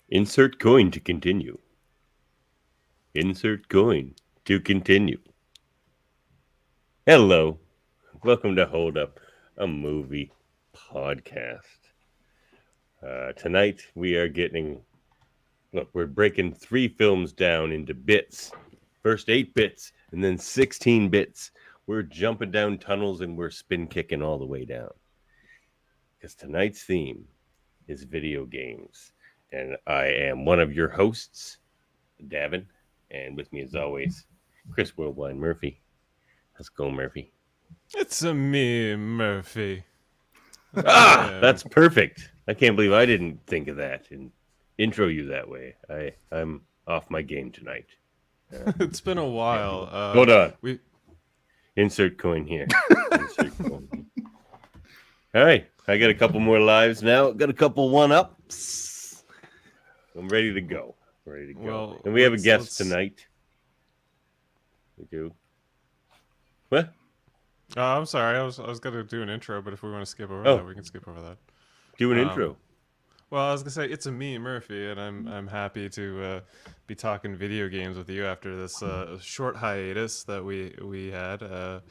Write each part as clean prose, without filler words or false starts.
Insert coin to continue. Insert coin to continue. Hello. Welcome to Hold Up, a movie podcast. Tonight we are we're breaking 3 films down into bits. First 8 bits and then 16 bits. We're jumping down tunnels and we're spin kicking all the way down. Because tonight's theme is video games. And I am one of your hosts, Davan. And with me, as always, Chris Worldwide Murphy. How's it going, Murphy? It's a me, Murphy. That's perfect. I can't believe I didn't think of that and intro you that way. I'm off my game tonight. It's been a while. Hold on. Insert coin here. Insert coin. All right. I got a couple more lives now. Got a couple 1-ups. I'm ready to go. Well, and we have a guest tonight. We do. What? I'm sorry. I was gonna do an intro, but if we want to skip over that, we can skip over that. Do an intro. Well, I was gonna say it's a me, Murphy, and I'm happy to be talking video games with you after this short hiatus that we had.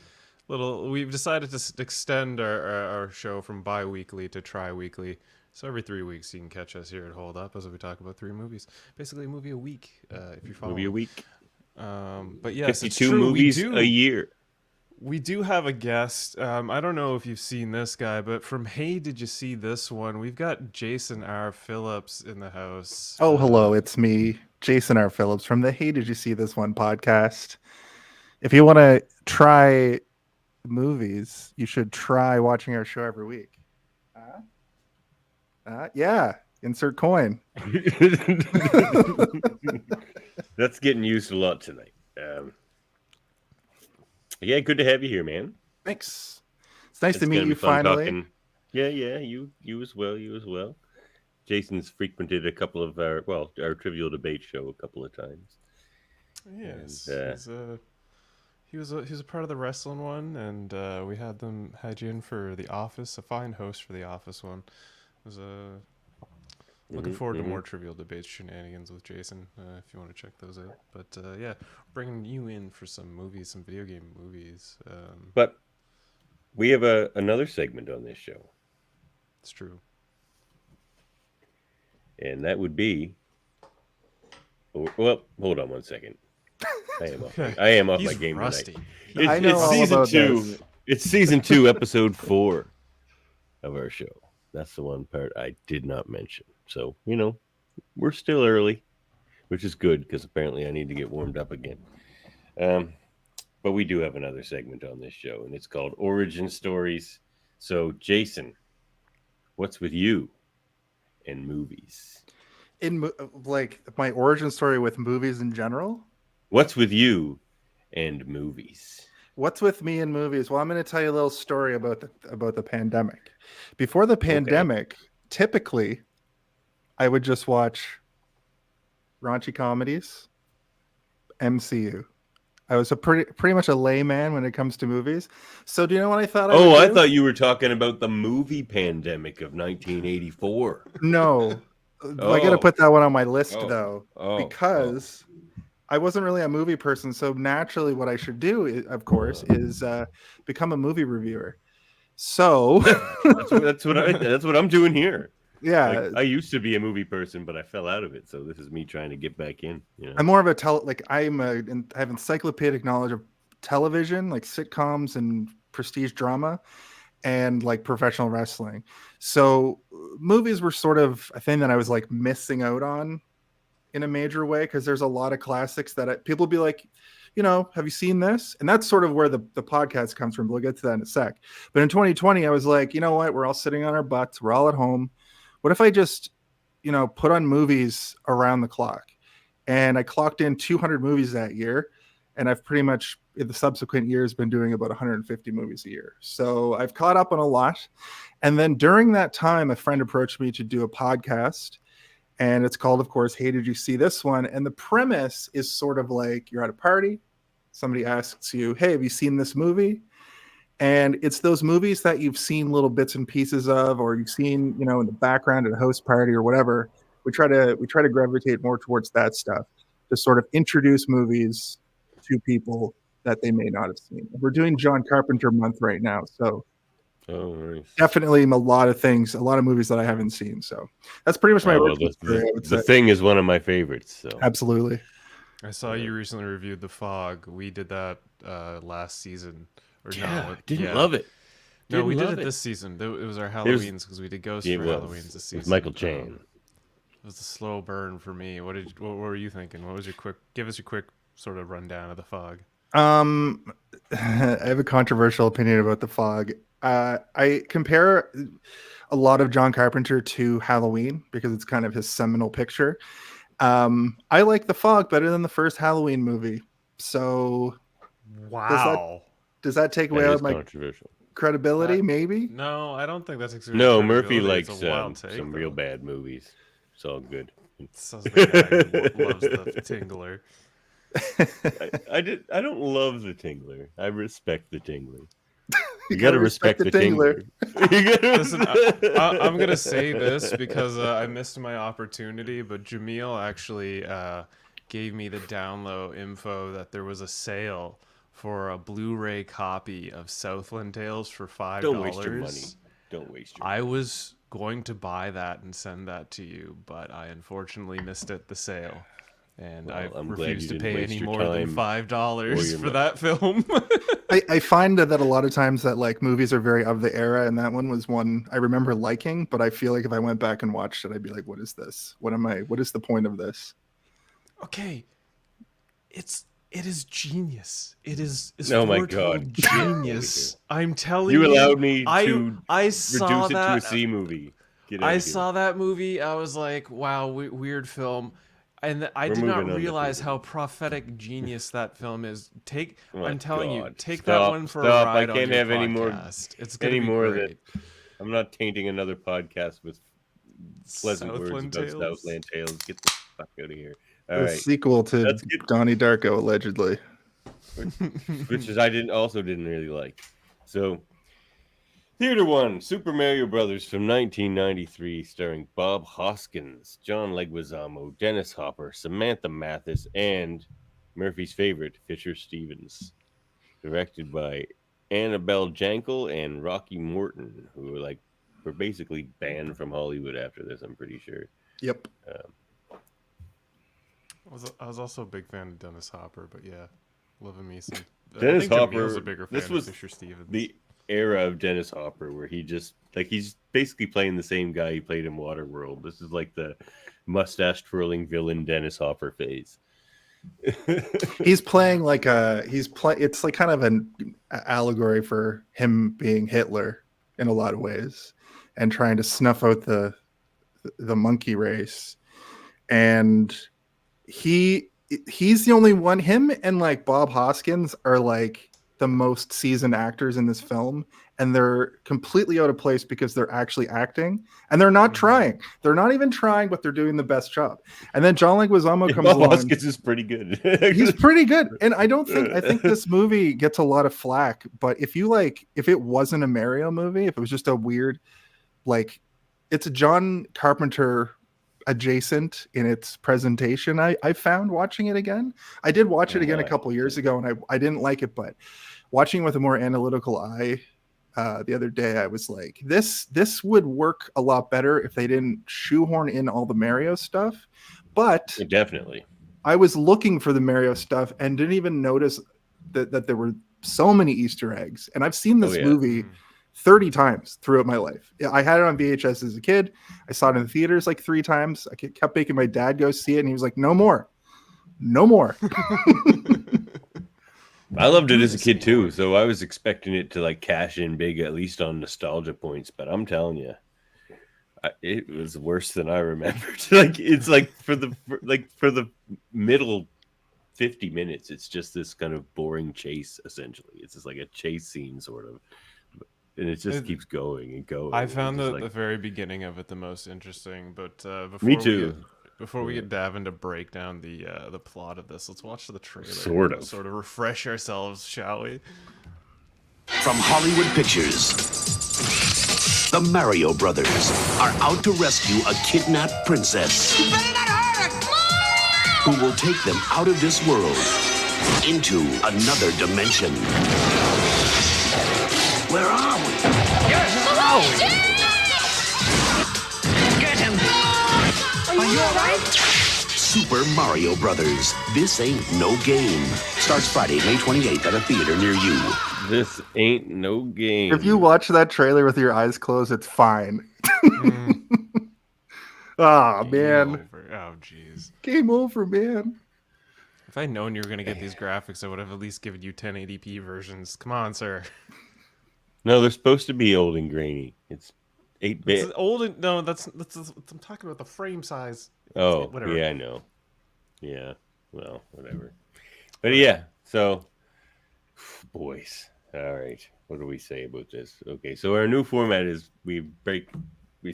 We've decided to extend our show from bi-weekly to tri-weekly. So every 3 weeks you can catch us here at Hold Up as we talk about 3 movies, basically a movie a week. If you follow. Movie a week. But yes, 52 it's true. movies a year. We do have a guest. I don't know if you've seen this guy, but from Hey, Did You See This One? We've got Jason R. Phillips in the house. Oh, hello. It's me, Jason R. Phillips from the Hey, Did You See This One podcast. If you want to try movies, you should try watching our show every week. Yeah. Insert coin. That's getting used a lot tonight. Yeah, good to have you here, man. Thanks. It's nice to meet you finally. Talking. Yeah, you as well. Jason's frequented a couple of our Trivial Debate show a couple of times. Yes, and, he was a part of the wrestling one, and we had you in for The Office, a fine host for The Office one. It was looking forward to more Trivial Debates shenanigans with Jason, if you want to check those out. But yeah, bringing you in for some video game movies. But we have another segment on this show. It's true. And that would be... Well, hold on one second. I am off my game rusty. Tonight. It's season 2. It's season 2, episode 4 of our show. That's the one part I did not mention. So, we're still early, which is good because apparently I need to get warmed up again. But we do have another segment on this show, and it's called Origin Stories. So, Jason, what's with you and movies? In my origin story with movies in general? What's with you and movies? What's with me and movies? Well, I'm going to tell you a little story about the pandemic. Before the pandemic, typically, I would just watch raunchy comedies, MCU. I was pretty much a layman when it comes to movies. So do you know what I thought? I thought you were talking about the movie pandemic of 1984. No, I got to put that one on my list though, because I wasn't really a movie person. So naturally, what I should do, of course, is become a movie reviewer. So that's what I'm doing here. Yeah, I used to be a movie person, but I fell out of it. So this is me trying to get back in. I'm more of I have encyclopedic knowledge of television, like sitcoms and prestige drama, and like professional wrestling. So movies were sort of a thing that I was like missing out on in a major way, because there's a lot of classics that people be like, have you seen this? And that's sort of where the podcast comes from. We'll get to that in a sec. But in 2020, I was like, you know what? We're all sitting on our butts. We're all at home. What if I just, put on movies around the clock? And I clocked in 200 movies that year. And I've pretty much, in the subsequent years, been doing about 150 movies a year. So I've caught up on a lot. And then during that time, a friend approached me to do a podcast. And it's called, of course, Hey, Did You See This One? And the premise is sort of like you're at a party. Somebody asks you, hey, have you seen this movie? And it's those movies that you've seen little bits and pieces of, or you've seen, in the background at a host party or whatever, we try to gravitate more towards that stuff to sort of introduce movies to people that they may not have seen. We're doing John Carpenter month right now, so nice. Definitely a lot of movies that I haven't seen. So that's pretty much my The Thing is one of my favorites. So absolutely. I saw you recently reviewed The Fog. We did that last season. Didn't love it. No, we did it this season. It was our Halloweens because we did Ghosts for Halloweens this season. Michael Chan. It was a slow burn for me. What were you thinking? Give us your quick sort of rundown of The Fog. I have a controversial opinion about The Fog. I compare a lot of John Carpenter to Halloween because it's kind of his seminal picture. I like The Fog better than the first Halloween movie. So, wow, does that take away out my credibility? Maybe. No, I don't think that's exactly. No, Murphy likes some real bad movies. It's all good. Sounds like a guy who loves the Tingler. I don't love the Tingler. I respect the Tingler. You gotta respect the Tingler. Listen, I'm gonna say this because I missed my opportunity, but Jaemeel actually gave me the download info that there was a sale for a Blu-ray copy of Southland Tales for $5. Don't waste your money. Don't waste your money. I was going to buy that and send that to you, but I unfortunately missed the sale. And I refuse to pay any more than $5 for that film. I find that a lot of times that like movies are very of the era, and that one was one I remember liking, but I feel like if I went back and watched it, I'd be like, what is this? What is the point of this? Okay. It is genius. It is oh my God, genius. I'm telling you. You allowed me to reduce it to a C movie. I saw that movie. I was like, wow, weird film. And I did not realize how prophetic genius that film is. I'm telling you, take that one for a ride. I can't have any more. It's gonna be great. I'm not tainting another podcast with pleasant words about Southland Tales. Get the fuck out of here. All right. Sequel to Donnie Darko, allegedly, which I didn't really like. So. Theater 1, Super Mario Brothers from 1993, starring Bob Hoskins, John Leguizamo, Dennis Hopper, Samantha Mathis, and Murphy's favorite, Fisher Stevens. Directed by Annabelle Jankel and Rocky Morton, who were basically banned from Hollywood after this, I'm pretty sure. Yep. I was also a big fan of Dennis Hopper, but yeah, loving me some. Dennis Hopper was a bigger fan of Fisher Stevens. The era of Dennis Hopper where he just he's basically playing the same guy he played in Waterworld. This is like the mustache twirling villain Dennis Hopper phase. He's playing it's like kind of an allegory for him being Hitler in a lot of ways and trying to snuff out the monkey race. And he's the only one. Him and like Bob Hoskins are like the most seasoned actors in this film, and they're completely out of place because they're actually acting and they're not trying. They're not even trying, but they're doing the best job. And then John Leguizamo comes along. Hoskins is pretty good. He's pretty good. And I think this movie gets a lot of flack, but if it wasn't a Mario movie, if it was just a weird, it's a John Carpenter adjacent in its presentation. I found watching it again. I did watch it again a couple years ago, and I didn't like it, but watching with a more analytical eye the other day, I was like, this would work a lot better if they didn't shoehorn in all the Mario stuff. But definitely, I was looking for the Mario stuff and didn't even notice that there were so many Easter eggs. And I've seen this movie 30 times throughout my life. I had it on VHS as a kid. I saw it in the theaters 3 times. I kept making my dad go see it, and he was like, no more. I loved it as a kid too, so I was expecting it to cash in big, at least on nostalgia points. But I'm telling you, it was worse than I remembered. It's for the middle 50 minutes, it's just this kind of boring chase. Essentially, it's just like a chase scene, sort of. And it just keeps going and going. I found the very beginning of it the most interesting, but before we get Davan to break down the plot of this, let's watch the trailer. Sort of refresh ourselves, shall we? From Hollywood Pictures, the Mario brothers are out to rescue a kidnapped princess. You better not hurt her! Who will take them out of this world into another dimension. Where are we? Yes, where are we? Get him! Are you alright? Super Mario Brothers. This ain't no game. Starts Friday, May 28th at a theater near you. This ain't no game. If you watch that trailer with your eyes closed, it's fine. Oh, man. Oh, jeez. Game over, man. If I'd known you were going to get these graphics, I would have at least given you 1080p versions. Come on, sir. No, they're supposed to be old and grainy. It's 8-bit. It's old and... No, that's I'm talking about the frame size. Oh, whatever. Yeah, I know. Yeah, well, whatever. But yeah, so... Boys. All right. What do we say about this? Okay, so our new format is we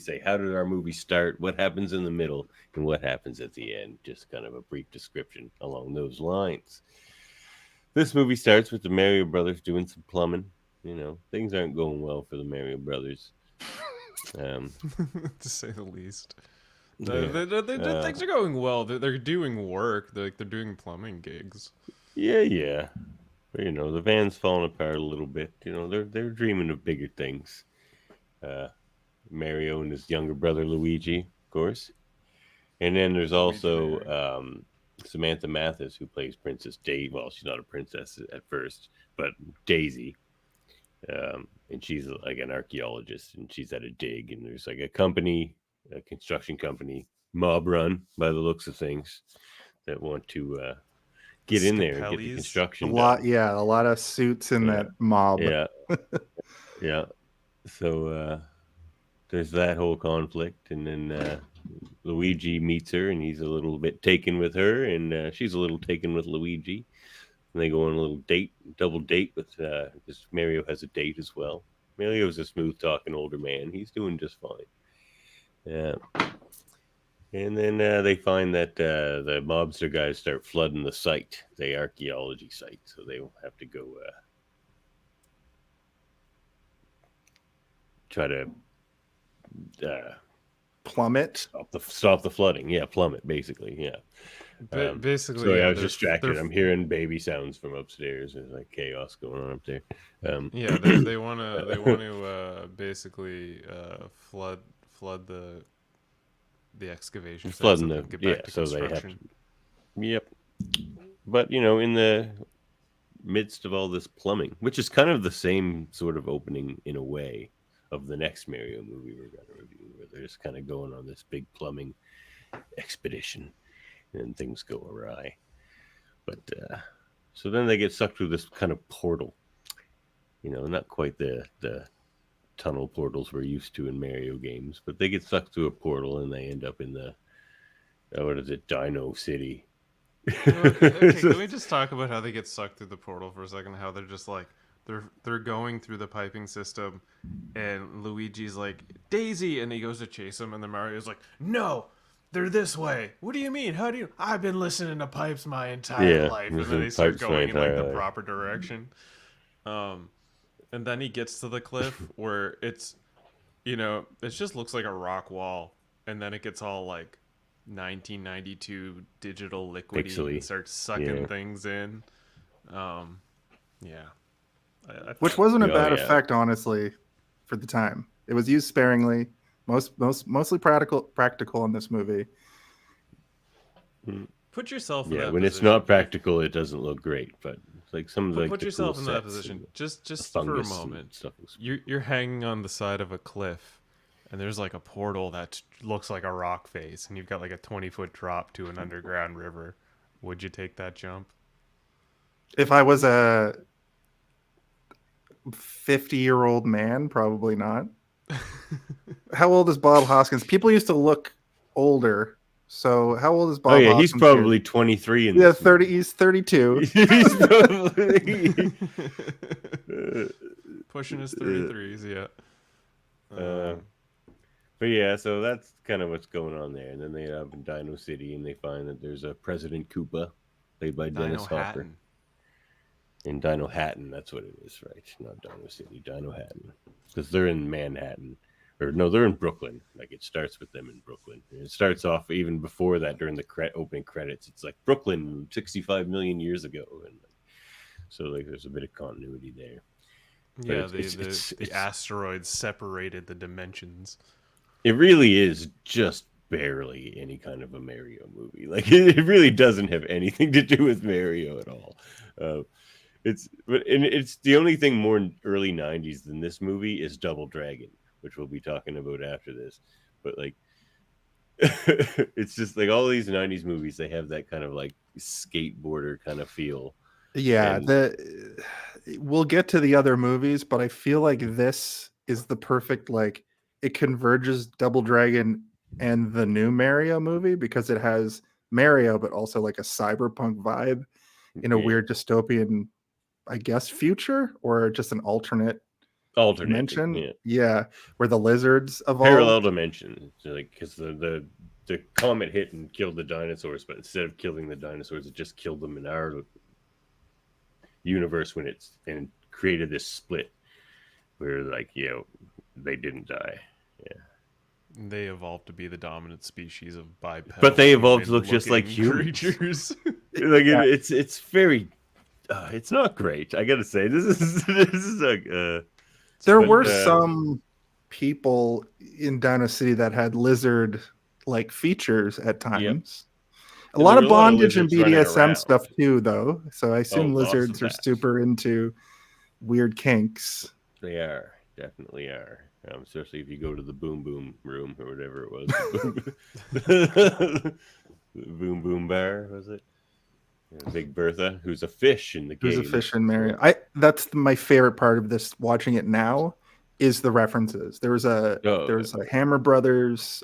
say, how did our movie start? What happens in the middle? And what happens at the end? Just kind of a brief description along those lines. This movie starts with the Mario Brothers doing some plumbing. You know, things aren't going well for the Mario Brothers. To say the least. Yeah. Things are going well. They're doing work. They're doing plumbing gigs. Yeah. But, you know, the van's falling apart a little bit. You know, they're dreaming of bigger things. Mario and his younger brother Luigi, of course. And then there's also Samantha Mathis, who plays Princess Daisy. Well, she's not a princess at first, but Daisy. And she's like an archaeologist, and she's at a dig. And there's like a construction company, mob run by the looks of things, that want to get in there and get the construction done. A lot of suits in that mob. Yeah. So there's that whole conflict, and then Luigi meets her, and he's a little bit taken with her, and she's a little taken with Luigi. And they go on a little double date with because Mario has a date as well. Mario's a smooth talking older man. He's doing just fine. Yeah. And then they find that the mobster guys start flooding the site, the archaeology site. So they will have to go try to plummet. Stop the flooding. Yeah, plummet, basically. Yeah. Basically, sorry, I was distracted. I'm hearing baby sounds from upstairs. There's like chaos going on up there. Yeah, they want to basically flood the excavation. Flooding so they have to. Yep. But you know, in the midst of all this plumbing, which is kind of the same sort of opening in a way of the next Mario movie we're going to review, where they're just kind of going on this big plumbing expedition. And things go awry. But so then they get sucked through this kind of portal. You know, not quite the tunnel portals we're used to in Mario games, but they get sucked through a portal and they end up in the Dino City. Okay, can we just talk about how they get sucked through the portal for a second? How they're just like they're going through the piping system, and Luigi's like, Daisy, and he goes to chase him, and then Mario's like, no, they're this way. What do you mean? How do you? I've been listening to pipes my entire life, and then they start going in like the proper direction. And then he gets to the cliff where it's, you know, it just looks like a rock wall, and then it gets all like 1992 digital liquidy and starts sucking things in. Which wasn't a bad effect, honestly, for the time. It was used sparingly. Mostly practical in this movie. Put yourself in that when position. It's not practical, it doesn't look great, but it's like some of the put yourself in that position just for a moment. You're hanging on the side of a cliff, and there's like a portal that looks like a rock face, and you've got like a 20-foot drop to an underground river. Would you take that jump? If I was a 50-year-old man, probably not. How old is Bob Hoskins? People used to look older. So how old is Bob Hoskins? He's probably 23 in this 30 movie. He's 32. He's probably pushing his 33s, yeah. But yeah, so that's kind of what's going on there. And then they end up in Dino City, and they find that there's a President Koopa, played by Dennis Hopper. In Dino Hatton, that's what it is, right? Not Dino City, Dino Hatton. Because they're in Manhattan, Or no, they're in Brooklyn. Like it starts with them in Brooklyn. It starts off even before that during the opening credits. It's like Brooklyn 65 million years ago, and so like there's a bit of continuity there. Yeah, the asteroids separated the dimensions. It really is just barely any kind of a Mario movie. Like it really doesn't have anything to do with Mario at all. It's the only thing more early 90s than this movie is Double Dragon, which we'll be talking about after this. But like it's just like all these 90s movies, they have that kind of like skateboarder kind of feel. Yeah, we'll get to the other movies, but I feel like this is the perfect, like, it converges Double Dragon and the new Mario movie because it has Mario, but also like a cyberpunk vibe in a weird dystopian, I guess, future, or just an alternate dimension. Yeah, where the lizards evolve. Parallel dimension, like because the comet hit and killed the dinosaurs, but instead of killing the dinosaurs, it just killed them in our universe and created this split where like they didn't die. Yeah, they evolved to be the dominant species of bipedal, but they evolved to look just like humans. Creatures. Like it's very it's not great, I gotta say. This is like there were some people in Dino City that had lizard like features at times. A lot of bondage and BDSM stuff too, though. So I assume lizards are super into weird kinks. They are, definitely are. Especially if you go to the Boom Boom room or whatever it was. The Boom Boom Bar, was it? Big Bertha, who's a fish in the game. Who's a fish in Mario. That's my favorite part of this, watching it now, is the references. There's a Hammer Brothers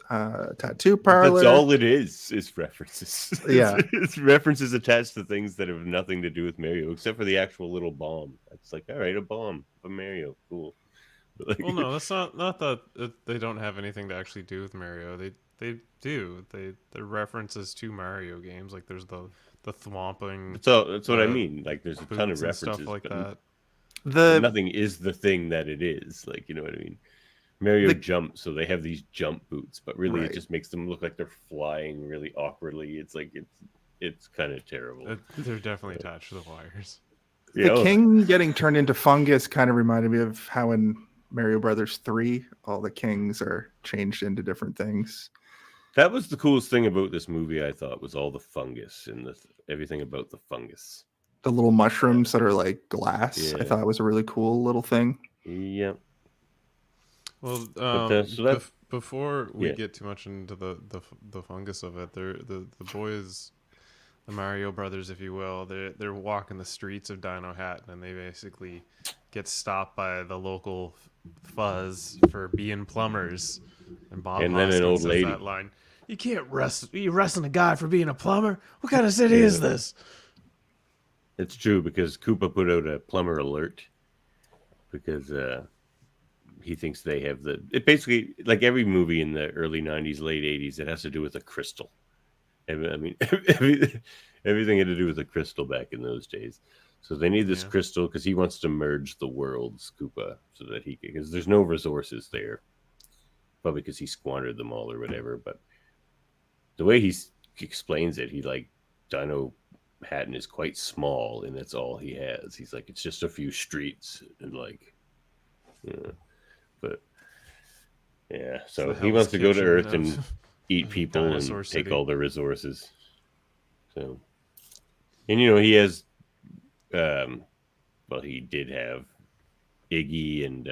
tattoo parlor. That's all it is references. Yeah. It's references attached to things that have nothing to do with Mario, except for the actual little bomb. It's like, all right, a bomb of Mario. Cool. Like, well, no, that's not that they don't have anything to actually do with Mario. They do. They're references to Mario games. Like there's the thwomping. So that's what I mean. Like there's a ton of references, stuff like that. Nothing is the thing that it is. Like, you know what I mean? Mario jumps, so they have these jump boots, but really it just makes them look like they're flying really awkwardly. It's like it's kind of terrible. They're definitely attached to the wires. The king getting turned into fungus kind of reminded me of how in Mario Brothers 3, all the kings are changed into different things. That was the coolest thing about this movie, I thought, was all the fungus and everything about the fungus. The little mushrooms that are like glass. I thought it was a really cool little thing. Yeah. Well, before we get too much into the fungus of it, the boys, the Mario brothers, if you will, they're walking the streets of Dino Hatton, and they basically get stopped by the local fuzz for being plumbers. And Bob and then an old lady. That line, "You can't you arresting a guy for being a plumber? What kind of city is this?" It's true, because Koopa put out a plumber alert because he thinks they have it basically, like every movie in the early 90s, late 80s, it has to do with a crystal. I mean, everything had to do with a crystal back in those days. So they need this crystal because he wants to merge the worlds, Koopa, so that because there's no resources there. Probably because he squandered them all or whatever. But the way he explains it, Dino Hatton is quite small, and that's all he has. He's like, it's just a few streets, and so he wants to go to Earth and eat people and take all their resources. So, and he has, he did have Iggy and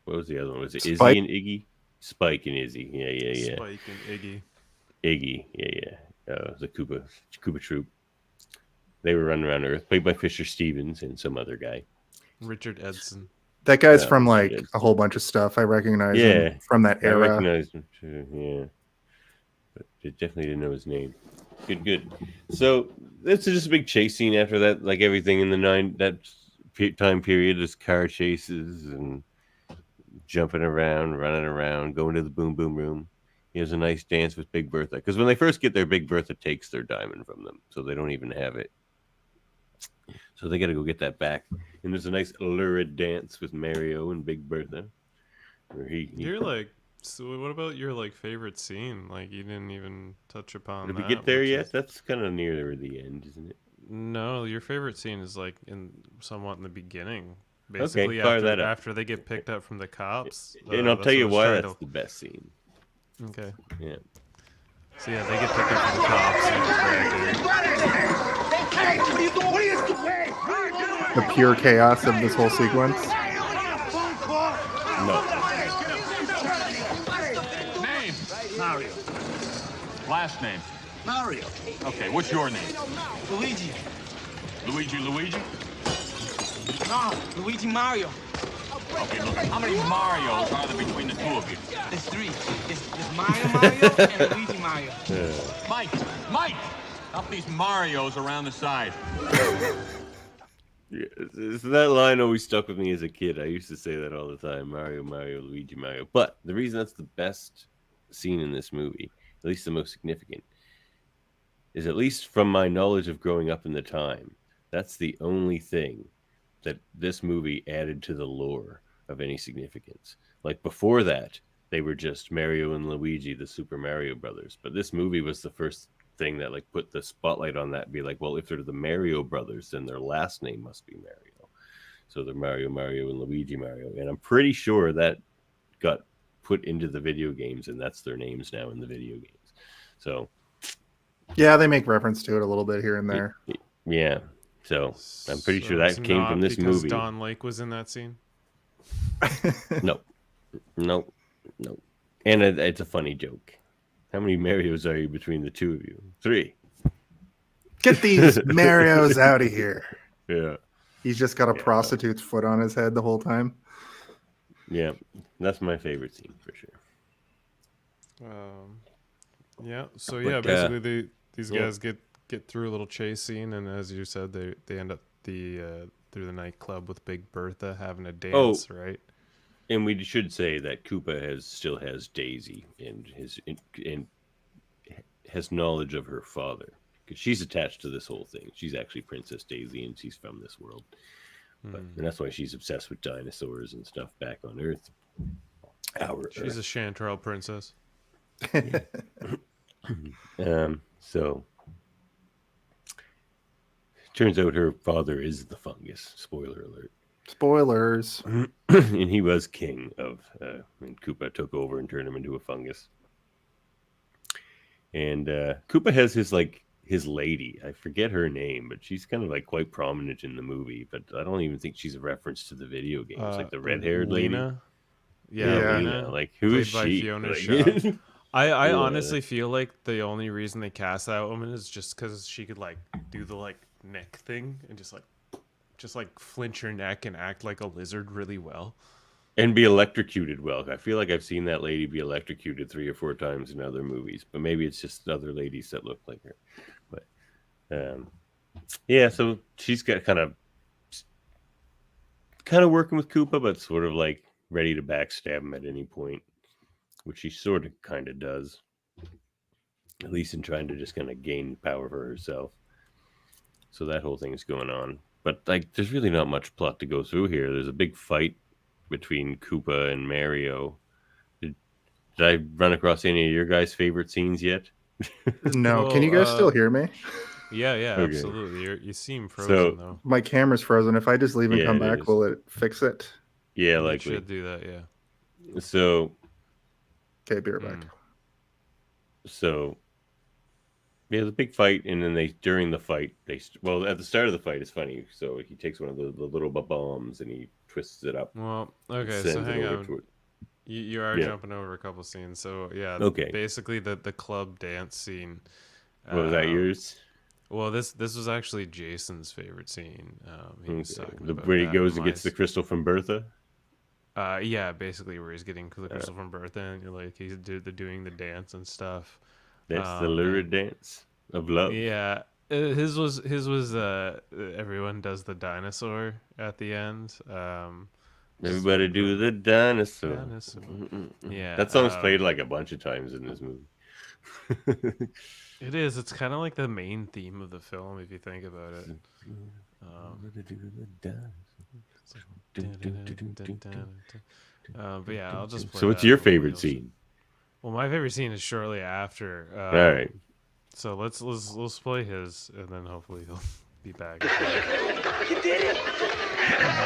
what was the other one? Was it Spike? Izzy and Iggy? Spike and Izzy. Yeah. Spike and Iggy. Iggy, yeah. The Koopa Troop. They were running around Earth, played by Fisher Stevens and some other guy. Richard Edson. That guy's from a whole bunch of stuff. I recognize him from that era. I recognize him too, yeah. But I definitely didn't know his name. Good. So it's just a big chase scene after that, like everything in that time period. There's car chases and jumping around, running around, going to the Boom Boom room. He has a nice dance with Big Bertha, because when they first get there, Big Bertha takes their diamond from them, so they don't even have it. So they got to go get that back. And there's a nice lurid dance with Mario and Big Bertha. Or he You're like, so what about your like favorite scene? Like you didn't even touch upon Did that. we get there which yet? is- That's kind of near the end, isn't it? No, your favorite scene is like somewhat in the beginning. Okay, Basically, fire that up. after they get picked up from the cops. And I'll that's tell you what I was why trying that's the best scene. Okay. Yeah. So yeah, they get picked up from the cops. The pure chaos of this whole sequence. No. Name? Mario. Last name? Mario. Okay, what's your name? Luigi. Luigi? No, Luigi Mario. Okay, look, how many Marios are there between the two of you? There's three. It's Mario and Luigi Mario. Mike! Up these Marios around the side. Yeah, so that line always stuck with me as a kid. I used to say that all the time. Mario, Luigi, Mario. But the reason that's the best scene in this movie, at least the most significant, is at least from my knowledge of growing up in the time, that's the only thing that this movie added to the lore of any significance. Like before that, they were just Mario and Luigi, the Super Mario Brothers. But this movie was the first thing that like put the spotlight on that and be like, well, if they're the Mario Brothers, then their last name must be Mario. So they're Mario, and Luigi Mario. And I'm pretty sure that got put into the video games, and that's their names now in the video games. So Yeah, they make reference to it a little bit here and there. yeah. So I'm pretty sure it's that came not from this because movie. Don Lake was in that scene. No. And it's a funny joke. How many Marios are you between the two of you? 3. Get these Marios out of here. Yeah. He's just got a prostitute's foot on his head the whole time. Yeah. That's my favorite scene for sure. Yeah. So But, yeah, basically these guys get through a little chase scene, and as you said, they end up through the nightclub with Big Bertha having a dance, right? And we should say that Koopa still has Daisy and has knowledge of her father, because she's attached to this whole thing. She's actually Princess Daisy, and she's from this world. And that's why she's obsessed with dinosaurs and stuff back on Earth. She's a Chanterelle princess. So turns out her father is the fungus. Spoiler alert. Spoilers. And he was king of and Koopa took over and turned him into a fungus. And Koopa has his lady. I forget her name, but she's kind of like quite prominent in the movie, but I don't even think she's a reference to the video games, like the red-haired lady. Lena? Yeah. Lena. Like, who is played by she? Fiona Like, Shaw. I honestly feel like the only reason they cast that woman is just because she could like do the like neck thing and just like flinch her neck and act like a lizard really well. And be electrocuted well. I feel like I've seen that lady be electrocuted 3 or 4 times in other movies, but maybe it's just other ladies that look like her. But yeah, so she's got kind of working with Koopa, but sort of like ready to backstab him at any point, which she sort of kind of does, at least in trying to just kind of gain power for herself. So that whole thing is going on, but like there's really not much plot to go through here. There's a big fight between Koopa and Mario. Did I run across any of your guys' favorite scenes yet? No, can you guys still hear me? Yeah, Okay. absolutely. You seem frozen though. My camera's frozen. If I just leave and Yeah, come it back, is. will it fix it? Yeah, You likely. should do that. Yeah. Okay, be right back. So yeah, the big fight, and then during the fight, at the start of the fight, it's funny. So he takes one of the little bombs and he twists it up. Well, okay, sends so it hang over on. toward- You are Yeah. jumping over a couple scenes. So yeah, Okay. basically the club dance scene. Was that yours? Well, this was actually Jason's favorite scene. He was talking about Where he that goes in and gets the crystal from Bertha. yeah, basically where he's getting the crystal from Bertha, and like he's doing the dance and stuff. That's the lurid dance of love. Yeah, his was everyone does the dinosaur at the end. Everybody do the dinosaur. Yeah, That song's played like a bunch of times in this movie. It is. It's kind of like the main theme of the film if you think about it. But yeah, I'll just play So, what's that your and we'll- favorite scene? Well, my favorite scene is shortly after. All right. So let's play his, and then hopefully he'll be back. You did it!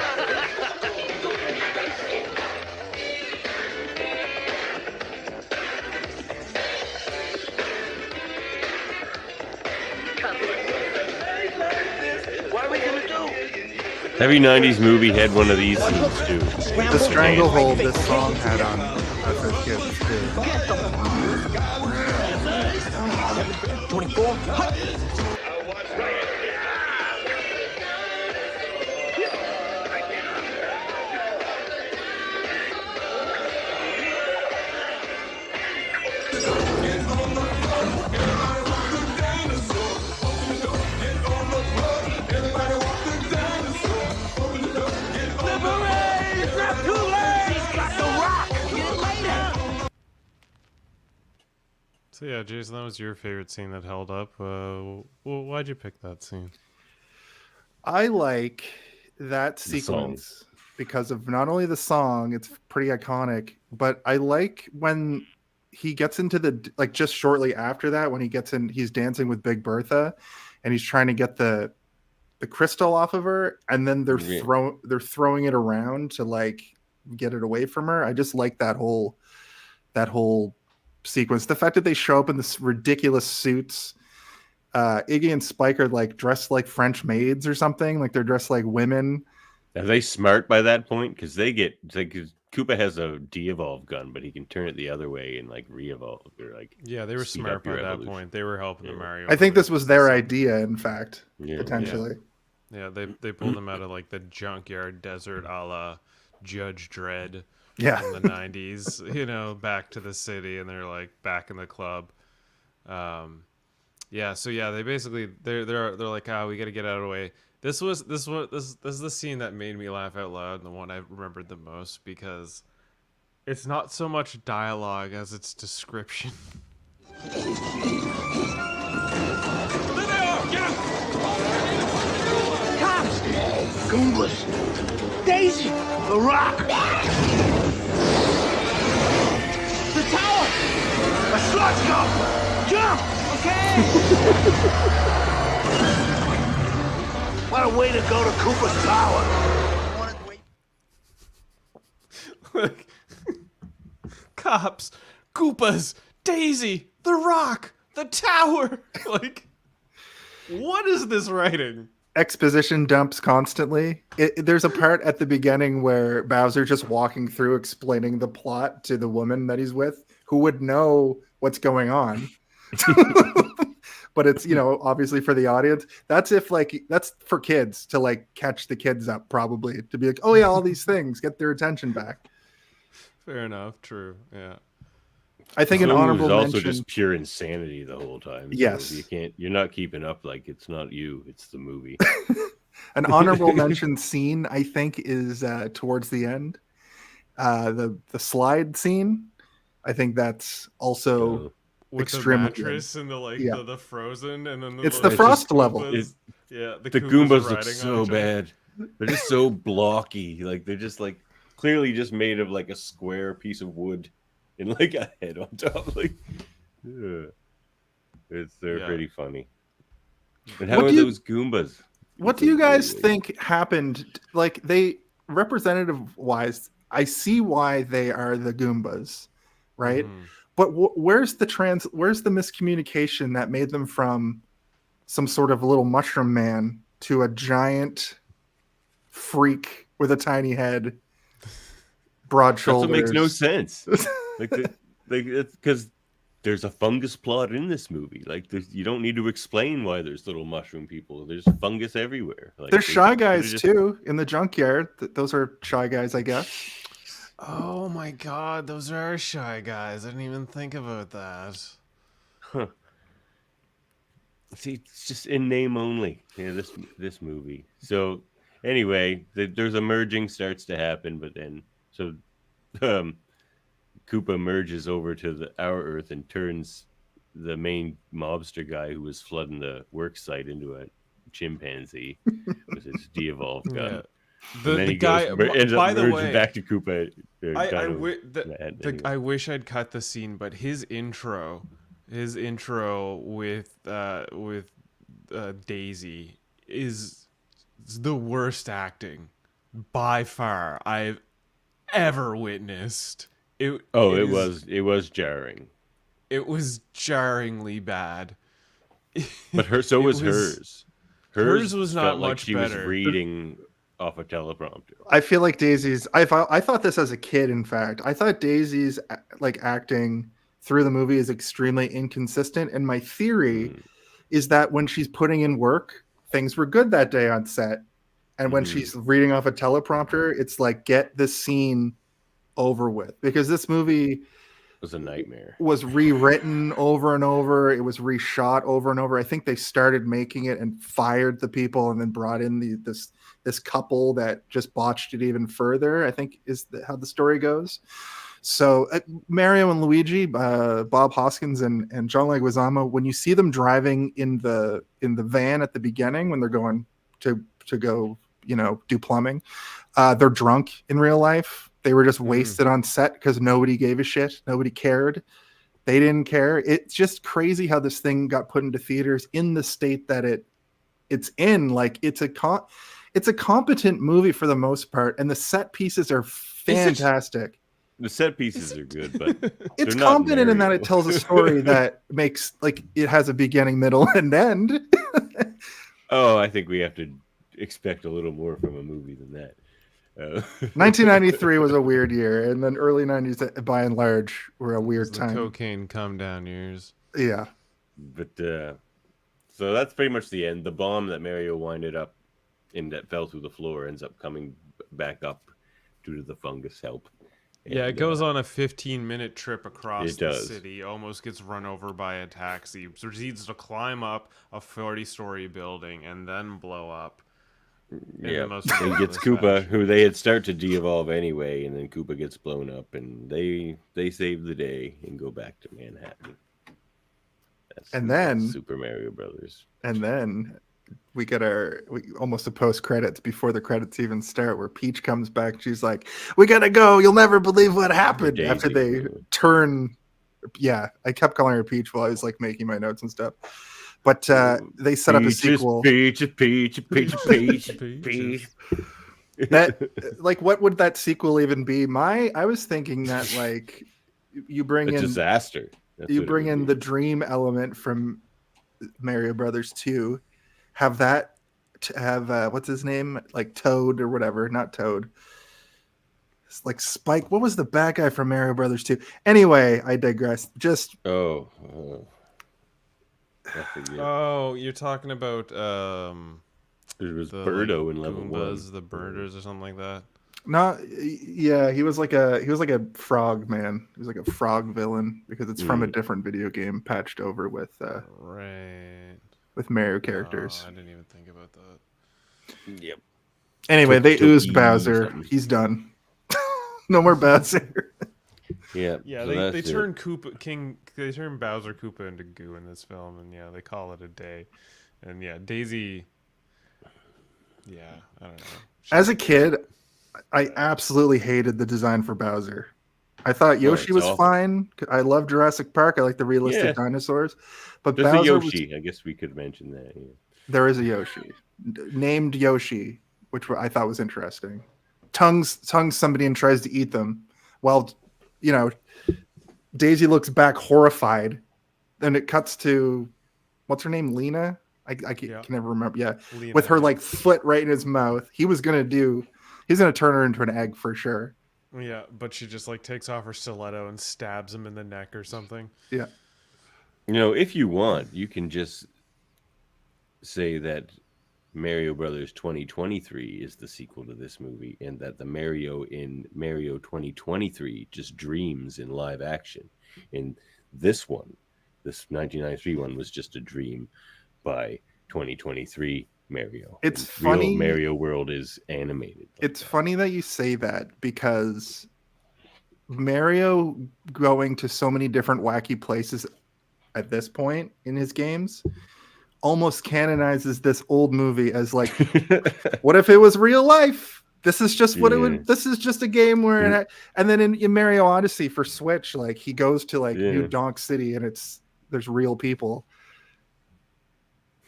What are we gonna do? Heavy 90s movie had one of these scenes too. The stranglehold this song had on us as kids too. 24. So yeah, Jason, that was your favorite scene that held up. Why'd you pick that scene? I like that The sequence because of not only the song, it's pretty iconic, but I like when he gets into the, like, just shortly after that, when he gets in, he's dancing with Big Bertha and he's trying to get the crystal off of her, and then they're throwing it around to like get it away from her. I just like that whole sequence. The fact that they show up in this ridiculous suits. Iggy and Spike are like dressed like French maids or something. Like they're dressed like women. Are they smart by that point? Because they get like, Koopa has a de-evolve gun, but he can turn it the other way and like re-evolve. Or like, Yeah, they were speed smart up by your that evolution. point. They were helping the Mario. I think this Brothers. was their idea, in fact, Yeah. potentially. Yeah, they pulled him out of like the junkyard desert, a la Judge Dredd. Yeah. In the 90s, you know, back to the city, and they're like back in the club. Yeah, so yeah, they basically they're like, we got to get out of the way. This is the scene that made me laugh out loud, and the one I remembered the most, because it's not so much dialogue as it's description. There they are! Get 'em! Cops! Goombas! Daisy! The Rock! The tower! A sludge gun! Jump! Okay! What a way to go to Koopa's Tower! Like, cops, Koopas, Daisy, the Rock, the tower. Like, what is this writing? Exposition dumps constantly. There's a part at the beginning where Bowser just walking through explaining the plot to the woman that he's with, who would know what's going on. But it's, you know, obviously for the audience. That's for kids to like catch the kids up, probably, to be like, oh yeah, all these things, get their attention back. Fair enough. True. Yeah. I think an honorable also mention. just pure insanity the whole time. So Yes. you're not keeping up. Like, it's not you, it's the movie. An honorable mention scene, I think, is towards the end. The slide scene. I think that's also With extremely the mattress good. and the like, Yeah. the frozen, and then It's the the frost Goombas. level. Yeah, The Goombas Goombas are look riding so on each other. bad. They're just so blocky. Like, they're just like clearly just made of like a square piece of wood and like a head on top. Like, they're pretty funny. But how What are do you- those Goombas? What do you guys think happened? Like, they, representative wise, I see why they are the Goombas, right? Mhm. But where's the miscommunication that made them from some sort of little mushroom man to a giant freak with a tiny head, broad That's shoulders? what makes no sense. Like, it's because there's a fungus plot in this movie. Like, you don't need to explain why there's little mushroom people. There's fungus everywhere. Like, There's Shy they Guys just- too in the junkyard. Those are Shy Guys, I guess. Oh my God, those are Shy Guys. I didn't even think about that. Huh. See, it's just in name only. Yeah, this movie. So anyway, there's a merging starts to happen, but then Koopa merges over to our Earth and turns the main mobster guy who was flooding the work site into a chimpanzee with his de-evolved gun. The guy. Ends by up the merging way, back to Koopa. I wish I'd cut the scene, but his intro with Daisy is the worst acting by far I've ever witnessed. It was jarring. It was jarringly bad. But hers. Hers was not felt like much she better. was reading off a teleprompter. I feel like Daisy's. I thought this as a kid. In fact, I thought Daisy's like acting through the movie is extremely inconsistent. And my theory is that when she's putting in work, things were good that day on set, and when she's reading off a teleprompter, it's like get this scene over with, because this movie was a nightmare. Was rewritten over and over. It was reshot over and over. I think they started making it and fired the people, and then brought in this couple that just botched it even further, I think is how the story goes. So Mario and Luigi, Bob Hoskins and John Leguizamo, when you see them driving in the van at the beginning when they're going to go, do plumbing, they're drunk in real life. They were just wasted on set because nobody gave a shit. Nobody cared. They didn't care. It's just crazy how this thing got put into theaters in the state that it's in. Like it's a competent movie for the most part, and the set pieces are fantastic. The set pieces are good, but it's competent in that it tells a story that makes it has a beginning, middle, and end. Oh, I think we have to expect a little more from a movie than that. 1993 was a weird year, and then early 90s by and large were a weird time. Cocaine come down years. Yeah. But so that's pretty much the end. The bomb that Mario winded up and that fell through the floor ends up coming back up due to the fungus help. Yeah, it goes on a 15-minute trip across the city, almost gets run over by a taxi, proceeds to climb up a 40-story building and then blow up. Yeah, and gets Koopa, who they had started to de-evolve anyway, and then Koopa gets blown up, and they save the day and go back to Manhattan. That's Super Mario Brothers. And then we get almost a post-credits before the credits even start, where Peach comes back. She's like, "We gotta go. You'll never believe what happened." After they turn, yeah, I kept calling her Peach while I was like making my notes and stuff. But they set up a sequel. Peach. That what would that sequel even be? I was thinking that you bring in disaster. You bring in the dream element from Mario Brothers 2. Have what's his name? Like Toad or whatever, not Toad. It's like Spike. What was the bad guy from Mario Brothers 2? Anyway, I digress. Just you're talking about it was Birdo in level Goombas, 1. the birders or something like that. No, yeah, he was like a frog man. He was like a frog villain because it's from a different video game patched over with with Mario characters. I didn't even think about that. Yep. Anyway, they oozed Bowser. He's done. No more Bowser. Yeah. Yeah, so they turn they turn Bowser Koopa into goo in this film, and they call it a day. And Daisy. Yeah, I don't know. As a kid, I absolutely hated the design for Bowser. I thought Yoshi was fine. I love Jurassic Park. I like the realistic dinosaurs. But there's Bowser a Yoshi. I guess we could mention that. Yeah. There is a Yoshi named Yoshi, which I thought was interesting. Tongues somebody and tries to eat them. While, Daisy looks back horrified. Then it cuts to, what's her name? Lena? I can never remember. Yeah. Lena. With her foot right in his mouth. He's going to turn her into an egg for sure. Yeah, but she just takes off her stiletto and stabs him in the neck or something. Yeah. If you want, you can just say that Mario Brothers 2023 is the sequel to this movie, and that the Mario in Mario 2023 just dreams in live action. And this 1993 one, was just a dream by 2023 Mario. It's funny. Real Mario World is animated. It's funny that you say that, because Mario going to so many different wacky places at this point in his games almost canonizes this old movie as what if it was real life? This is just what it would. This is just a game where, and then in Mario Odyssey for Switch, like he goes to like New Donk City, and there's real people.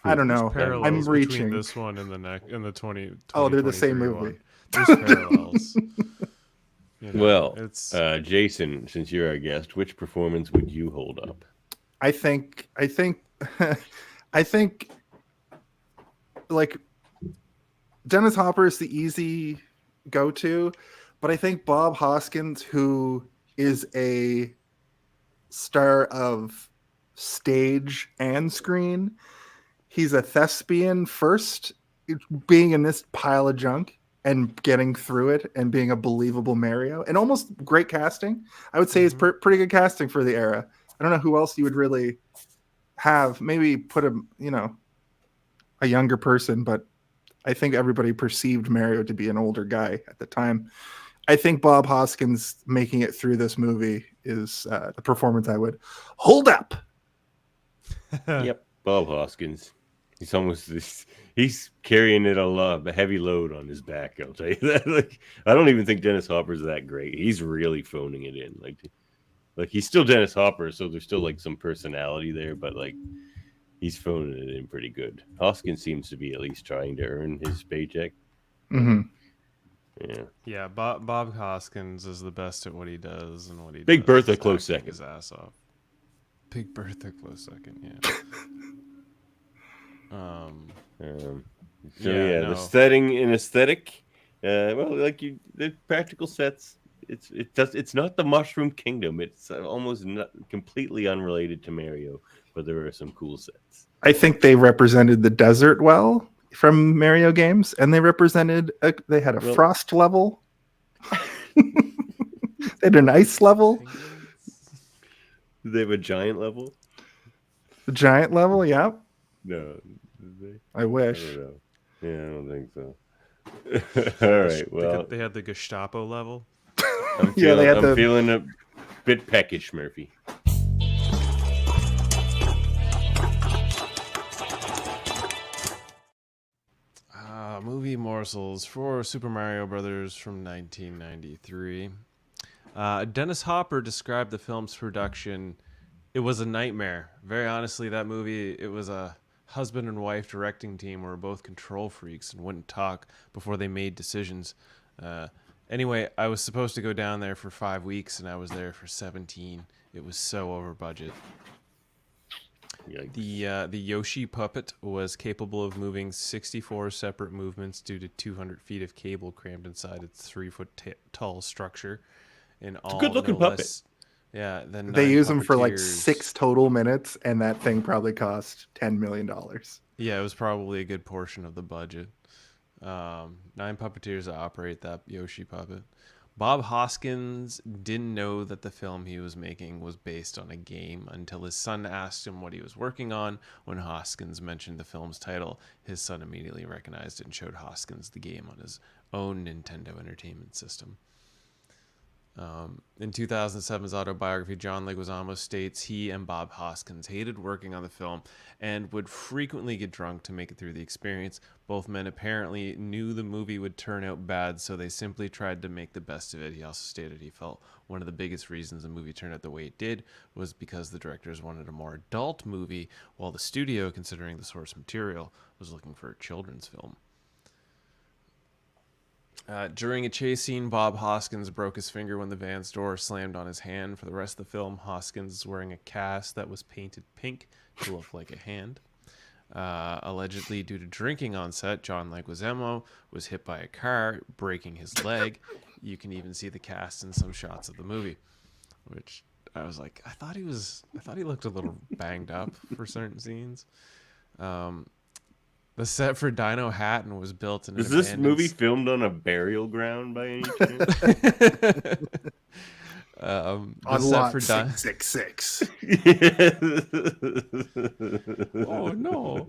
I don't know. I'm reaching between this one and the 20. Oh, they're the same movie. There's parallels. You know, well, it's Jason, since you're our guest, which performance would you hold up? I think like Dennis Hopper is the easy go-to, but I think Bob Hoskins, who is a star of stage and screen, he's a thespian first, being in this pile of junk and getting through it and being a believable Mario, and almost great casting. I would say it's pretty good casting for the era. I don't know who else you would really have. Maybe put a younger person, but I think everybody perceived Mario to be an older guy at the time. I think Bob Hoskins making it through this movie is the performance I would hold up. Yep, Bob Hoskins. He's carrying it a heavy load on his back. I'll tell you that. Like, I don't even think Dennis Hopper's that great. He's really phoning it in. Like he's still Dennis Hopper, so there's still like some personality there, but like he's phoning it in pretty good. Hoskins seems to be at least trying to earn his paycheck. Mm-hmm. Yeah. Bob Hoskins is the best at what he does, and what he Big does Bertha close second. His ass off. Big Bertha close second. Yeah. The setting and aesthetic. Well, like the practical sets. It's not the Mushroom Kingdom. It's almost not completely unrelated to Mario, but there are some cool sets. I think they represented the desert well from Mario games, and they represented they had a frost level. They had an ice level. Did they have a giant level? The giant level, yeah. No, did they? I wish. I don't know. Yeah, I don't think so. All right. Well, they had the Gestapo level. I'm feeling a bit peckish, Murphy. Movie morsels for Super Mario Brothers from 1993. Dennis Hopper described the film's production. It was a nightmare. Very honestly, that movie, it was a husband and wife directing team who were both control freaks and wouldn't talk before they made decisions. Anyway, I was supposed to go down there for 5 weeks, and I was there for 17. It was so over budget. Yikes. The Yoshi puppet was capable of moving 64 separate movements due to 200 feet of cable crammed inside its 3-foot tall structure. It's a good-looking puppet. Yeah. Then they use them for like 6 total minutes, and that thing probably cost $10 million. Yeah, it was probably a good portion of the budget. 9 puppeteers that operate that Yoshi puppet. Bob Hoskins didn't know that the film he was making was based on a game until his son asked him what he was working on. When Hoskins mentioned the film's title, his son immediately recognized it and showed Hoskins the game on his own Nintendo Entertainment System. In 2007's autobiography, John Leguizamo states he and Bob Hoskins hated working on the film and would frequently get drunk to make it through the experience. Both men apparently knew the movie would turn out bad, so they simply tried to make the best of it. He also stated he felt one of the biggest reasons the movie turned out the way it did was because the directors wanted a more adult movie, while the studio, considering the source material, was looking for a children's film. During a chase scene, Bob Hoskins broke his finger when the van's door slammed on his hand. For the rest of the film, Hoskins is wearing a cast that was painted pink to look like a hand. Allegedly, due to drinking on set, John Leguizamo was hit by a car, breaking his leg. You can even see the cast in some shots of the movie, which I was like, I thought he looked a little banged up for certain scenes. The set for Dino Hatton was built in. Is this movie filmed on a burial ground by any chance? On lot 666. Oh no!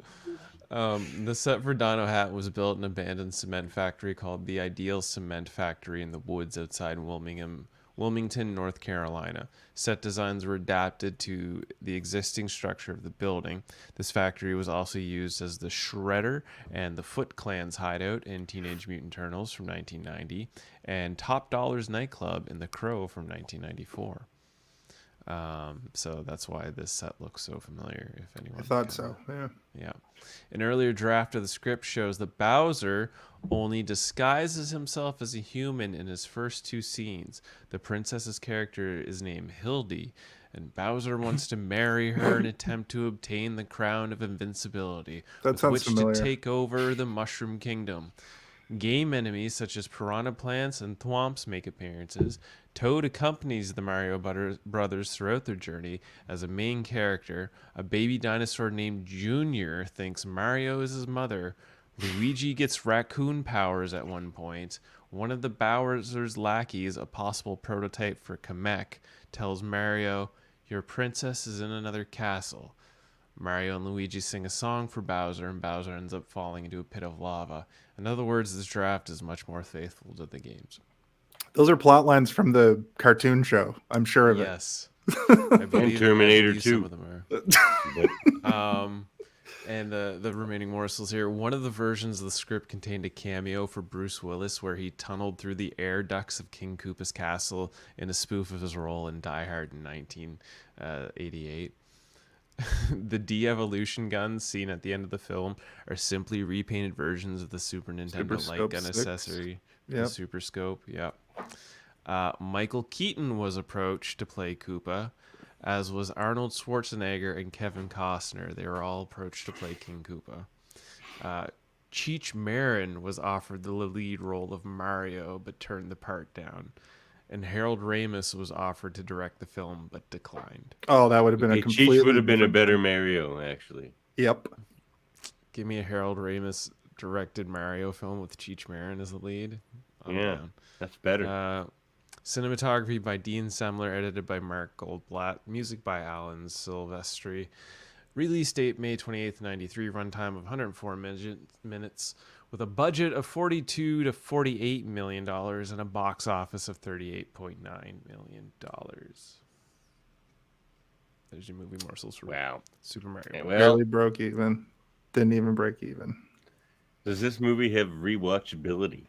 The set for Dino Hatton was built in an abandoned cement factory called the Ideal Cement Factory in the woods outside Wilmington, Wilmington, North Carolina. Set designs were adapted to the existing structure of the building. This factory was also used as the Shredder and the Foot Clan's hideout in Teenage Mutant Turtles from 1990, and Top Dollar's nightclub in The Crow from 1994. So that's why this set looks so familiar, if anyone. I thought so, yeah. Yeah. An earlier draft of the script shows that Bowser only disguises himself as a human in his first 2 scenes. The princess's character is named Hildy, and Bowser wants to marry her and attempt to obtain the crown of invincibility, with which to take over the Mushroom Kingdom. Game enemies such as piranha plants and thwomps make appearances. Toad accompanies the Mario brothers throughout their journey as a main character. A baby dinosaur named Junior thinks Mario is his mother. Luigi gets raccoon powers at one point. One of the Bowser's lackeys, a possible prototype for Kamek, tells Mario, "Your princess is in another castle." Mario and Luigi sing a song for Bowser, and Bowser ends up falling into a pit of lava. In other words, this draft is much more faithful to the games. Those are plot lines from the cartoon show. I'm sure of it. Yes. And Terminator 2. Some of them are. And the remaining morsels here. One of the versions of the script contained a cameo for Bruce Willis where he tunneled through the air ducts of King Koopa's castle in a spoof of his role in Die Hard in 1988. The de-evolution guns seen at the end of the film are simply repainted versions of the Super Nintendo light gun accessory, the Super Scope. Yeah. Michael Keaton was approached to play Koopa, as was Arnold Schwarzenegger and Kevin Costner. They were all approached to play King Koopa. Cheech Marin was offered the lead role of Mario, but turned the part down. And Harold Ramis was offered to direct the film, but declined. Oh, that would have been a completely... Cheech would have been a better Mario, actually. Yep. Give me a Harold Ramis directed Mario film with Cheech Marin as the lead. I'm down. That's better. Cinematography by Dean Semler, edited by Mark Goldblatt. Music by Alan Silvestri. Release date May 28th, 93. Runtime of 104 minutes. With a budget of $42 to $48 million and a box office of $38.9 million. There's your movie morsels for Super Mario. Barely broke even. Didn't even break even. Does this movie have rewatchability?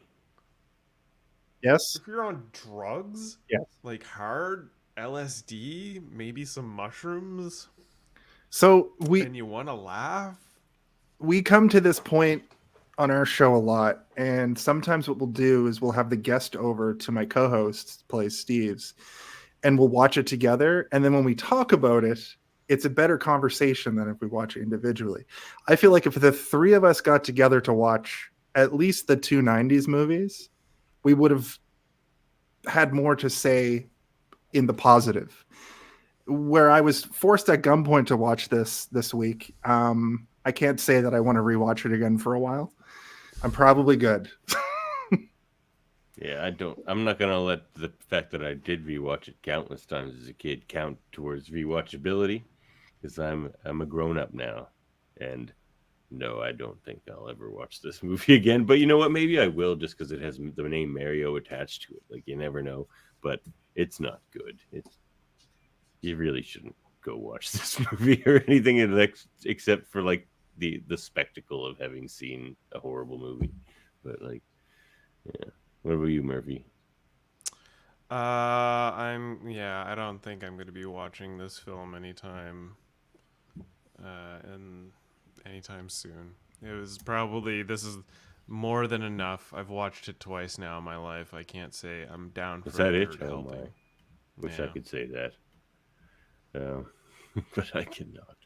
Yes. If you're on drugs, yes, like hard LSD, maybe some mushrooms, and you want to laugh, we come to this point on our show a lot, and sometimes what we'll do is we'll have the guest over to my co-host's place, Steve's, and we'll watch it together, and then when we talk about it, it's a better conversation than if we watch it individually. I feel like if the 3 of us got together to watch at least the 2 90s movies, we would have had more to say in the positive. Where I was forced at gunpoint to watch this week, I can't say that I want to rewatch it again for a while. I'm probably good. Yeah, I'm not gonna let the fact that I did rewatch it countless times as a kid count towards rewatchability, because I'm a grown up now, and no, I don't think I'll ever watch this movie again. But you know what? Maybe I will, just because it has the name Mario attached to it. Like, you never know. But it's not good. You really shouldn't go watch this movie or anything except for like the spectacle of having seen a horrible movie. But like, yeah. What about you, Murphy? I don't think I'm going to be watching this film anytime soon. This is more than enough. I've watched it twice now in my life. I can't say I'm down for Is that it? third helping. Wish I could say that. But I cannot.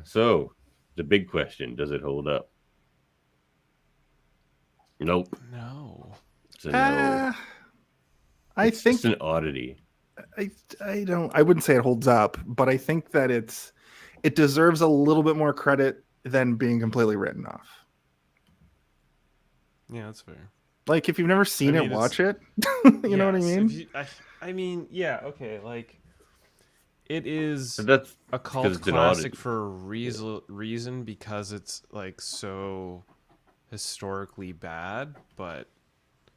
So, the big question, does it hold up? Nope. No. It's a no. I think it's an oddity. I wouldn't say it holds up, but I think that it deserves a little bit more credit than being completely written off. Yeah, that's fair. Like, if you've never seen it, watch it. You know what I mean? I mean, yeah, okay. Like, it is that's a cult classic for a reason because it's like so historically bad, but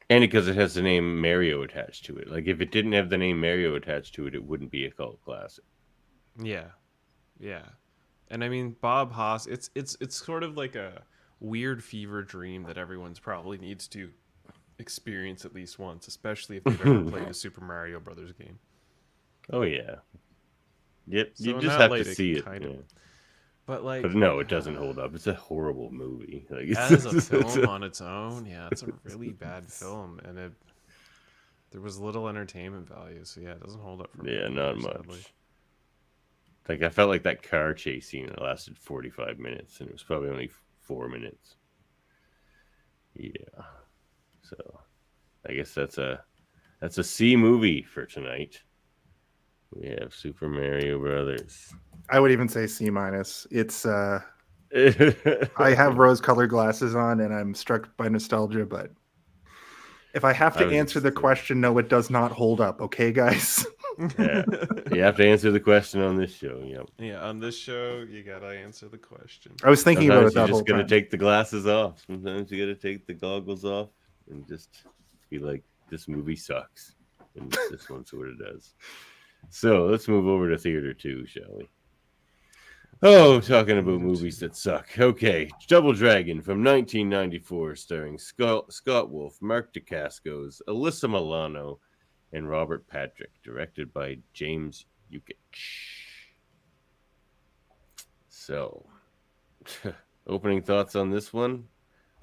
And because it has the name Mario attached to it. Like, if it didn't have the name Mario attached to it, it wouldn't be a cult classic. Yeah, yeah. And I mean, Bob Hoss, it's sort of like a weird fever dream that everyone's probably needs to experience at least once, especially if they've ever played a Super Mario Brothers game. Oh, yeah. Yep, So you in just that have light, to it see it. kind of- Yeah. But like, But no, it doesn't hold up. It's a horrible movie. Like, as a film on its own, yeah, it's a really bad film, and there was little entertainment value. So yeah, it doesn't hold up for me. Yeah, not sadly. much. Like, I felt like that car chase scene lasted 45 minutes, and it was probably only 4 minutes. Yeah. So, I guess that's a C movie for tonight. We have Super Mario Brothers. I would even say C-. It's I have rose-colored glasses on, and I'm struck by nostalgia. But if I have to answer the question, no, it does not hold up. Okay, guys. Yeah, you have to answer the question on this show. Yep. Yeah, on this show, you gotta answer the question. I was thinking Sometimes about it that you whole just gotta time. take the glasses off. Sometimes you gotta take the goggles off and just be like, "This movie sucks," and this one sort of does. So let's move over to Theater 2, shall we? Oh, talking about movies that suck. Okay, Double Dragon from 1994, starring Scott Wolf, Mark Dacascos, Alyssa Milano, and Robert Patrick, directed by James Yukich. So, opening thoughts on this one?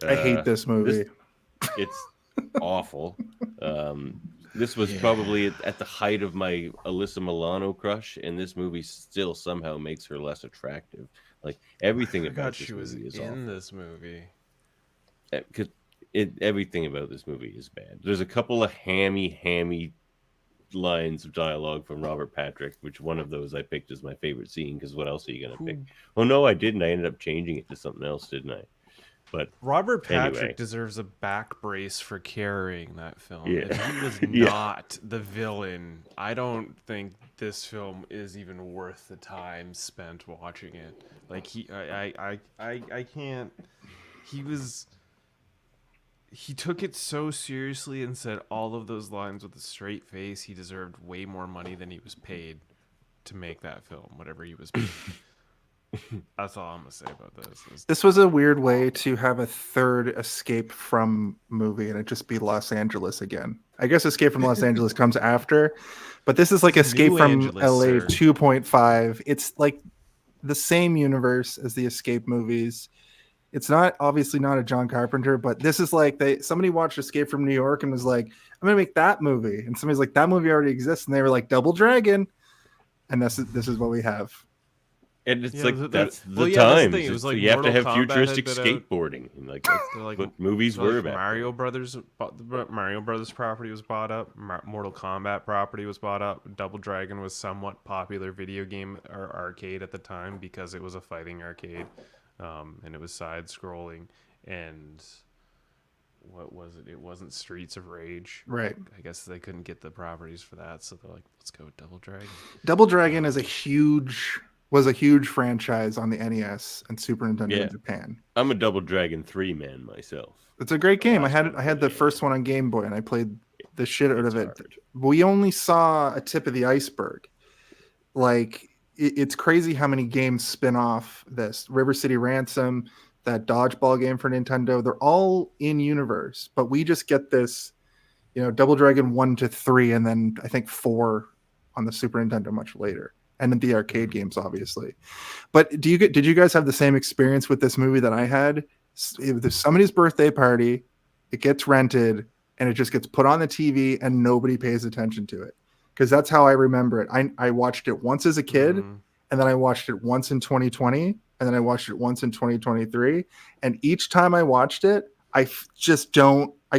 I hate this movie. It's awful. This was probably at the height of my Alyssa Milano crush, and this movie still somehow makes her less attractive. Like, everything about this movie is awful. this movie. Because everything about this movie is bad. There's a couple of hammy lines of dialogue from Robert Patrick, which one of those I picked as my favorite scene, because what else are you going to pick? Oh, no, I didn't. I ended up changing it to something else, didn't I? But Robert Patrick anyway. deserves a back brace for carrying that film. Yeah. If he was not the villain, I don't think this film is even worth the time spent watching it. Like, I can't. He took it so seriously and said all of those lines with a straight face. He deserved way more money than he was paid to make that film, whatever he was paid. That's all I'm gonna say about this. This was a weird way to have a third Escape from movie, and it just be Los Angeles again. I guess Escape from Los Angeles comes after, but this is like Escape New from Angeles, LA sir. 2.5. It's like the same universe as the Escape movies. It's not obviously not a John Carpenter, but this is like somebody watched Escape from New York and was like, I'm gonna make that movie, and somebody's like, that movie already exists, and they were like, Double Dragon, and this is what we have. And it's Yeah, like that's the that's time. the thing. It was like you have to Mortal have Kombat futuristic had been out. skateboarding, and like that's They're like- what movies So, were like, about. Mario Brothers property was bought up. Mortal Kombat property was bought up. Double Dragon was somewhat popular video game or arcade at the time because it was a fighting arcade, and it was side scrolling. And what was it? It wasn't Streets of Rage. Right. I guess they couldn't get the properties for that, so they're like, let's go with Double Dragon. Double Dragon was a huge franchise on the NES and Super Nintendo in Japan. I'm a Double Dragon 3 man myself. It's a great game. I had the first one on Game Boy, and I played the shit out of it. We only saw a tip of the iceberg. Like, it's crazy how many games spin off this. River City Ransom, that dodgeball game for Nintendo, they're all in universe, but we just get this, Double Dragon 1 to 3, and then I think 4 on the Super Nintendo much later, and in the arcade games, obviously. But did you guys have the same experience with this movie that I had? There's somebody's birthday party, it gets rented, and it just gets put on the TV, and nobody pays attention to it, because that's how I remember it. I watched it once as a kid, and then I watched it once in 2020. And then I watched it once in 2023. And each time I watched it, I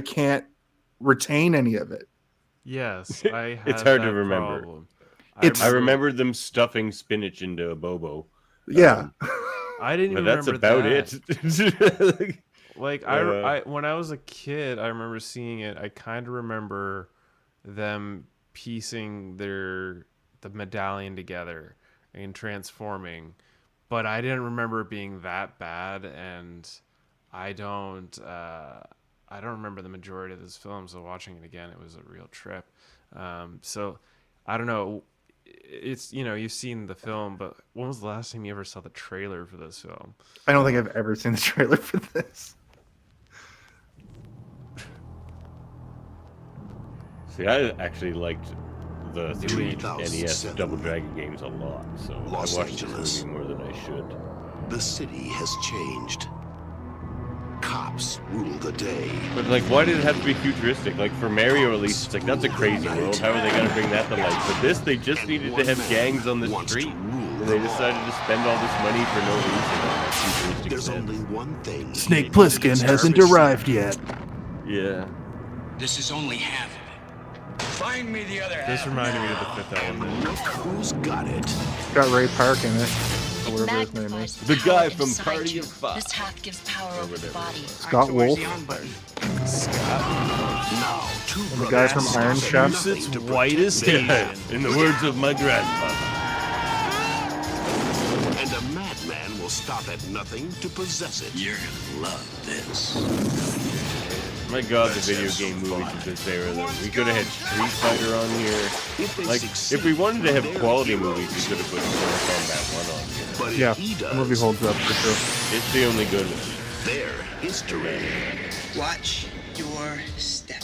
can't retain any of it. Yes, I had It's hard to that remember. problem. I remember them stuffing spinach into a Bobo. Yeah. I didn't even But that's remember about it. Like, I when I was a kid, I remember seeing it. I kind of remember them piecing the medallion together and transforming. But I didn't remember it being that bad, and I I don't remember the majority of this film, so watching it again, it was a real trip. So I don't know. It's, you've seen the film, but when was the last time you ever saw the trailer for this film? I don't think I've ever seen the trailer for this. See, I actually liked the 3 NES Double Dragon games a lot, so I watched this movie more than I should. The city has changed. Cops rule the day. But like, why did it have to be futuristic? Like for Mario, at least, it's like that's a crazy world. How are they gonna bring that to life? But this, they just needed to have gangs on the street, and they decided to spend all this money for no reason. There's only one thing. Snake Plissken hasn't arrived yet. Yeah. This is only half of it. Find me the other half. This reminded me of the Fifth Element. Look who's got it. Got Ray Park in it. Or whatever his name is. The guy from Party of Five. This half gives power over the body. Scott Wolf. Now, two And the guy from Iron Chef. It's white as Asian. In the words of my grandfather. And a madman will stop at nothing to possess it. You're gonna love this. My God, the video game movies of this era, though. We could have had Street Fighter on here. Like, if we wanted to have quality movies, we could have put Mortal Kombat 1 on here. But Yeah, if he the does, movie holds up for sure. It's the only good one. their history. Watch your step.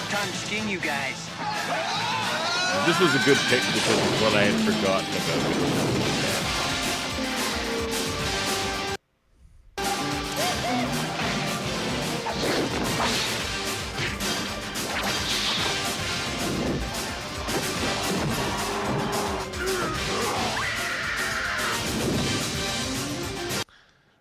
Time to skin you guys. This was a good pick because of what I had forgotten about it.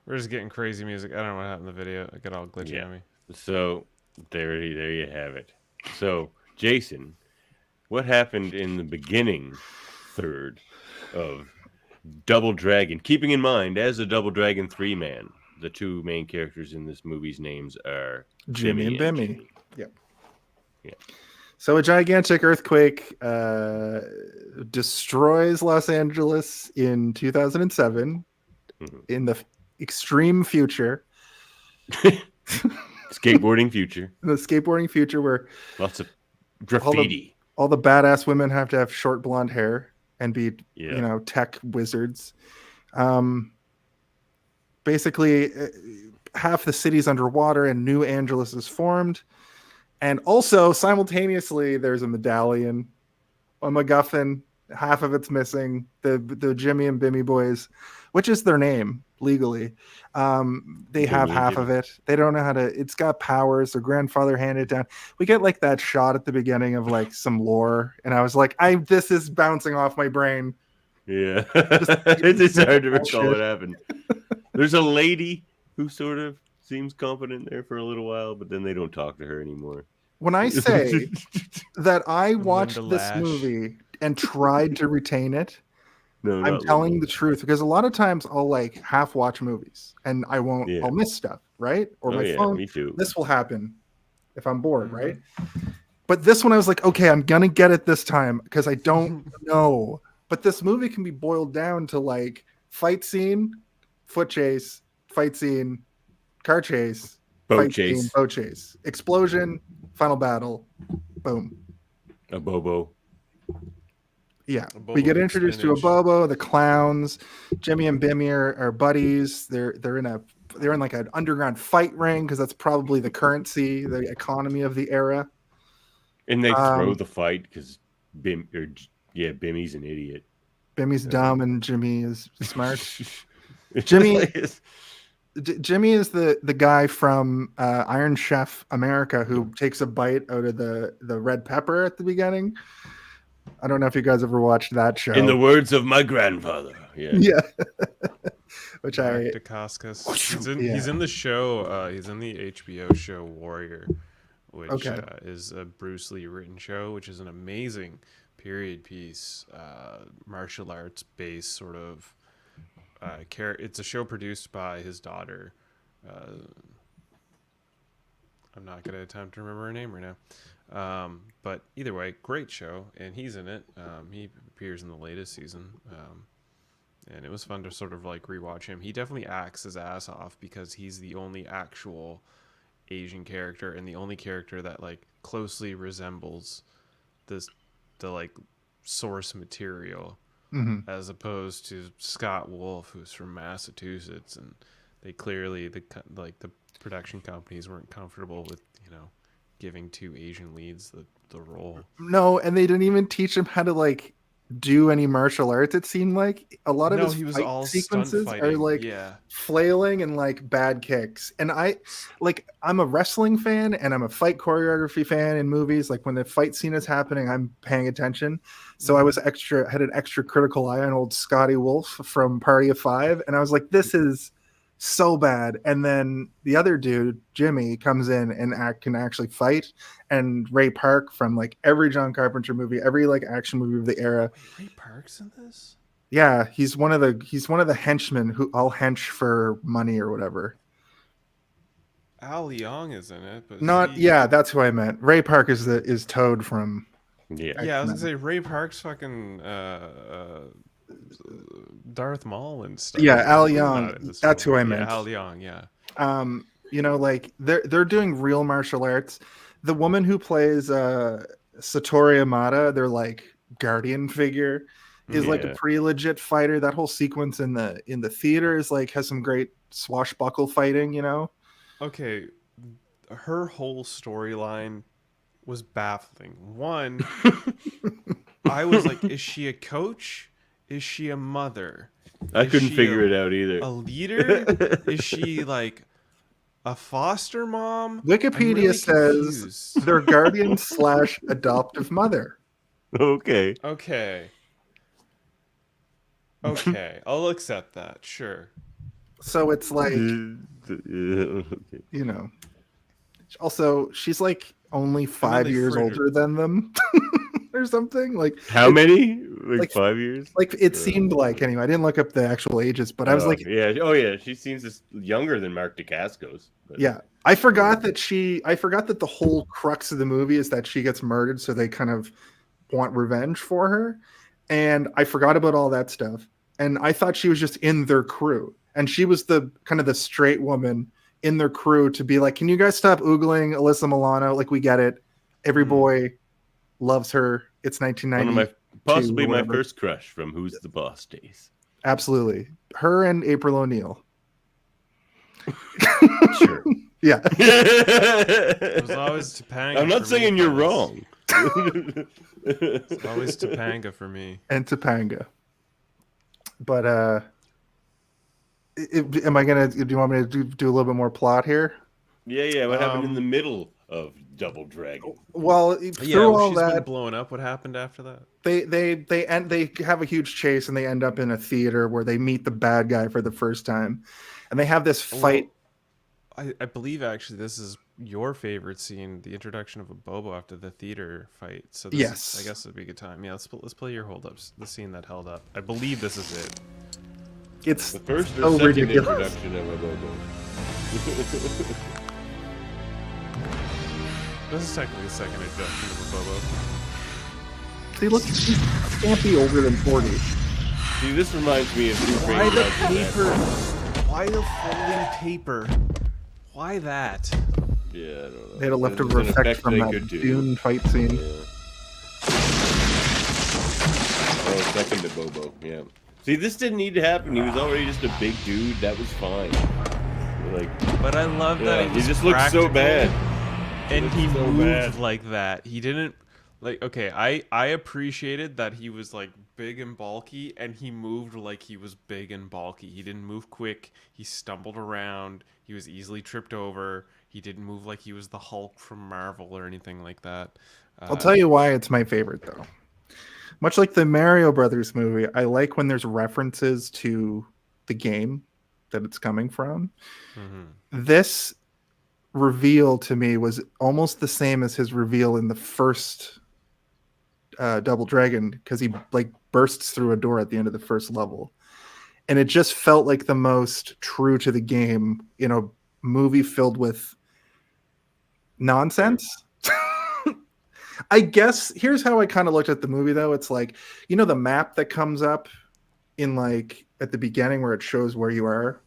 We're just getting crazy music. I don't know what happened in the video. It got all glitchy on me. So there you have it. So Jason, what happened in the beginning third of Double Dragon? Keeping in mind, as a Double Dragon 3 man, the two main characters in this movie's names are Jimmy and Bimmy. Jimmy. Yep. Yeah. So a gigantic earthquake destroys Los Angeles in 2007 in the extreme future. Skateboarding future. The skateboarding future where Lots of graffiti. all the badass women have to have short blonde hair and be, tech wizards. Basically, half the city's underwater and New Angeles is formed. And also, simultaneously, there's a medallion, a MacGuffin. Half of it's missing. The Jimmy and Bimmy boys, which is their name legally. They have half of it. They don't know how to. It's got powers. Their grandfather handed it down. We get like that shot at the beginning of like some lore, and I was like, this is bouncing off my brain. Yeah, it's hard to recall what happened. There's a lady who sort of seems competent there for a little while, but then they don't talk to her anymore. When I say that I watched this movie and tried to retain it, no, I'm telling the truth, because a lot of times I'll like half watch movies and I won't. Yeah. I'll miss stuff, right? Or my phone. Me too. This will happen if I'm bored, right? But this one I was like, okay, I'm gonna get it this time because I don't know. But this movie can be boiled down to like fight scene, foot chase, fight scene, car chase, boat chase, scene, boat chase, explosion, final battle, boom. Abobo. Yeah, Abobo we get with introduced spinach. to Abobo, the clowns. Jimmy and Bimmy are buddies. They're in like an underground fight ring because that's probably the currency, the economy of the era. And they throw the fight because Bimmy's an idiot. Bimmy's dumb and Jimmy is smart. Jimmy is the guy from Iron Chef America who takes a bite out of the red pepper at the beginning. I don't know if you guys ever watched that show. In the words of my grandfather. Yeah. Yeah. Which Dacascos. He's in the show. He's in the HBO show Warrior, which is a Bruce Lee written show, which is an amazing period piece, martial arts based sort of. It's a show produced by his daughter. I'm not going to attempt to remember her name right now. But either way, great show, and he's in it. He appears in the latest season. And it was fun to sort of like rewatch him. He definitely acts his ass off because he's the only actual Asian character and the only character that like closely resembles the like source material, as opposed to Scott Wolf, who's from Massachusetts, and they clearly the production companies weren't comfortable with giving two Asian leads the role. No, and they didn't even teach him how to like do any martial arts. It seemed like a lot of his he was fight all sequences stunt are fighting. like flailing and like bad kicks. And I'm a wrestling fan and I'm a fight choreography fan in movies. Like when the fight scene is happening, I'm paying attention. So I had an extra critical eye on old Scotty Wolf from Party of Five, and I was like, this is so bad. And then the other dude, Jimmy, comes in and can actually fight. And Ray Park from like every John Carpenter movie, every like action movie of the era. Wait, Ray Park's in this? Yeah, he's one of the henchmen who all hench for money or whatever. Al Leong is in it, but that's who I meant. Ray Park is Toad from I was gonna say Ray Park's fucking Darth Maul and stuff. Yeah, Al Leong. That's who I meant. Al Leong, yeah. Like they're doing real martial arts. The woman who plays Satori Amada, their like guardian figure, is like a pretty legit fighter. That whole sequence in the theater is like has some great swashbuckle fighting, Okay, her whole storyline was baffling. One, I was like, is she a coach? Is she a mother? I couldn't figure it out either. A leader? Is she like a foster mom? Wikipedia really says they're guardian / adoptive mother. Okay. I'll accept that. Sure. So it's like, also she's like only 5 years older than them or something. Like how many? Like 5 years? Like it seemed like, anyway. I didn't look up the actual ages, but I was like, she seems younger than Mark Dacascos. Yeah, I forgot that the whole crux of the movie is that she gets murdered, so they kind of want revenge for her, and I forgot about all that stuff, and I thought she was just in their crew, and she was the kind of the straight woman in their crew to be like, can you guys stop oogling Alyssa Milano? Like, we get it. Every boy loves her. It's 1990. Possibly my first crush from Who's the Boss days. Absolutely. Her and April O'Neil. Sure. Yeah. It was always Topanga. I'm not saying you're wrong. It's always Topanga for me. And Topanga. But do you want me to do a little bit more plot here? Yeah. What happened in the middle of Double Dragon? Well, through all that, been blowing up. What happened after that? They have a huge chase and they end up in a theater where they meet the bad guy for the first time, and they have this fight. I believe actually this is your favorite scene, the introduction of Abobo after the theater fight. So I guess it'd be a good time. Yeah, let's play your holdups. The scene that held up. I believe this is it. It's the first or so second ridiculous. introduction of Abobo. This is technically the second introduction of Abobo. He can't be older than 40. See, this reminds me of Why the paper? Why the folding paper? Why that? Yeah, I don't know. They had a leftover effect from that Dune fight scene. Yeah. Oh, second to Bobo, yeah. See, this didn't need to happen. He was already just a big dude. That was fine. But I love that he just looked so bad. And he moved like that. He didn't I appreciated that he was like big and bulky, and he moved like he was big and bulky. He didn't move quick. He stumbled around. He was easily tripped over. He didn't move like he was the Hulk from Marvel or anything like that. I'll tell you why it's my favorite, though. Much like the Mario Brothers movie, I like when there's references to the game that it's coming from. Mm-hmm. This reveal to me was almost the same as his reveal in the first Double Dragon, because he like bursts through a door at the end of the first level, and it just felt like the most true to the game in a movie filled with nonsense. I guess here's how I kind of looked at the movie, though. It's like, the map that comes up in like at the beginning where it shows where you are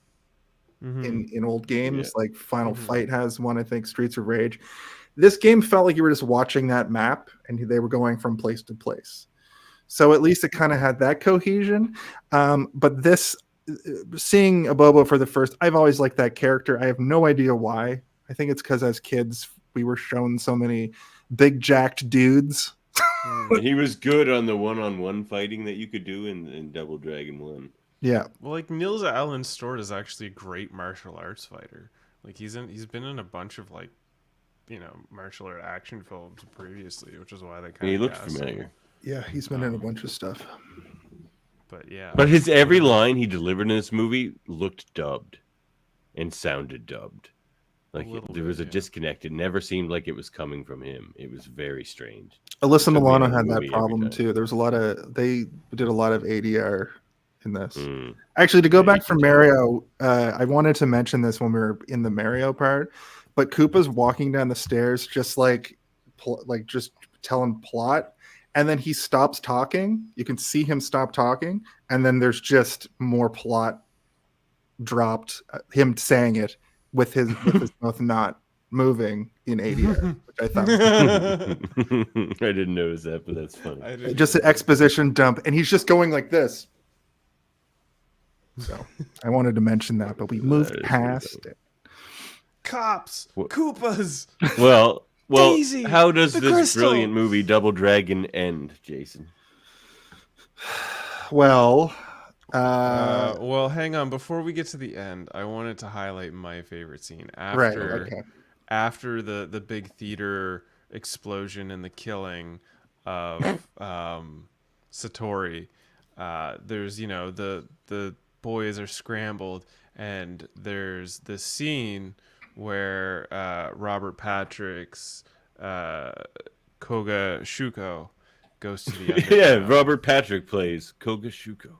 in old games, like Final Fight has one, I think, Streets of Rage. This game felt like you were just watching that map and they were going from place to place. So at least it kind of had that cohesion. But this, seeing Abobo for the first, I've always liked that character. I have no idea why. I think it's because as kids, we were shown so many big jacked dudes. He was good on the one-on-one fighting that you could do in Double Dragon 1. Yeah. Well, like Niels Allen Stort is actually a great martial arts fighter. Like he's been in a bunch of like, martial art action films previously, which is why they kind of. He looks familiar. Yeah, he's been in a bunch of stuff. But yeah. But his every line he delivered in this movie looked dubbed and sounded dubbed. Like there was a disconnect. It never seemed like it was coming from him. It was very strange. Alyssa Milano had that problem too. There was they did a lot of ADR in this. Actually, to go back from Mario, I wanted to mention this when we were in the Mario part, but Koopa's walking down the stairs just like just telling plot, and then he stops talking. You can see him stop talking, and then there's just more plot dropped. Him saying it with his mouth not moving in ADR, which I thought I didn't notice that, but that's funny. Just an exposition dump, and he's just going like this. So I wanted to mention that, but we moved past it. Cops, Koopas. Well, Daisy, how does this crystal. brilliant movie Double Dragon end, Jason? Well, hang on. Before we get to the end, I wanted to highlight my favorite scene after the big theater explosion and the killing of Satori. There's the boys are scrambled, and there's this scene where Robert Patrick's Koga Shuko goes to the underground. Yeah, Robert Patrick plays Koga Shuko.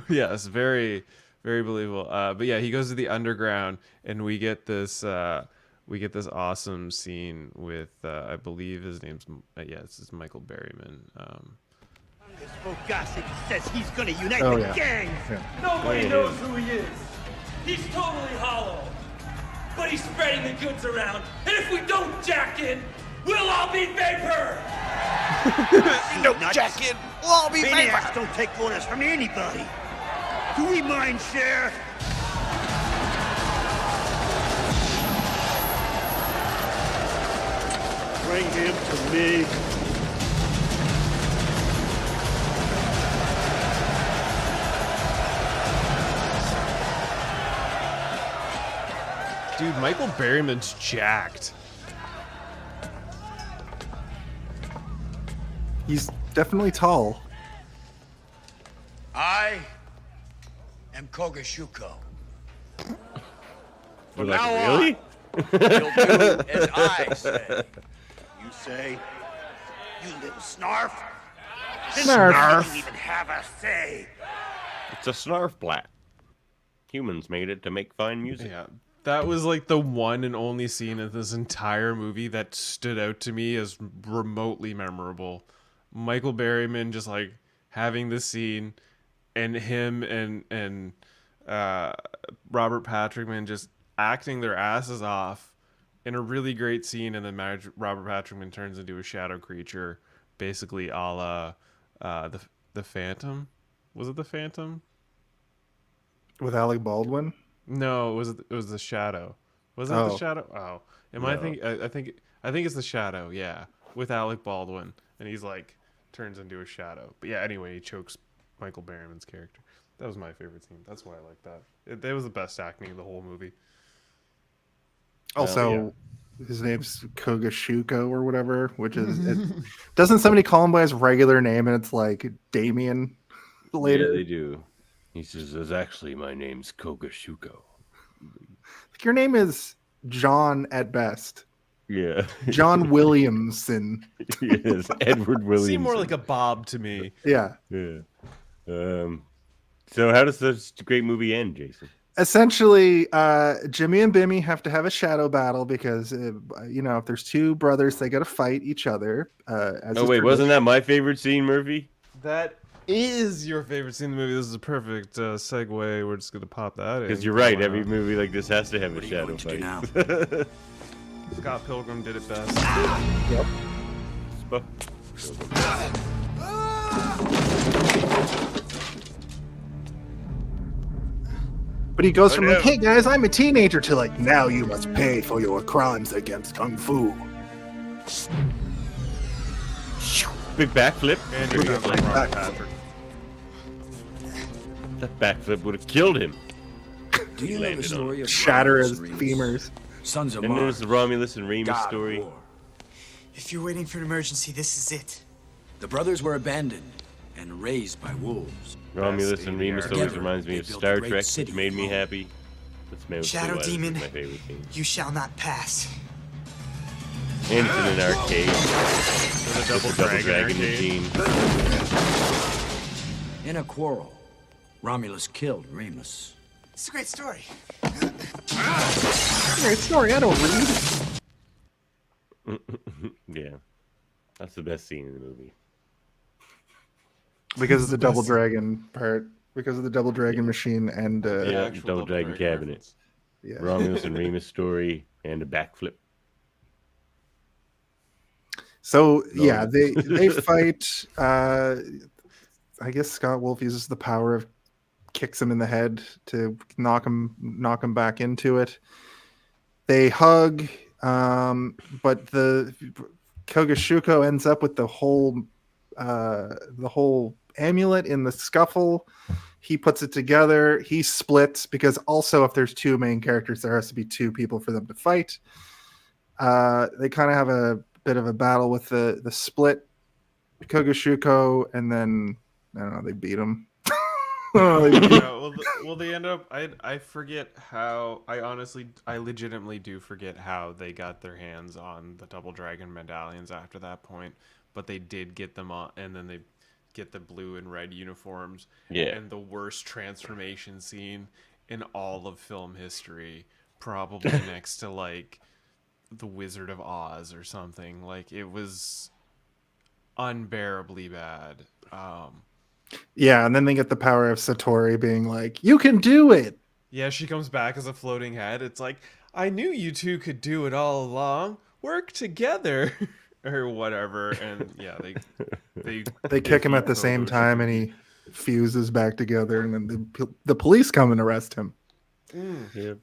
Yes, very, very believable. But yeah, he goes to the underground, and we get this awesome scene with I believe his name's it's Michael Berryman. This Fogasi says he's gonna unite the gang. Yeah. Nobody knows who he is. He's totally hollow. But he's spreading the goods around. And if we don't jack in, we'll all be vapor. No jack in, we'll all be vapor. Maniacs don't take orders from anybody. Do we mind share? Bring him to me. Dude, Michael Berryman's jacked. He's definitely tall. I am Koga Shuko. From now really? On, you'll do as I say. You say, you little snarf. Snarf. Doesn't even have a say. It's a snarf blat. Humans made it to make fine music. Yeah. That was like the one and only scene in this entire movie that stood out to me as remotely memorable. Michael Berryman just like having this scene, and him and Robert Patrickman just acting their asses off in a really great scene, and then Robert Patrickman turns into a shadow creature, basically a la the Phantom. Was it the Phantom? With Alec Baldwin? No, it was the Shadow. Was that the Shadow? Oh, I think it's the Shadow. Yeah, with Alec Baldwin, and he's like turns into a shadow. But yeah, anyway, he chokes Michael Berryman's character. That was my favorite scene. That's why I like that. It was the best acting in the whole movie. Also, his name's Koga Shuko or whatever, which is doesn't somebody call him by his regular name, and it's like Damien later? Yeah, they do. He says, actually, my name's Koga Shuko. Your name is John at best. Yeah. John Williamson. Yes, Edward Williamson. Seemed more like a Bob to me. Yeah. Yeah. So how does this great movie end, Jason? Essentially, Jimmy and Bimmy have to have a shadow battle because, if there's two brothers, they got to fight each other. Wasn't that my favorite scene, Murphy? That is your favorite scene in the movie? This is a perfect segue. We're just gonna pop that in. Because you're right, every movie like this has to have a shadow fight. Scott Pilgrim did it best. Yep. But he goes from like, hey guys, I'm a teenager, to like, now you must pay for your crimes against Kung Fu. Big backflip. And you're not like Robert Patrick. That backflip would have killed him. Do you know the story of shatter his Remus? femurs? Sons of And Mars. there's the Romulus and Remus God story. War. If you're waiting for an emergency, this is it. The brothers were abandoned and raised by wolves. Romulus and Remus always Together, reminds me they of built Star a great Trek, city which made me of hope. happy. That's mostly Shadow why this is Demon, my favorite thing. you shall not pass. And it's in an arcade. With a double dragon machine. In a quarrel, Romulus killed Remus. It's a great story. Great story. I don't read. Yeah. That's the best scene in the movie. Because of the double dragon part. Because of the double dragon machine and Double Dragon Cabinet. Yeah. Romulus and Remus story and a backflip. So yeah, they fight. I guess Scott Wolf uses the power of kicks him in the head to knock him back into it. They hug, but the Kogashuko ends up with the whole amulet in the scuffle. He puts it together. He splits because also if there's two main characters, there has to be two people for them to fight. They kind of have a bit of a battle with the split Kogashuko, and then I don't know, they beat him. Well, they end up. I forget how. I legitimately do forget how they got their hands on the double dragon medallions after that point. But they did get them on, and then they get the blue and red uniforms. Yeah. And the worst transformation scene in all of film history, probably next to like the Wizard of Oz or something. Like, it was unbearably bad. Yeah, and then they get the power of Satori being like, "You can do it." Yeah, she comes back as a floating head. It's like, I knew you two could do it all along. Work together, or whatever. And yeah, they kick him at the same time, and he fuses back together, and then the police come and arrest him. Yeah.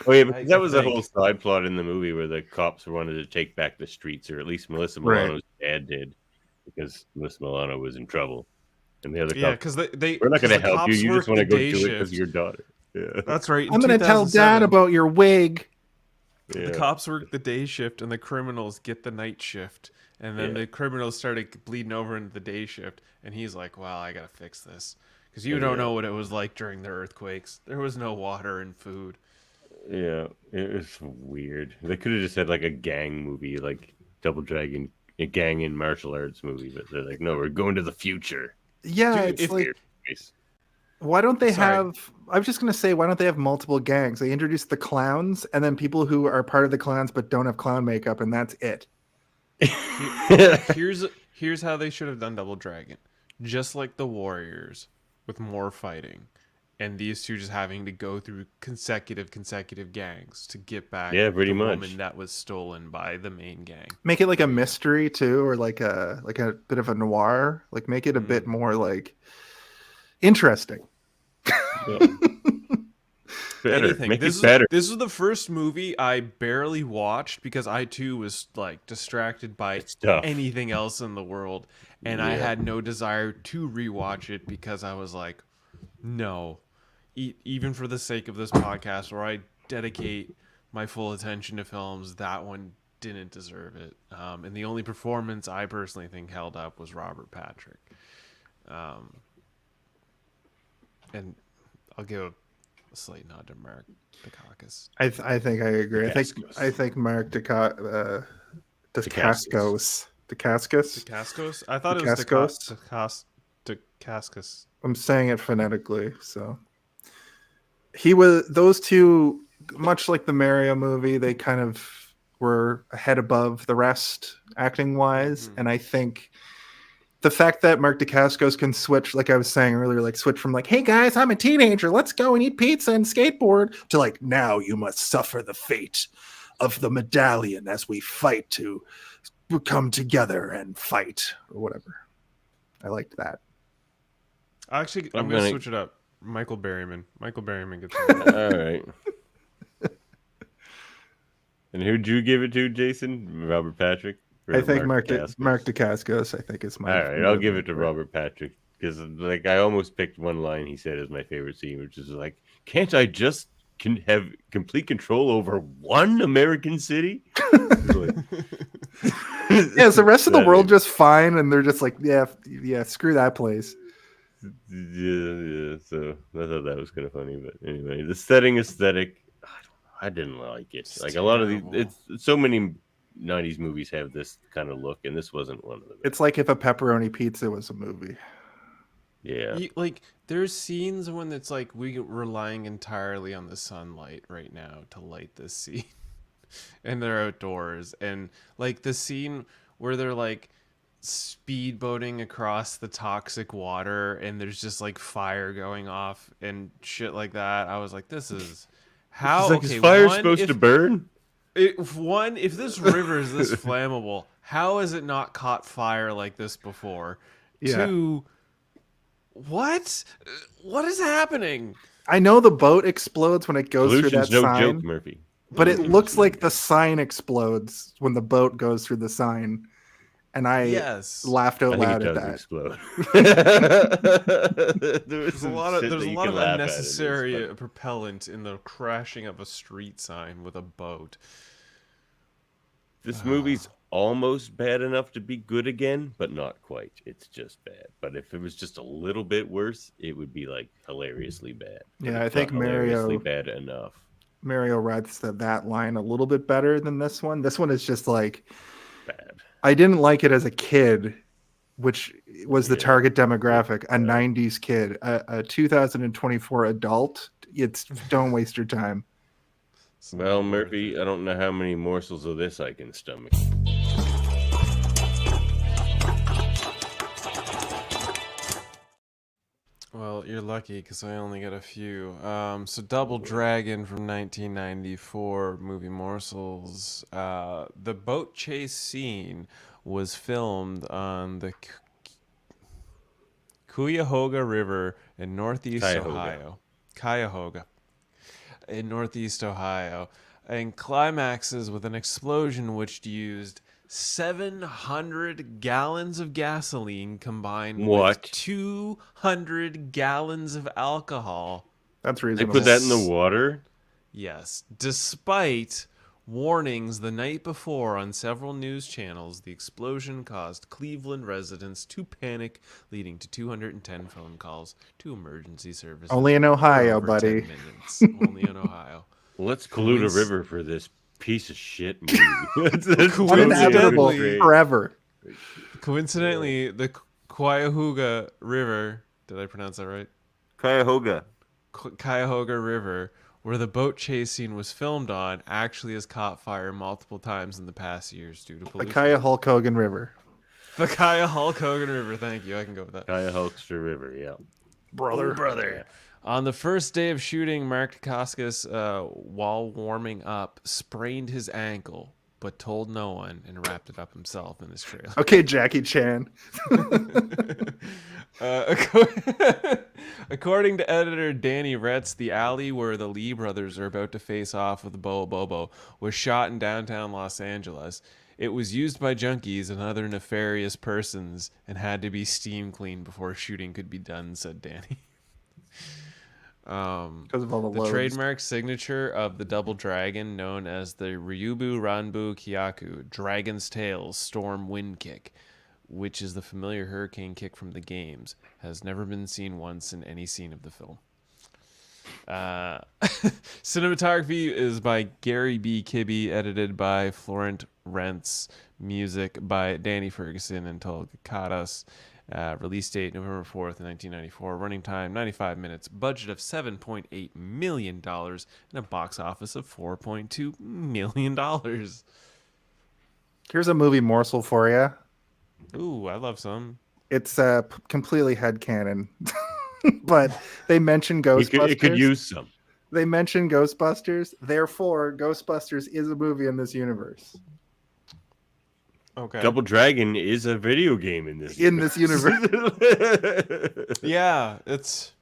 Oh yeah, but that was a whole side plot in the movie where the cops wanted to take back the streets, or at least Melissa Milano's dad did, because Melissa Milano was in trouble, and the other cops, because we're not going to help you. You just want to go do it because of your daughter. Yeah, that's right. I'm going to tell Dad about your wig. Yeah. The cops work the day shift, and the criminals get the night shift, and then the criminals started bleeding over into the day shift, and he's like, "Well, I got to fix this because you don't know what it was like during the earthquakes. There was no water and food." Yeah, it was weird. They could have just had like a gang movie, like Double Dragon, a gang in martial arts movie, but they're like, no, we're going to the future. Yeah, dude, it's like, why don't they have? I was just gonna say, why don't they have multiple gangs? They introduce the clowns, and then people who are part of the clowns but don't have clown makeup, and that's it. Here's how they should have done Double Dragon, just like the Warriors, with more fighting. And these two just having to go through consecutive gangs to get back pretty the much. woman that was stolen by the main gang. Make it like a mystery too, or like a bit of a noir. Like make it a bit more like interesting. Better. Make it better. This was the first movie I barely watched because I too was like distracted by anything else in the world, and I had no desire to rewatch it because I was like, no. Even for the sake of this podcast where I dedicate my full attention to films, that one didn't deserve it. And the only performance I personally think held up was Robert Patrick. And I'll give a slight nod to Mark Dacascos. I think I agree. I think Mark Dacascos. Dacascos? I thought it was Dacascos. I'm saying it phonetically, so those two, much like the Mario movie, they kind of were a head above the rest acting wise, and I think the fact that Mark Dacascos can switch, like I was saying earlier, like switch from like, hey guys, I'm a teenager, let's go and eat pizza and skateboard, to like, now you must suffer the fate of the medallion as we fight to come together and fight, or whatever. I liked that. Actually, I'm going to switch it up. Michael Berryman. Michael Berryman gets it. All right. And who'd you give it to, Jason? Robert Patrick? I think Mark Dacascos. I think it's my. All right, I'll give it to Robert Patrick because, like, I almost picked one line he said as my favorite scene, which is like, "Can't I just have complete control over one American city?" Like, yeah, is the rest of the world just fine? And they're just like, yeah, screw that place. Yeah. So I thought that was kind of funny, but anyway, the setting aesthetic, I didn't like it. Like a lot of these, it's so many 90s movies have this kind of look, and this wasn't one of them. It's like if a pepperoni pizza was a movie. Yeah. Like there's scenes when it's like we're relying entirely on the sunlight right now to light this scene. And they're outdoors, and like the scene where they're like speedboating across the toxic water and there's just like fire going off and shit like that. I was like, this is how like, is fire supposed to burn? If this river is this flammable, how has it not caught fire like this before? Yeah. 2, what is happening? I know the boat explodes when it goes through that no sign. joke, Murphy. But it looks like the sign explodes when the boat goes through the sign. And I laughed out loud at that. Explode. There's a lot of unnecessary propellant in the crashing of a street sign with a boat. This movie's almost bad enough to be good again, but not quite. It's just bad. But if it was just a little bit worse, it would be like hilariously bad. Yeah, I think hilariously bad enough. Mario writes that line a little bit better than this one. This one is just like bad. I didn't like it as a kid, which was the target demographic, a 90s kid, a 2024 adult. Don't waste your time. Well, Murphy, I don't know how many morsels of this I can stomach. Well, you're lucky because I only got a few. So Double Dragon from 1994, movie morsels. The boat chase scene was filmed on the Cuyahoga River in northeast Ohio. Cuyahoga. In northeast Ohio. And climaxes with an explosion which used 700 gallons of gasoline combined with 200 gallons of alcohol. That's reasonable. They put that in the water? Yes. Despite warnings the night before on several news channels, the explosion caused Cleveland residents to panic, leading to 210 phone calls to emergency services. Only in Ohio, buddy. 10 minutes. Only in Ohio. Let's pollute a river for this piece of shit movie. Uninhabitable forever. Coincidentally, the Cuyahoga River, did I pronounce that right? Cuyahoga River, where the boat chase scene was filmed on, actually has caught fire multiple times in the past years due to pollution. The Cuyahoga River. The Cuyahoga River, thank you. I can go with that. Cuyahoga River, yeah. Brother. Yeah. On the first day of shooting, Mark Dacascos, while warming up, sprained his ankle, but told no one and wrapped it up himself in his trailer. Okay, Jackie Chan. According to editor Danny Retz, the alley where the Lee brothers are about to face off with Bobo was shot in downtown Los Angeles. It was used by junkies and other nefarious persons and had to be steam cleaned before shooting could be done, said Danny. Because of all the trademark signature of the Double Dragon, known as the Ryubu Ranbu Kyaku, Dragon's Tail Storm Wind Kick, which is the familiar hurricane kick from the games, has never been seen once in any scene of the film. Cinematography is by Gary B. Kibbe, edited by Florent Rentz, music by Danny Ferguson and Tolga Kadas. Release date November 4th, 1994. Running time 95 minutes. Budget of $7.8 million and a box office of $4.2 million. Here's a movie morsel for you. Ooh, I love some. It's completely headcanon. But they mention Ghostbusters. It could use some. They mention Ghostbusters. Therefore, Ghostbusters is a movie in this universe. Okay. Double Dragon is a video game in this universe. Yeah, it's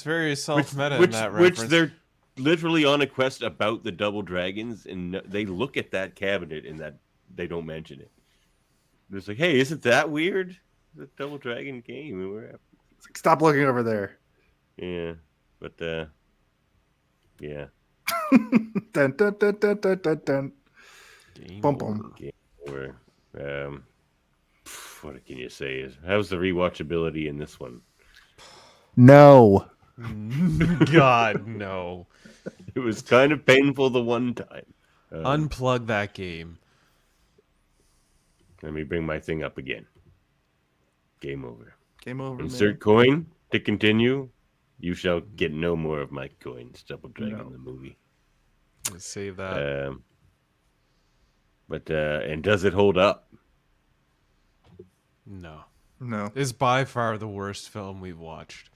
very self-meta in that reference. Which they're literally on a quest about the Double Dragons, and they look at that cabinet and that they don't mention it. It's like, hey, isn't that weird? The Double Dragon game. Stop looking over there. Yeah, but yeah. Dun, dun, dun, dun, dun, dun, dun. Game Bum, over. bum. Game over. What can you say? How's the rewatchability in this one? No. God, no. It was kind of painful the one time. Unplug that game. Let me bring my thing up again. Game over. Game over. Insert coin to continue. You shall get no more of my coins. Double Dragon the movie. Let's save that. But and does it hold up? No. No. It's by far the worst film we've watched.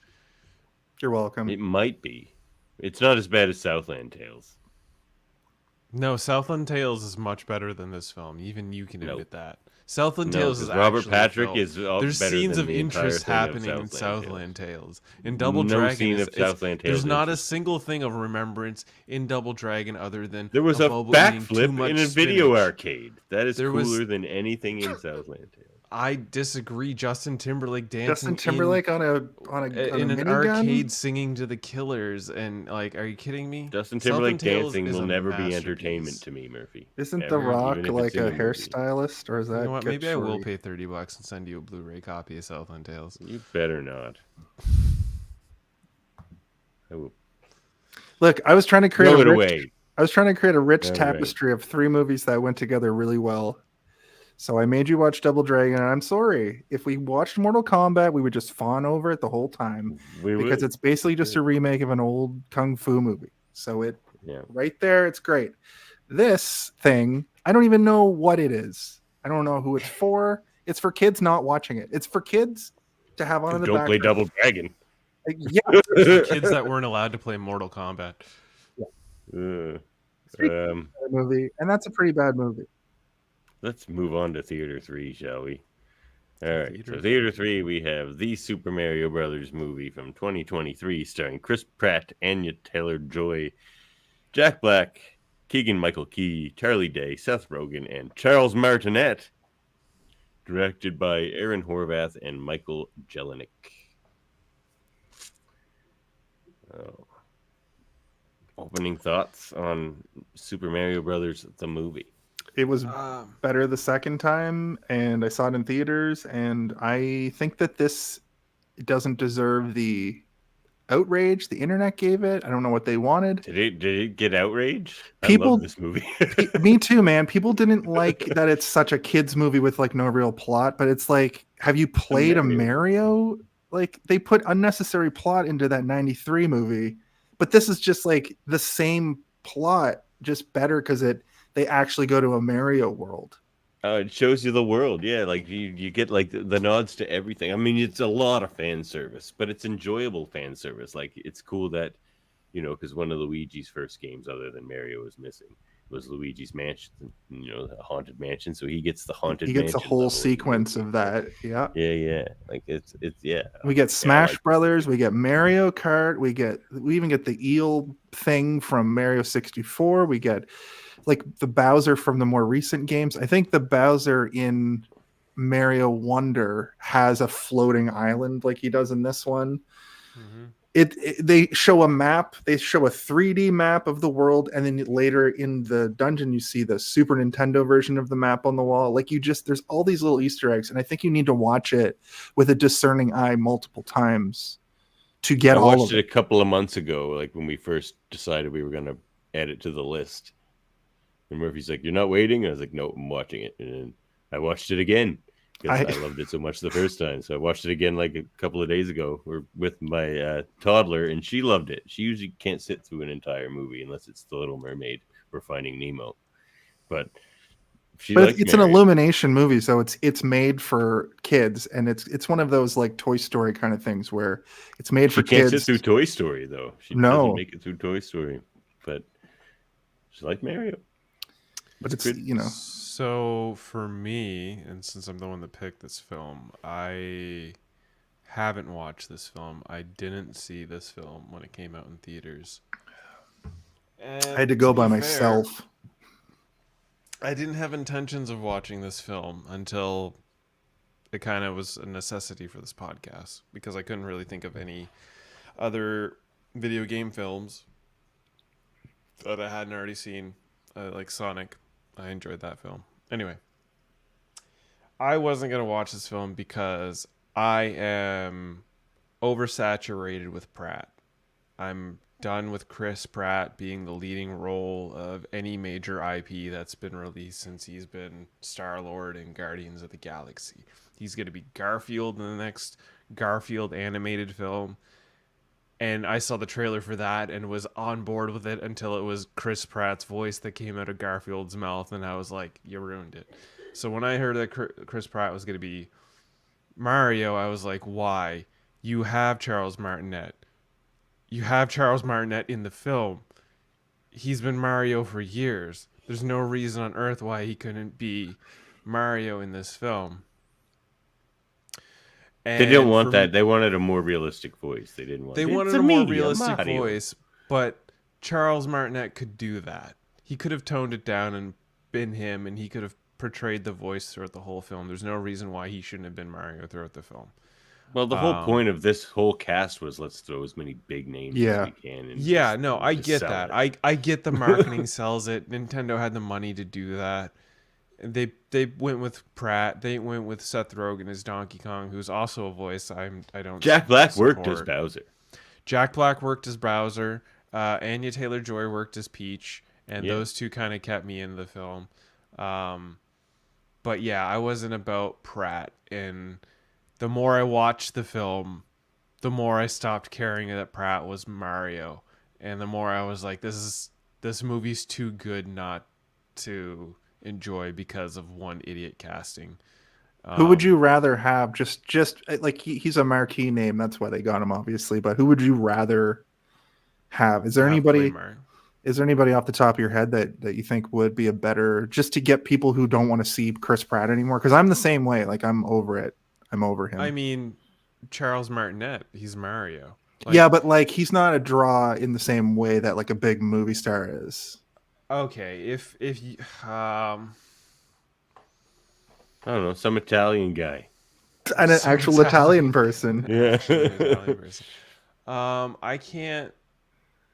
You're welcome. It might be. It's not as bad as Southland Tales. No, Southland Tales is much better than this film. Even you can admit that. Southland Tales is Robert actually Patrick film. is There's better scenes than of the interest entire thing happening of in Southland Southland Tales. In Double No Dragon, scene of Southland Tales there's not a interest. single thing of remembrance in Double Dragon other than There was a Abobo eating too backflip much in a video spinach. arcade. That is cooler than anything in Southland Tales. I disagree. Justin Timberlake dancing. Justin Timberlake on an minigun? Arcade singing to the Killers, and like, are you kidding me? Justin Timberlake Southland Tales dancing is will a never be masterpiece. entertainment to me, Murphy. Isn't Ever, The Rock even if like it's in a movie. hairstylist, or is that? You know what? get Maybe I will shorty? pay $30 and send you a Blu-ray copy of Southland Tales. You better not. I will Look, I was trying to create throw it a away. I was trying to create a rich All right. tapestry of 3 movies that went together really well. So I made you watch Double Dragon, and I'm sorry. If we watched Mortal Kombat, we would just fawn over it the whole time because it's basically just a remake of an old kung fu movie. So right there, it's great. This thing, I don't even know what it is. I don't know who it's for. It's for kids not watching it. It's for kids to have on in the Don't play background. Double Dragon. Yeah. Kids that weren't allowed to play Mortal Kombat. Movie, and that's a pretty bad movie. Let's move on to Theater 3, shall we? All right. So Theater 3, we have the Super Mario Brothers movie from 2023, starring Chris Pratt, Anya Taylor-Joy, Jack Black, Keegan-Michael Key, Charlie Day, Seth Rogen, and Charles Martinet. Directed by Aaron Horvath and Michael Jelenic. Opening thoughts on Super Mario Brothers, the movie. It was better the second time, and I saw it in theaters, and I think that this doesn't deserve the outrage the internet gave it. I don't know what they wanted. Did it get outrage? People, I love this movie. Me too, man. People didn't like that it's such a kids movie with like no real plot, but it's like, have you played a Mario? Like, they put unnecessary plot into that 93 movie, but this is just like the same plot, just better because they actually go to a Mario world. It shows you the world. Yeah, like you get like the nods to everything. I mean, it's a lot of fan service, but it's enjoyable fan service. Like, it's cool that, because one of Luigi's first games, other than Mario, was missing, was Luigi's Mansion, the Haunted Mansion. So he gets the Haunted Mansion. He gets a whole sequence of that. Yeah. Yeah. Like, it's yeah. We get Smash Brothers. We get Mario Kart. We even get the eel thing from Mario 64. We get like the Bowser from the more recent games. I think the Bowser in Mario Wonder has a floating island like he does in this one. Mm-hmm. They show a map. They show a 3D map of the world, and then later in the dungeon you see the Super Nintendo version of the map on the wall. Like, there's all these little Easter eggs, and I think you need to watch it with a discerning eye multiple times to get all of it. I watched it a couple of months ago, like when we first decided we were going to add it to the list. And Murphy's like, "You're not waiting?" I was like, "No, I'm watching it." And I watched it again because I loved it so much the first time. So I watched it again like a couple of days ago. We're with my toddler, and she loved it. She usually can't sit through an entire movie unless it's The Little Mermaid or Finding Nemo. But But it's an Illumination movie, so it's made for kids, and it's one of those like Toy Story kind of things where it's made for kids. She can't sit through Toy Story though. She doesn't make it through Toy Story, but she's like Mario. But it's So for me, and since I'm the one that picked this film, I haven't watched this film. I didn't see this film when it came out in theaters. And I had to go by myself. I didn't have intentions of watching this film until it kind of was a necessity for this podcast, because I couldn't really think of any other video game films that I hadn't already seen, like Sonic. I enjoyed that film. Anyway, I wasn't going to watch this film because I am oversaturated with Pratt. I'm done with Chris Pratt being the leading role of any major IP that's been released since he's been Star-Lord in Guardians of the Galaxy. He's going to be Garfield in the next Garfield animated film. And I saw the trailer for that and was on board with it until it was Chris Pratt's voice that came out of Garfield's mouth, and I was like, you ruined it. So when I heard that Chris Pratt was going to be Mario, I was like, why? You have Charles Martinet. You have Charles Martinet in the film. He's been Mario for years. There's no reason on earth why he couldn't be Mario in this film. And they didn't want that. They wanted a more realistic voice. They wanted a more realistic voice, but Charles Martinet could do that. He could have toned it down and been him, and he could have portrayed the voice throughout the whole film. There's no reason why he shouldn't have been Mario throughout the film. Well, the whole point of this whole cast was let's throw as many big names as we can. And I get that. I get the marketing sells it. Nintendo had the money to do that. They went with Pratt. They went with Seth Rogen as Donkey Kong, who's also a voice I don't. Jack Black worked as Bowser. Jack Black worked as Bowser. Anya Taylor-Joy worked as Peach, and those two kind of kept me in the film. But yeah, I wasn't about Pratt, and the more I watched the film, the more I stopped caring that Pratt was Mario, and the more I was like, this movie's too good not to enjoy because of one idiot casting. Who would you rather have? Just like he's a marquee name, that's why they got him, obviously. But who would you rather have? Is there anybody off the top of your head that you think would be a better, just to get people who don't want to see Chris Pratt anymore? Because I'm the same way. Like, I'm over it. I'm over him. I mean, Charles Martinet, he's Mario. Yeah, but like he's not a draw in the same way that like a big movie star is. Okay, if you, I don't know, some Italian guy, an actual Italian person. Yeah, I can't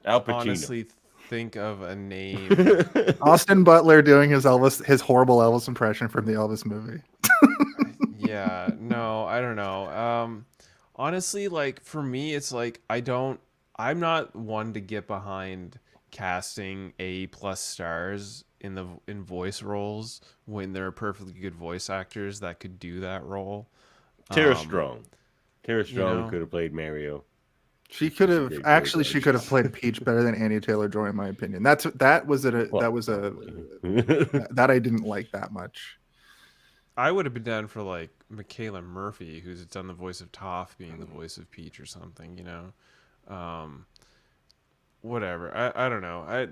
Al Pacino. Honestly think of a name. Austin Butler doing his horrible Elvis impression from the Elvis movie. Yeah, no, I don't know. Honestly, like for me, it's like I'm not one to get behind casting A+ stars in voice roles when there are perfectly good voice actors that could do that role. Tara Strong could have played Mario. She could have played Peach better than Anya Taylor-Joy, in my opinion. That I didn't like that much. I would have been down for like Michaela Murphy, who's done the voice of Toph, being the voice of Peach or something, you know. Whatever. I don't know. I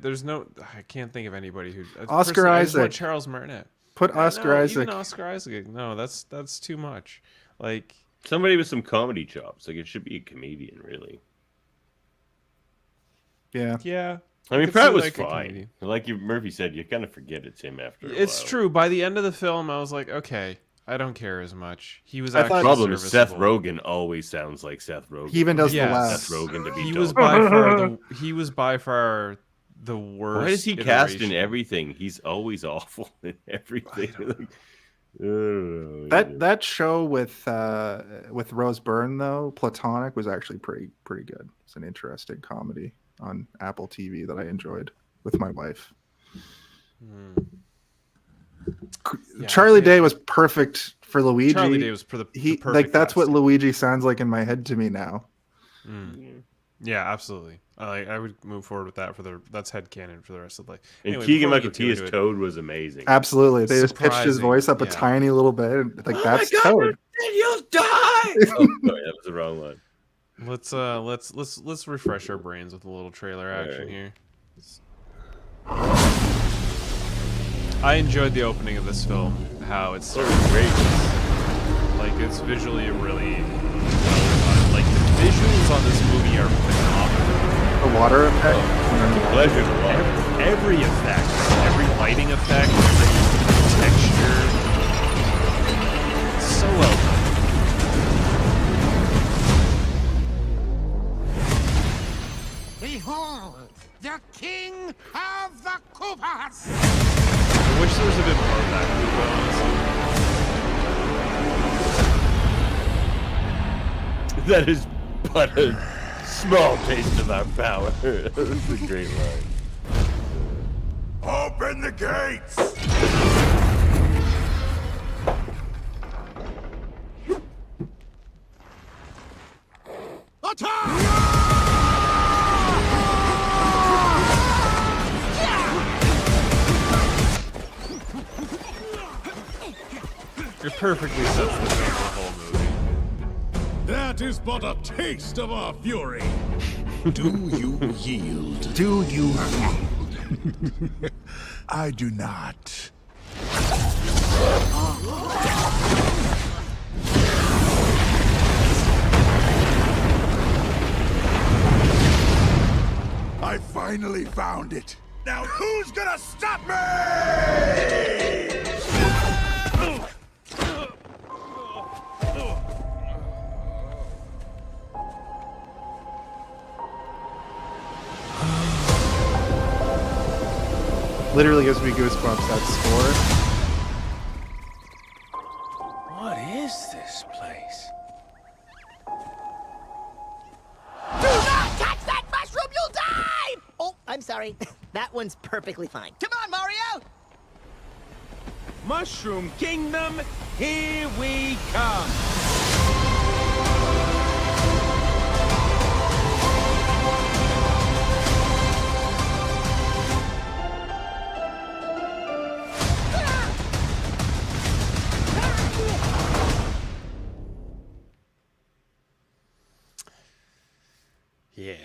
can't think of anybody who. Oscar Isaac. Charles Martinet. Put Oscar Isaac. Even Oscar Isaac. No, that's too much. Like somebody with some comedy chops. Like it should be a comedian, really. Yeah. Yeah. I mean, Pratt was fine. Like Murphy said, you kind of forget it's him after a while. It's true. By the end of the film, I was like, okay, I don't care as much. He was actually the problem is Seth Rogen always sounds like Seth Rogen. He even does the laugh. Seth Rogen to be he was by far the worst. Why does he cast in everything? He's always awful in everything. That show with Rose Byrne though, Platonic, was actually pretty good. It's an interesting comedy on Apple TV that I enjoyed with my wife. Yeah, Charlie Day was perfect for Luigi. Charlie Day was the perfect like that's casting. what Luigi sounds like in my head to me now. Yeah, absolutely. I would move forward with that that's headcanon for the rest of the life. And Anyway, Keegan-Michael Key's Toad was amazing. Absolutely, they just pitched his voice up a tiny little bit. And, like that's Toad. You'll die. Oh, sorry, that was the wrong one. Let's refresh our brains with a little trailer action here. I enjoyed the opening of this film. How it's sort of great. Like it's visually really well done. Like the visuals on this movie are phenomenal. The water effect. Pleasure to watch. Every effect, every lighting effect, every texture, so well done. Behold, the king of the Goombas! I wish there was a bit more of that, honestly. That is but a small taste of our power. That's a great line. Open the gates! Attack! It perfectly sets the tone of the whole movie. That is but a taste of our fury. Do you yield? Do you yield? I do not. I finally found it. Now who's gonna stop me? Literally gives me goosebumps, that score. What is this place? Do not touch that mushroom, you'll die! Oh, I'm sorry. That one's perfectly fine. Come on, Mario! Mushroom Kingdom, here we come! Yeah.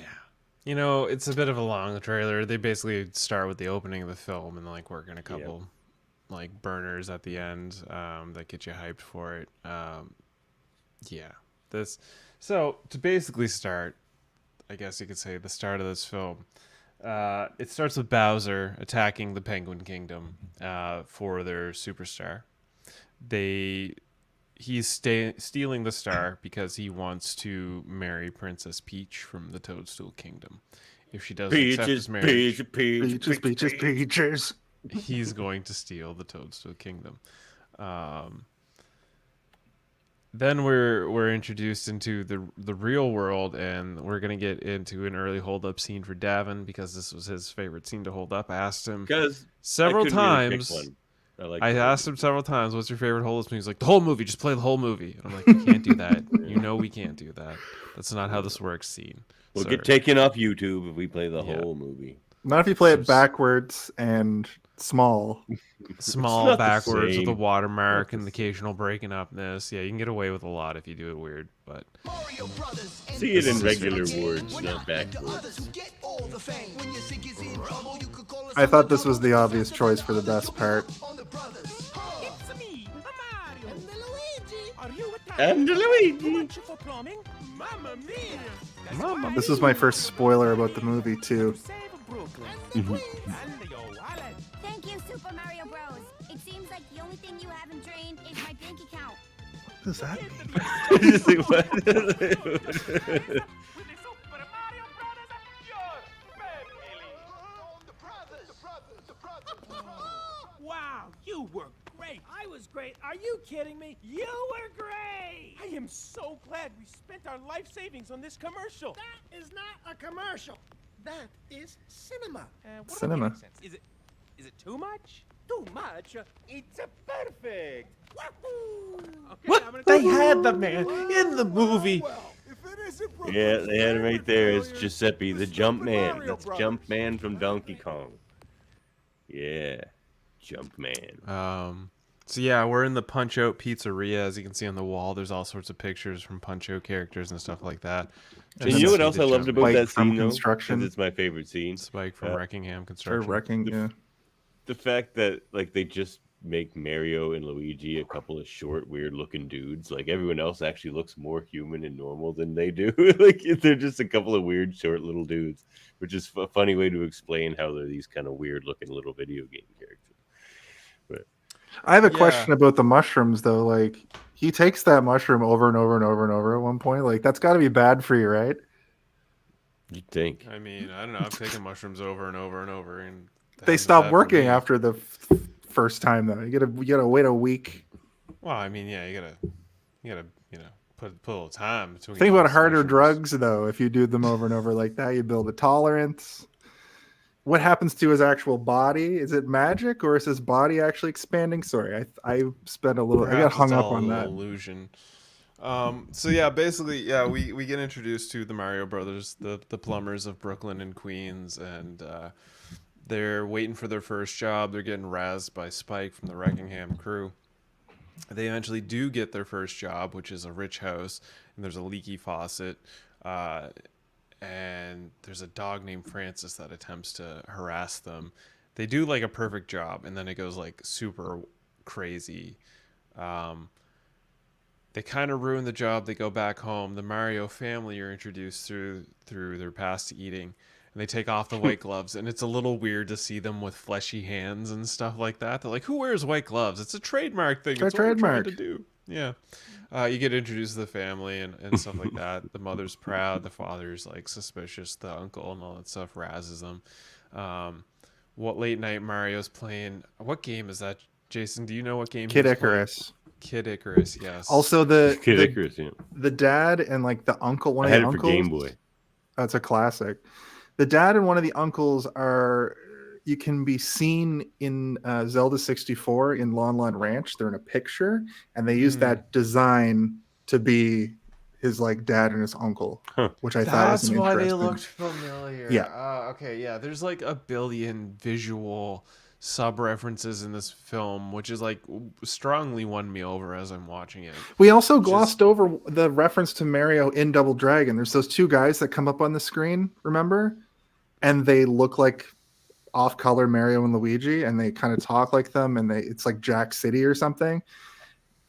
You know, it's a bit of a long trailer. They basically start with the opening of the film and like work in a couple like burners at the end that get you hyped for it. So to basically start, I guess you could say the start of this film, it starts with Bowser attacking the Penguin Kingdom for their superstar. He's stealing the star because he wants to marry Princess Peach from the Toadstool Kingdom. If she doesn't accept his marriage, Peaches. He's going to steal the Toadstool Kingdom. Then we're introduced into the real world, and we're gonna get into an early hold up scene for Davan because this was his favorite scene to hold up. I asked him several times. I asked him several times, "What's your favorite hold up scene?" He's like, "The whole movie. Just play the whole movie." And I'm like, "We can't do that. You know, we can't do that. That's not how this works." Scene. We'll get taken off YouTube if we play the whole movie. Not if you play it backwards and small. Small backwards with a watermark and the occasional breaking upness. Yeah, you can get away with a lot if you do it weird, but see it in regular words, not backwards. I thought this was the obvious choice for the best part. And Luigi. This is my first spoiler about the movie too. Thank you, Super Mario Bros. It seems like the only thing you haven't drained is my bank account. What does that mean? Wow, you were great. I was great. Are you kidding me? You were great. I am so glad we spent our life savings on this commercial. That is not a commercial. That is cinema. Cinema. Is it too much? Too much? It's perfect. what? They had the man in the movie. Yeah, they had him right there. It's Giuseppe, the Jump Man. That's Jump Man from Donkey Kong. Yeah, Jump Man. So yeah, we're in the Punch Out Pizzeria. As you can see on the wall, there's all sorts of pictures from Punch Out characters and stuff like that. And you know what else I loved about that scene, though? Construction. Because it's my favorite scene. Spike from Wreckingham Construction. The fact that like they just make Mario and Luigi a couple of short, weird-looking dudes. Like everyone else actually looks more human and normal than they do. Like they're just a couple of weird, short little dudes, which is a funny way to explain how they're these kind of weird-looking little video game characters. But I have a question about the mushrooms, though. Like he takes that mushroom over and over and over and over at one point. Like that's got to be bad for you, right? You'd think. I mean, I don't know. I've taken mushrooms over and over and over, and they stop working after the first time, though. You gotta wait a week. Well, I mean, yeah, you gotta put a little time between. Think about harder drugs, though. If you do them over and over like that, you build a tolerance. What happens to his actual body? Is it magic, or is his body actually expanding? Sorry, I spent a little. I got hung up on that illusion. So yeah, basically, yeah, we get introduced to the Mario Brothers, the plumbers of Brooklyn and Queens, and they're waiting for their first job. They're getting razzed by Spike from the Wreckingham crew. They eventually do get their first job, which is a rich house, and there's a leaky faucet, and there's a dog named Francis that attempts to harass them. They do like a perfect job, and then it goes like super crazy. They kind of ruin the job. They go back home. The Mario family are introduced through their past eating, and they take off the white gloves, and it's a little weird to see them with fleshy hands and stuff like that. They're like, who wears white gloves? It's a trademark thing. It's what we're trying to do. Yeah. You get introduced to the family and stuff like that. The mother's proud. The father's like suspicious. The uncle and all that stuff razzes them. What late night Mario's playing? What game is that, Jason? Do you know what game? Kid Icarus. Kid Icarus, yes. Also the Icarus, yeah. The dad and like the uncle. I had it for Game Boy. That's a classic. The dad and one of the uncles you can be seen in Zelda 64 in Lon Lon Ranch. They're in a picture, and they use that design to be his like dad and his uncle, which I thought was interesting. That's why they looked familiar. Yeah. Okay. Yeah. There's like a billion visual sub references in this film, which is like strongly won me over as I'm watching it. We also glossed over the reference to Mario in Double Dragon. There's those two guys that come up on the screen, remember? And they look like off-color Mario and Luigi, and they kind of talk like them, and it's like Jack City or something.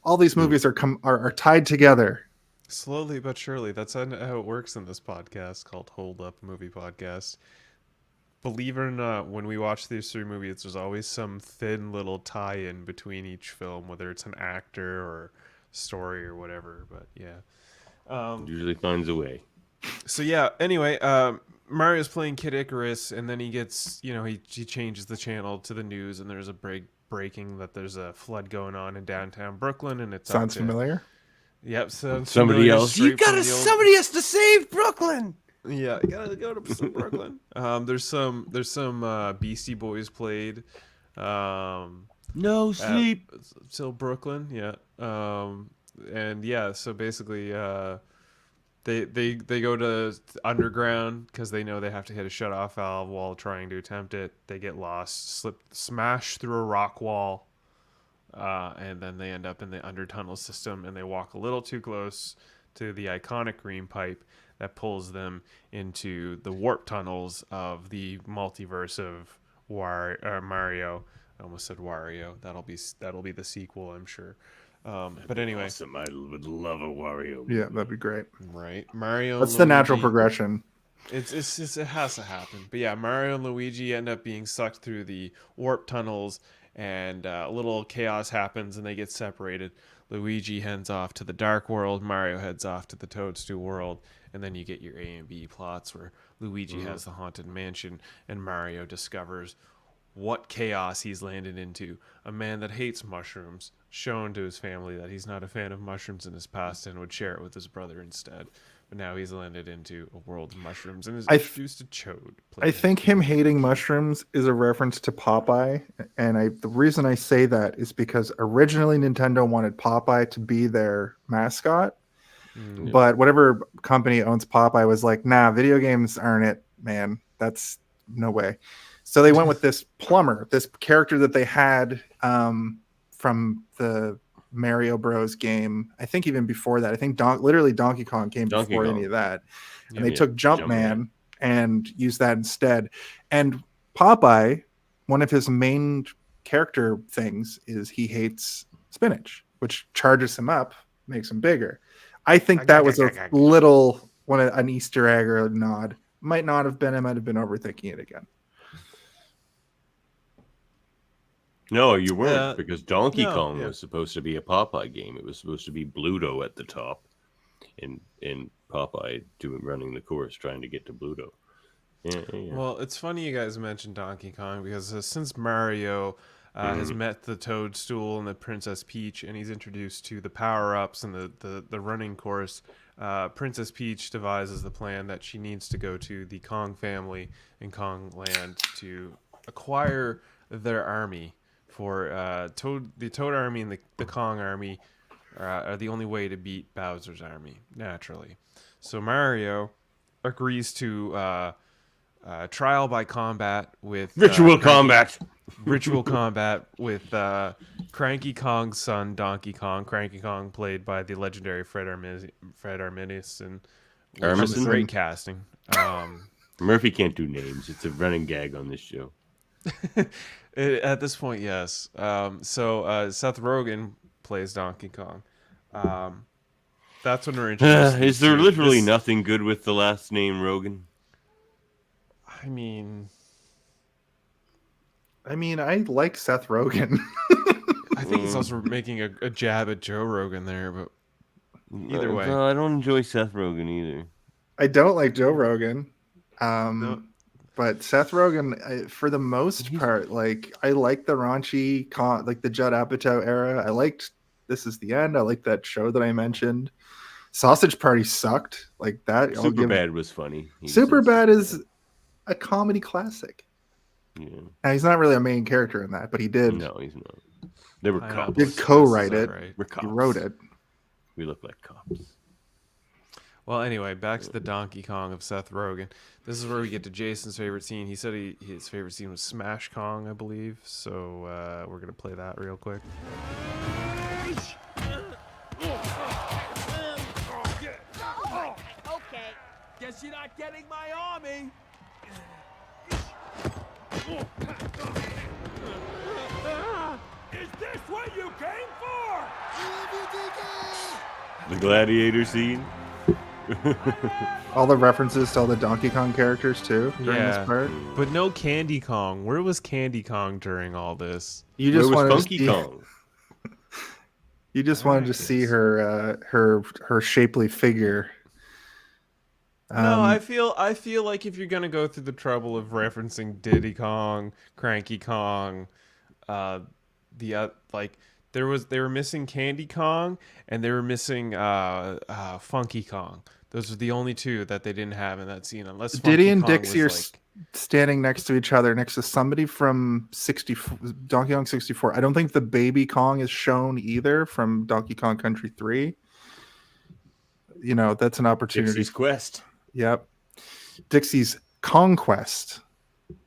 All these movies are tied together. Slowly but surely. That's how it works in this podcast called Hold Up Movie Podcast. Believe it or not, when we watch these three movies, there's always some thin little tie-in between each film, whether it's an actor or story or whatever. But yeah, usually finds a way. So yeah. Anyway, Mario's playing Kid Icarus, and then he gets, he changes the channel to the news, and there's a breaking that there's a flood going on in downtown Brooklyn, and it sounds familiar. Yep. So somebody else. Somebody has to save Brooklyn. Yeah, you gotta go to Brooklyn. There's some Beastie Boys played. No sleep till Brooklyn. Yeah. And yeah, so basically, they go to underground because they know they have to hit a shutoff valve while trying to attempt it. They get lost, smash through a rock wall, and then they end up in the under tunnel system, and they walk a little too close to the iconic green pipe that pulls them into the warp tunnels of the multiverse of Mario. I almost said Wario. That'll be the sequel, I'm sure. But anyway, awesome. I would love a Wario. Yeah, that'd be great. Right, Mario. That's the natural progression. It's just, it has to happen. But yeah, Mario and Luigi end up being sucked through the warp tunnels, and a little chaos happens, and they get separated. Luigi heads off to the Dark World. Mario heads off to the Toadstool World. And then you get your A and B plots where Luigi has the Haunted Mansion and Mario discovers what chaos he's landed into. A man that hates mushrooms, shown to his family that he's not a fan of mushrooms in his past and would share it with his brother instead. But now he's landed into a world of mushrooms and is introduced to Chode. I think him hating mushrooms is a reference to Popeye. And the reason I say that is because originally Nintendo wanted Popeye to be their mascot. But whatever company owns Popeye was like, nah, video games aren't it, man. That's no way. So they went with this plumber, this character that they had from the Mario Bros game. I think even before that. I think literally Donkey Kong came before any of that. And they took Jumpman and used that instead. And Popeye, one of his main character things is he hates spinach, which charges him up, makes him bigger. I think that was a little an Easter egg or a nod. Might not have been. I might have been overthinking it again. No, you weren't, because Donkey Kong was supposed to be a Popeye game. It was supposed to be Bluto at the top, and Popeye running the course, trying to get to Bluto. Yeah. Well, it's funny you guys mentioned Donkey Kong, because since Mario has met the Toadstool and the Princess Peach, and he's introduced to the power-ups and the running course, Princess Peach devises the plan that she needs to go to the Kong family in Kong Land to acquire their army. For the Toad army and the Kong army are the only way to beat Bowser's army, naturally. So Mario agrees to trial by combat with ritual combat with Cranky Kong's son Donkey Kong. Cranky Kong played by the legendary Fred Armisen, and great casting. Murphy can't do names. It's a running gag on this show. At this point, yes. So Seth Rogen plays Donkey Kong. That's when we're introduced. Is there literally nothing good with the last name Rogen? I mean, I like Seth Rogen. I think he's also making a jab at Joe Rogan there, but either way. No, I don't enjoy Seth Rogen either. I don't like Joe Rogan. No. But Seth Rogen, for the most part, I like the raunchy, like the Judd Apatow era. I liked This Is the End. I liked that show that I mentioned. Sausage Party sucked. Like that. Superbad was funny. Superbad is a comedy classic. Yeah. Now, he's not really a main character in that, but he did. No, he's not. They were cops. Did co-write it. Right. He wrote it. We look like cops. Well, anyway, back to the Donkey Kong of Seth Rogen. This is where we get to Jason's favorite scene. He said his favorite scene was Smash Kong, I believe. So we're going to play that real quick. Okay. Guess you're not getting my army. Is this what you came for? The gladiator scene. All the references to all the Donkey Kong characters too during this part. But no Candy Kong. Where was Candy Kong during all this? You just Where was wanted Funky Kong? You just wanted to see her shapely figure. No, I feel like if you're gonna go through the trouble of referencing Diddy Kong, Cranky Kong, they were missing Candy Kong and they were missing Funky Kong. Those are the only two that they didn't have in that scene. Unless Funky Diddy and Kong Dixie are was standing next to each other, next to somebody from Donkey Kong 64. I don't think the baby Kong is shown either from Donkey Kong Country 3. That's an opportunity. Dixie's Quest. Yep. Dixie's Conquest.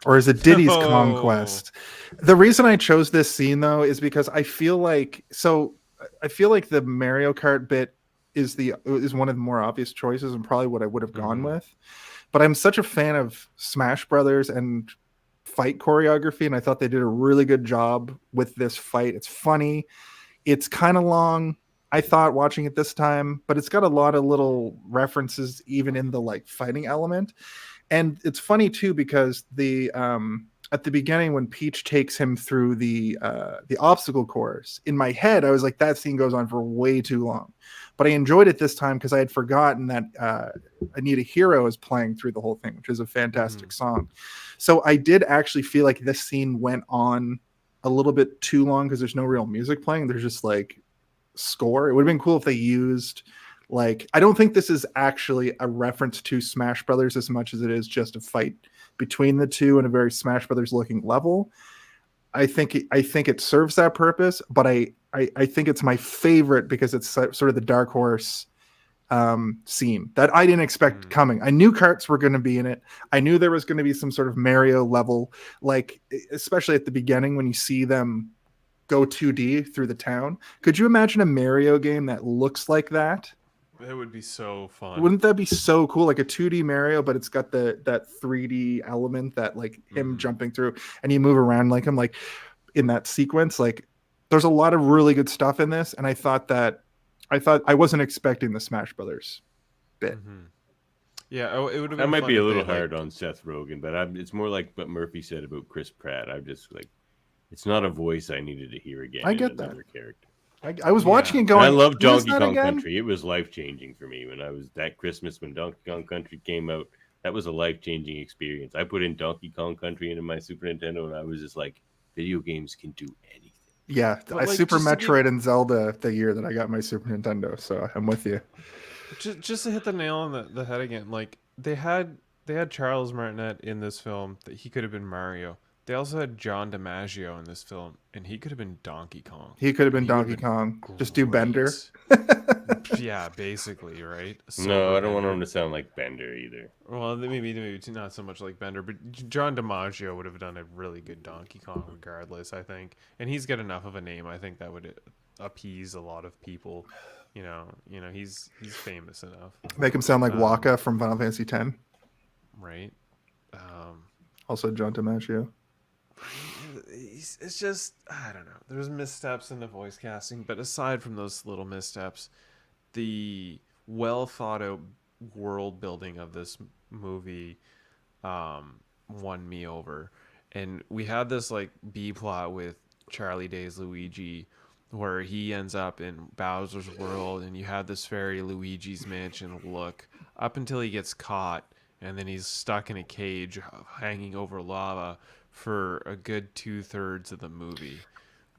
Or is it Diddy's Conquest? The reason I chose this scene, though, is because I feel like the Mario Kart bit is one of the more obvious choices and probably what I would have gone with. But I'm such a fan of Smash Brothers and fight choreography, and I thought they did a really good job with this fight. It's funny. It's kind of long, I thought, watching it this time, but it's got a lot of little references even in the fighting element. And it's funny too because at the beginning when Peach takes him through the obstacle course, in my head I was like, that scene goes on for way too long. But I enjoyed it this time because I had forgotten that I Need a Hero is playing through the whole thing, which is a fantastic song. So I did actually feel like this scene went on a little bit too long because there's no real music playing. There's just score. It would have been cool if they used I don't think this is actually a reference to Smash Brothers as much as it is just a fight between the two in a very Smash Brothers looking level. I think it serves that purpose, but I think it's my favorite because it's sort of the dark horse scene that I didn't expect coming. I knew carts were going to be in it. I knew there was going to be some sort of Mario level, like especially at the beginning when you see them go 2D through the town. Could you imagine a Mario game that looks like that? That would be so fun. Wouldn't that be so cool? Like a 2D Mario, but it's got that 3D element that like him jumping through and you move around like him, like in that sequence. Like there's a lot of really good stuff in this, and I thought I wasn't expecting the Smash Brothers bit. Yeah, it would have been. That might fun be a if little they, hard on Seth Rogen, but it's more like what Murphy said about Chris Pratt. I'm just like, it's not a voice I needed to hear again. I get in that. another character. I was watching and going. And I love "Who is Donkey that Kong again?" Country. It was life changing for me when I was that Christmas when Donkey Kong Country came out. That was a life changing experience. I put in Donkey Kong Country into my Super Nintendo, and I was just like, video games can do anything. Yeah, I like, Super just to Metroid and Zelda the year that I got my Super Nintendo, so I'm with you. Just to hit the nail on the head again, like they had Charles Martinet in this film that he could have been Mario. They also had John DiMaggio in this film, and he could have been Donkey Kong. He could have been Donkey Kong. Just do Bender. Yeah, basically, right? No, I don't want Bender. him to sound like Bender either. Well, maybe not so much like Bender, but John DiMaggio would have done a really good Donkey Kong regardless, I think. And he's got enough of a name, I think that would appease a lot of people. You know, he's famous enough. Make him sound like Waka from Final Fantasy X. Right. Also John DiMaggio. It's just, I don't know. There's missteps in the voice casting, but aside from those little missteps, the well thought out world building of this movie won me over. And we had this like B plot with Charlie Day's Luigi where he ends up in Bowser's world, and you have this very Luigi's Mansion look up until he gets caught, and then he's stuck in a cage hanging over lava for a good 2/3 of the movie.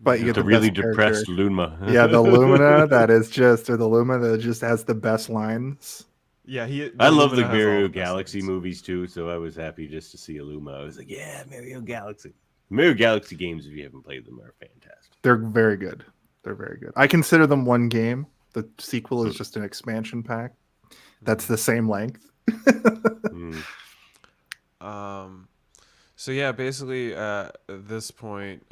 But you get the really depressed character. Luma. Yeah, the Lumina that is just, or the Luma that just has the best lines. Yeah, I love the Mario Galaxy movies too, so I was happy just to see a Luma. I was like, yeah, Mario Galaxy. Mario Galaxy games, if you haven't played them, are fantastic. They're very good. They're very good. I consider them one game. The sequel is just an expansion pack that's the same length. So yeah, basically at this point,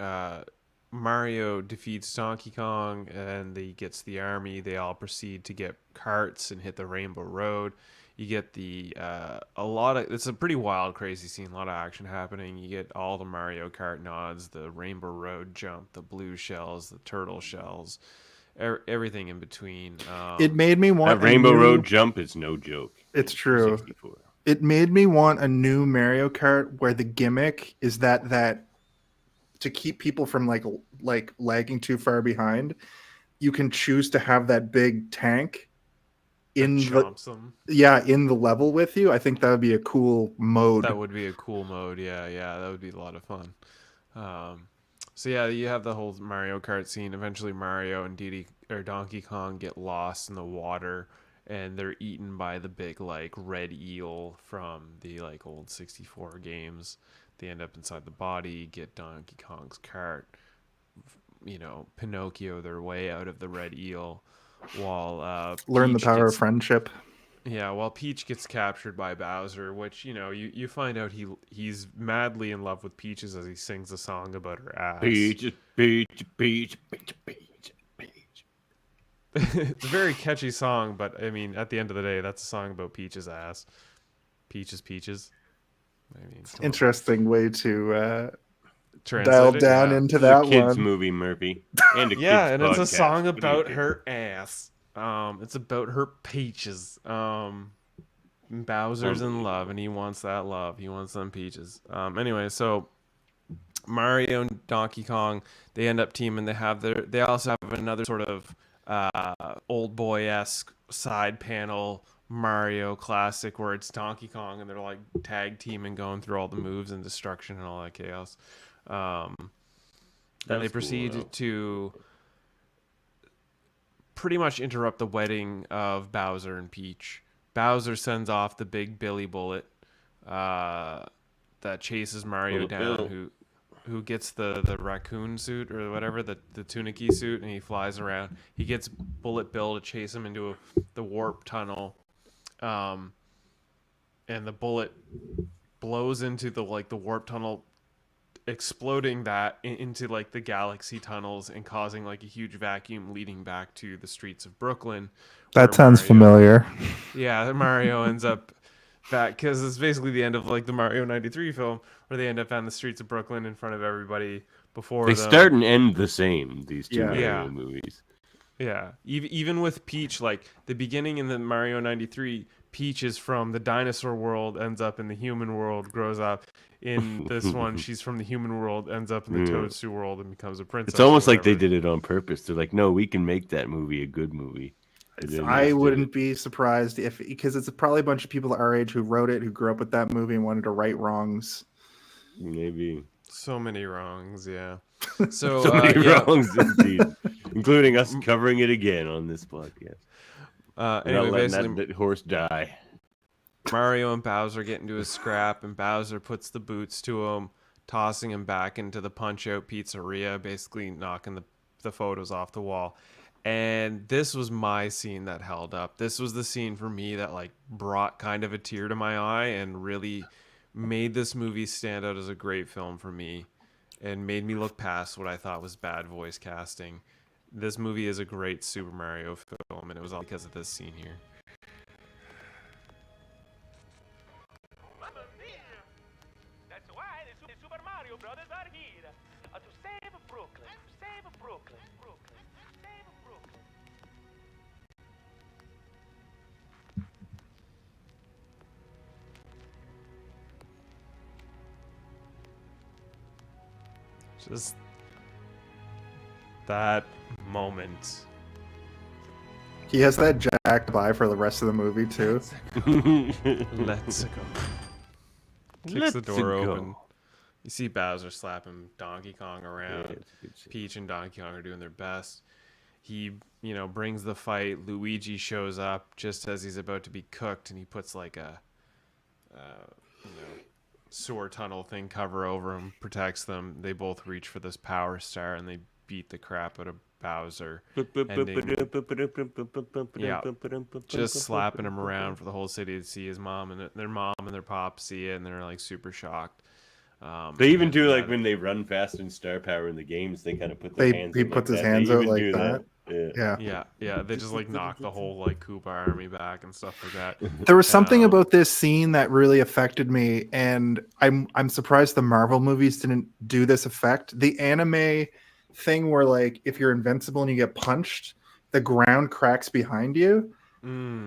Mario defeats Donkey Kong and he gets the army. They all proceed to get carts and hit the Rainbow Road. You get it's a pretty wild, crazy scene, a lot of action happening. You get all the Mario Kart nods, the Rainbow Road jump, the blue shells, the turtle shells, everything in between. It made me want that Rainbow Road jump is no joke. It's true. 64. It made me want a new Mario Kart where the gimmick is that to keep people from like lagging too far behind, you can choose to have that big tank in the level with you. I think that would be a cool mode. That would be a cool mode. Yeah, that would be a lot of fun. So yeah, you have the whole Mario Kart scene. Eventually, Mario and Donkey Kong get lost in the water, and they're eaten by the big like red eel from the like old 64 games. They end up inside the body, get Donkey Kong's cart, Pinocchio their way out of the red eel, while learn the Peach power of friendship. Yeah, while Peach gets captured by Bowser, which you find out he's madly in love with Peaches as he sings a song about her ass. Peaches, Peach, Peach, Peach, Peach, Peach. It's a very catchy song, but I mean, at the end of the day, that's a song about Peach's ass. Peaches. I mean, interesting way to dial down into that one. Kids one. Movie, Murphy. And and it's a song about her ass. It's about her peaches. Bowser's in love, and he wants that love. He wants them peaches. Anyway, so Mario and Donkey Kong, they end up teaming. They also have another sort of old boy-esque side panel Mario classic where it's Donkey Kong and they're like tag teaming, going through all the moves and destruction and all that chaos. And they proceed to pretty much interrupt the wedding of Bowser and Peach. Bowser sends off the big Billy Bullet that chases Mario down, who gets the raccoon suit or whatever, the tunicky suit, and he flies around. He gets Bullet Bill to chase him into the warp tunnel, and the bullet blows into the warp tunnel, exploding that into like the galaxy tunnels and causing like a huge vacuum leading back to the streets of Brooklyn. That sounds familiar. Yeah, Mario ends up back because it's basically the end of like the Mario '93 film where they end up on the streets of Brooklyn in front of everybody before they them. start and end the same. These two Mario movies. Yeah, even with Peach, like the beginning in the Mario '93, Peach is from the dinosaur world, ends up in the human world, grows up. In this one, she's from the human world, ends up in the Toadstool world, and becomes a princess. It's almost like they did it on purpose. They're like, no, we can make that movie a good movie. I wouldn't be surprised because it's probably a bunch of people our age who wrote it, who grew up with that movie and wanted to right wrongs. Maybe. So many wrongs, yeah. So many wrongs, indeed, including us covering it again on this podcast. Anyway, basically, that horse die. Mario and Bowser get into a scrap, and Bowser puts the boots to him, tossing him back into the Punch-Out Pizzeria, basically knocking the photos off the wall. And this was my scene that held up. This was the scene for me that like brought kind of a tear to my eye and really made this movie stand out as a great film for me and made me look past what I thought was bad voice casting. This movie is a great Super Mario film, and it was all because of this scene here. That's why the Super Mario Brothers are here to save Brooklyn. Save Brooklyn. Save Brooklyn. Just that moment. He has that jacked by for the rest of the movie too. Let's go. Kicks the door open. You see Bowser slapping Donkey Kong around. Peach and Donkey Kong are doing their best. He, brings the fight. Luigi shows up just as he's about to be cooked, and he puts like a, sewer tunnel thing cover over him, protects them. They both reach for this power star, and they beat the crap out of Bowser. Just slapping him around for the whole city to see. His mom and their pop see it, and they're like super shocked. They even do like when they run fast in Star Power in the games, they kind of put their hands. He puts his hands out like that. Yeah. They just like knock the whole like Koopa army back and stuff like that. There was something about this scene that really affected me, and I'm surprised the Marvel movies didn't do this effect. The anime thing where like if you're invincible and you get punched, the ground cracks behind you.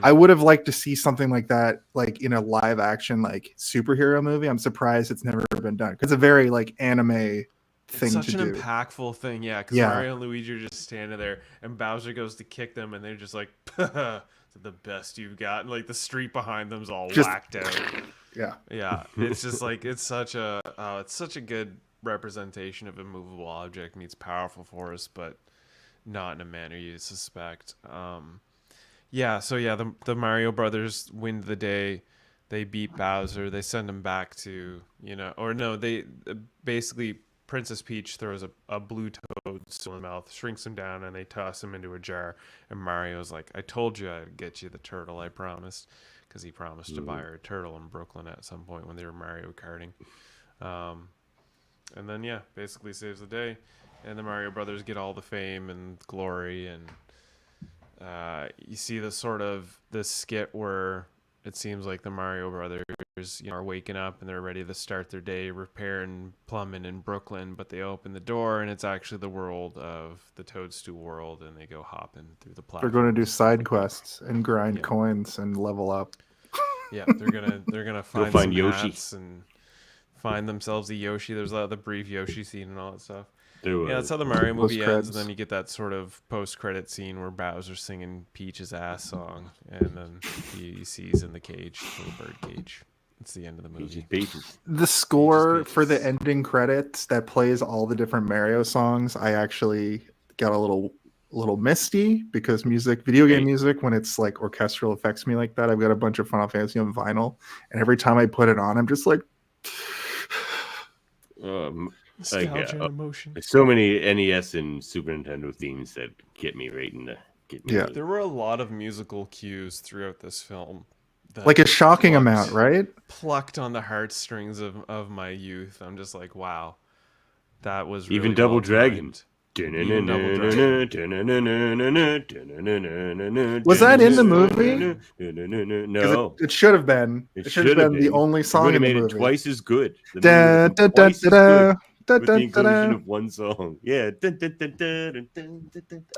I would have liked to see something like that, like in a live action like superhero movie. I'm surprised it's never been done because it's a very like anime thing it's such to an do. Impactful thing, yeah. Because Mario and Luigi are just standing there, and Bowser goes to kick them, and they're just like, "The best you've got." And like the street behind them's all whacked out. Yeah. It's just like it's such a good representation of a movable object meets powerful force, but not in a manner you'd suspect. The Mario Brothers win the day. They beat Bowser. They send him back to, they basically Princess Peach throws a blue toad still in the mouth, shrinks him down, and they toss him into a jar. And Mario's like, I told you I'd get you the turtle, I promised. Because he promised to buy her a turtle in Brooklyn at some point when they were Mario Karting. And then, basically saves the day. And the Mario Brothers get all the fame and glory, and you see this skit where it seems like the Mario Brothers, are waking up and they're ready to start their day repairing plumbing in Brooklyn, but they open the door and it's actually the world of the Toadstool world, and they go hopping through the platform. They're going to do side quests and grind coins and level up. Yeah, they're gonna find Yoshi and find themselves a Yoshi. There's the brief Yoshi scene and all that stuff. That's how the Mario movie ends, and then you get that sort of post-credit scene where Bowser's singing Peach's ass song, and then he sees in the cage, little bird cage. It's the end of the movie. The score for the ending credits that plays all the different Mario songs, I actually got a little misty because video game music, when it's like orchestral, affects me like that. I've got a bunch of Final Fantasy on vinyl, and every time I put it on, I'm just like... Nostalgia and emotion. There's so many NES and Super Nintendo themes that get me right in the There were a lot of musical cues throughout this film. Like a shocking amount, right? Plucked on the heartstrings of my youth. I'm just like, wow, that was really even Double well Dragon. Even Double Dragon. Was that in the movie? No, it should have been. It should have been the only song in the movie. It twice as good. With the inclusion of one song. Yeah.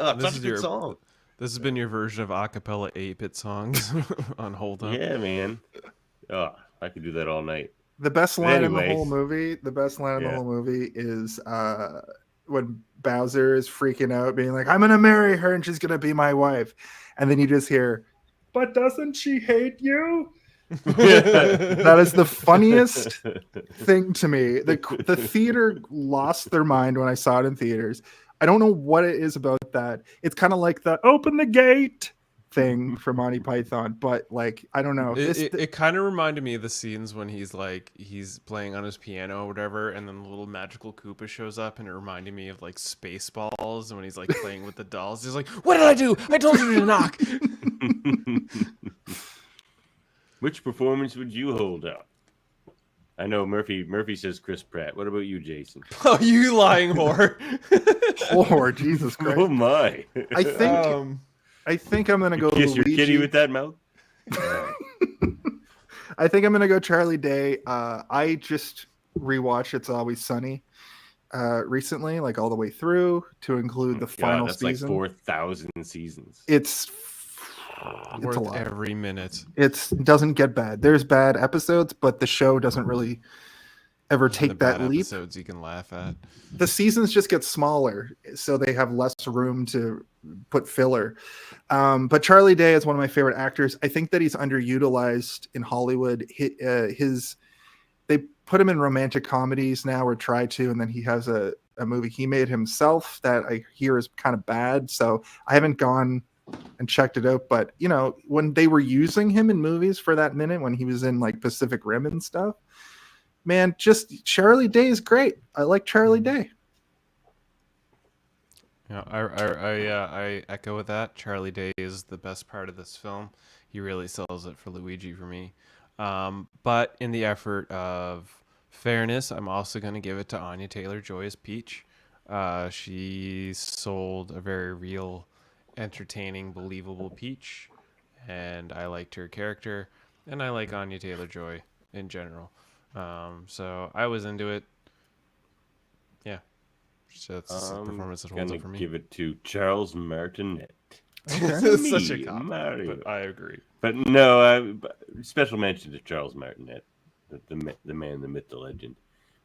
Oh, this is your song. This has been your version of acapella 8-bit songs on Hold Up. Yeah, man. Oh, I could do that all night. The best line in the whole movie. The best line in the whole movie is when Bowser is freaking out, being like, "I'm gonna marry her and she's gonna be my wife," and then you just hear, "But doesn't she hate you?" That is the funniest thing to me. The theater lost their mind when I saw it in theaters. I don't know what it is about that. It's kind of like the "open the gate" thing from Monty Python, but like, I don't know. It kind of reminded me of the scenes when he's playing on his piano or whatever, and then the little magical Koopa shows up, and it reminded me of like Spaceballs, and when he's like playing with the dolls, he's like, "What did I do? I told you to knock." Which performance would you hold up? I know Murphy says Chris Pratt. What about you, Jason? Oh, you lying whore. Whore, Jesus Christ. Oh my. I think I'm gonna go kiss Luigi. your kitty with that mouth. I think I'm gonna go Charlie Day. I just rewatched It's Always Sunny recently, like all the way through to include the final that's season. Like 4,000 seasons. It's worth a lot. Every minute. It doesn't get bad. There's bad episodes, but the show doesn't really ever take that leap. Episodes you can laugh at. The seasons just get smaller, so they have less room to put filler. But Charlie Day is one of my favorite actors. I think that he's underutilized in Hollywood. They put him in romantic comedies now, or try to, and then he has a movie he made himself that I hear is kind of bad. So I haven't gone and checked it out. But you know, when they were using him in movies for that minute, when he was in like Pacific Rim and stuff, man, just Charlie Day is great. I like Charlie Day. Yeah, I echo with that. Charlie Day is the best part of this film. He really sells it for Luigi for me. But in the effort of fairness, I'm also going to give it to Anya Taylor-Joy as Peach. She sold a very real, entertaining, believable Peach, and I liked her character, and I like Anya Taylor-Joy in general. So I was into it. Yeah. So that's a performance that holds up for me. Give it to Charles Martinet. It's such a cop, but I agree. But no, special mention to Charles Martinet, the man, the myth, the legend.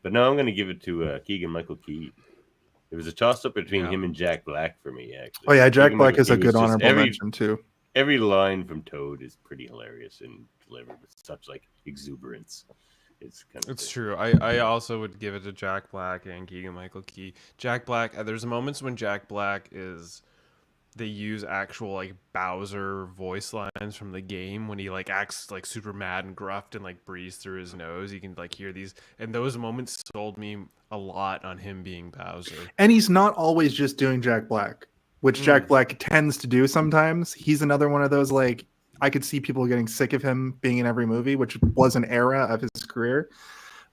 But no, I'm going to give it to Keegan-Michael Key. It was a toss-up between him and Jack Black for me, actually. Oh yeah, Jack Black is a good honorable mention too. Every line from Toad is pretty hilarious and delivered with such like exuberance. It's true. I also would give it to Jack Black and Keegan-Michael Key. Jack Black, there's moments when Jack Black they use actual like Bowser voice lines from the game when he like acts like super mad and gruffed and like breathes through his nose. You can like hear these, and those moments sold me a lot on him being Bowser. And he's not always just doing Jack Black, which Jack Black tends to do sometimes. He's another one of those, like, I could see people getting sick of him being in every movie, which was an era of his career.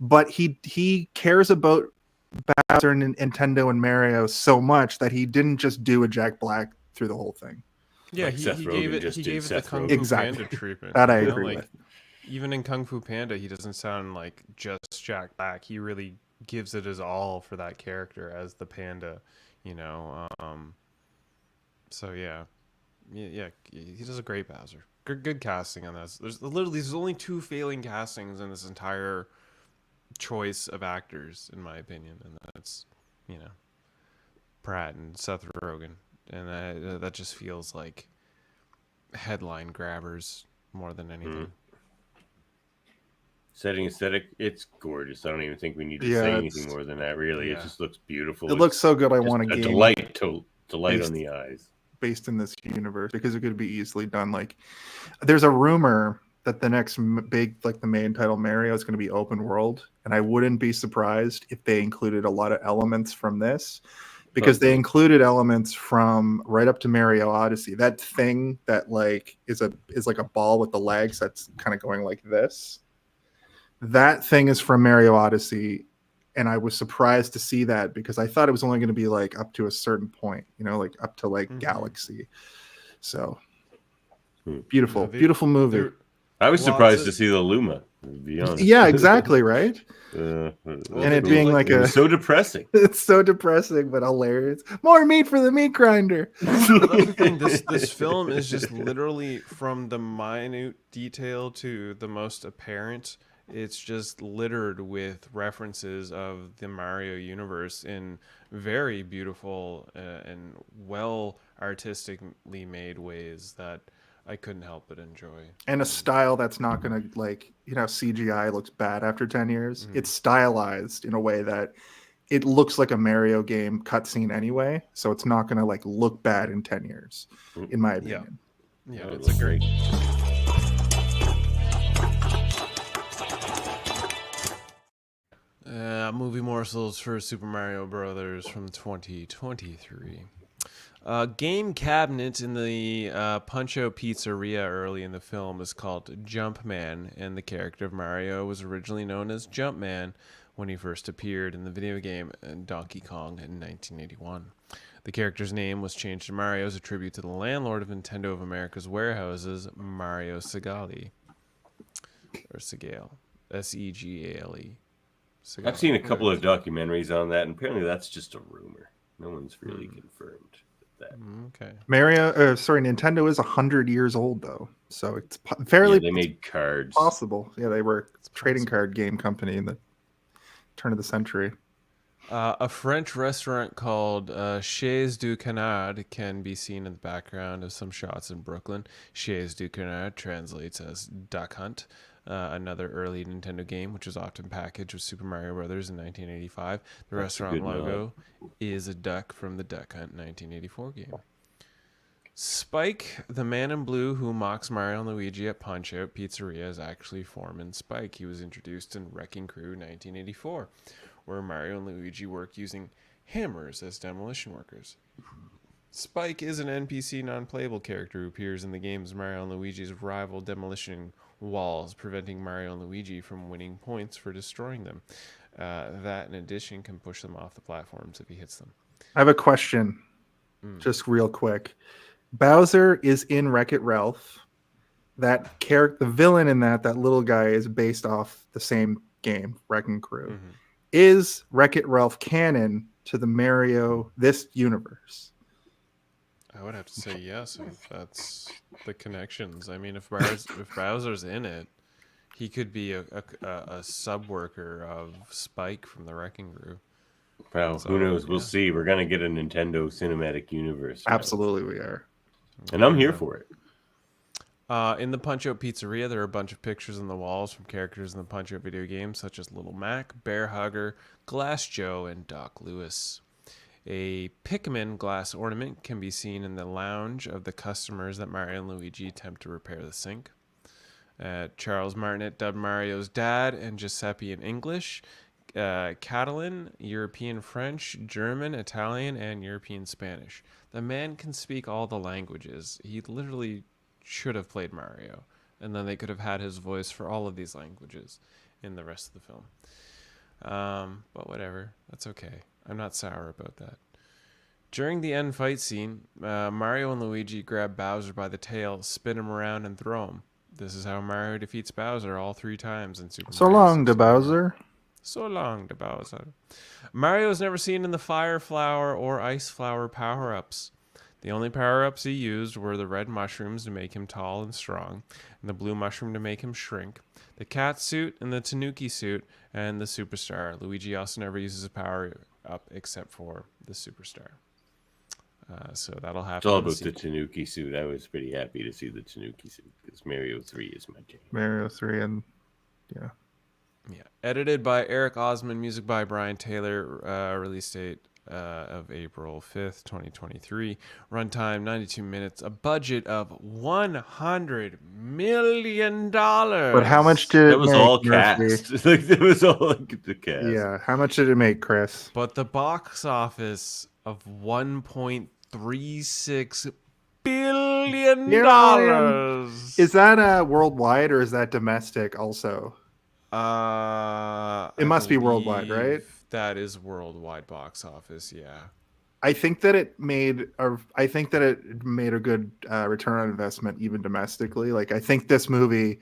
But he cares about Bowser and Nintendo and Mario so much that he didn't just do a Jack Black through the whole thing. Yeah, like he gave it the Kung Fu Panda treatment. That I agree with. Even in Kung Fu Panda, he doesn't sound like just Jack Black. He really gives it his all for that character as the panda, you know. So yeah, he does a great Bowser. Good casting on this. There's only 2 failing castings in this entire choice of actors, in my opinion, and that's, you know, Pratt and Seth Rogen, and that just feels like headline grabbers more than anything. Setting aesthetic, it's gorgeous. I don't even think we need to say anything more than that. Really, it just looks beautiful. It looks so good. I want a game. Delight on the eyes. Based in this universe, because it could be easily done. Like, there's a rumor that the next big, like the main title Mario, is going to be open world, and I wouldn't be surprised if they included a lot of elements from this, because they included elements from right up to Mario Odyssey. That thing that like is like a ball with the legs that's kind of going like this. That thing is from Mario Odyssey, and I was surprised to see that because I thought it was only going to be like up to a certain point, like up to like Galaxy. So beautiful, beautiful movie. I was surprised to see the Luma, to be honest. Yeah, exactly, right? And it being like it was so depressing. It's so depressing, but hilarious. More meat for the meat grinder. That's the thing. This film is just literally from the minute detail to the most apparent. It's just littered with references of the Mario universe in very beautiful and well artistically made ways that I couldn't help but enjoy. And a style that's not going to, like, CGI looks bad after 10 years. It's stylized in a way that it looks like a Mario game cutscene anyway. So it's not going to, like, look bad in 10 years, in my opinion. Yeah, it's a great... movie morsels for Super Mario Brothers from 2023. Game cabinet in the Punch-Out Pizzeria early in the film is called Jumpman, and the character of Mario was originally known as Jumpman when he first appeared in the video game Donkey Kong in 1981. The character's name was changed to Mario as a tribute to the landlord of Nintendo of America's warehouses, Mario Segale. Or Segale. S-E-G-A-L-E. I've seen a couple of documentaries on that, and apparently that's just a rumor. No one's really confirmed that. Okay. Nintendo is 100 years old, though. So it's fairly... they made cards. Possible. Yeah, they were a trading card game company in the turn of the century. A French restaurant called Chez du Canard can be seen in the background of some shots in Brooklyn. Chez du Canard translates as Duck Hunt. Another early Nintendo game, which was often packaged with Super Mario Brothers in 1985. The restaurant logo is a duck from the Duck Hunt 1984 game. Spike, the man in blue who mocks Mario and Luigi at Punch-Out Pizzeria, is actually Foreman Spike. He was introduced in Wrecking Crew 1984, where Mario and Luigi work using hammers as demolition workers. Spike is an NPC non-playable character who appears in the game's Mario and Luigi's rival demolition walls, preventing Mario and Luigi from winning points for destroying them. That, in addition, can push them off the platforms if he hits them. I have a question, just real quick. Bowser is in Wreck-It Ralph. That character, the villain in that little guy, is based off the same game, Wrecking Crew. Is Wreck-It Ralph canon to the Mario this universe? I would have to say yes if that's the connections. I mean, if Bowser's in it, he could be a sub worker of Spike from the Wrecking Crew. Well, who knows? We'll see. We're gonna get a Nintendo Cinematic Universe. Absolutely, we are, and I'm here for it. In the Punch-Out Pizzeria, there are a bunch of pictures on the walls from characters in the Punch-Out video games, such as Little Mac, Bear Hugger, Glass Joe, and Doc Lewis. A Pikmin glass ornament can be seen in the lounge of the customers that Mario and Luigi attempt to repair the sink. Charles Martinet dubbed Mario's dad, and Giuseppe in English, Catalan, European French, German, Italian, and European Spanish. The man can speak all the languages. He literally should have played Mario, and then they could have had his voice for all of these languages in the rest of the film. But whatever, that's okay. I'm not sour about that. During the end fight scene, Mario and Luigi grab Bowser by the tail, spin him around, and throw him. This is how Mario defeats Bowser all 3 times in Super Mario. So long to Bowser. So long to Bowser. Mario is never seen in the Fireflower or Ice Flower power-ups. The only power-ups he used were the red mushrooms to make him tall and strong, and the blue mushroom to make him shrink, the cat suit and the Tanuki suit, and the superstar. Luigi also never uses a power-up except for the superstar. So that'll happen. It's all about the Tanuki suit. I was pretty happy to see the Tanuki suit because Mario 3 is my jam. Mario 3 and edited by Eric Osman, music by Brian Taylor, release date of April 5th, 2023. Runtime 92 minutes. A budget of $100 million. But how much did it make, all Murphy? cast. It was all the cast. Yeah, how much did it make, Chris? But the box office of $1.36 billion. Is that worldwide or is that domestic also? It must be worldwide, right? That is worldwide box office, yeah. I think that it made a good return on investment even domestically. Like I think this movie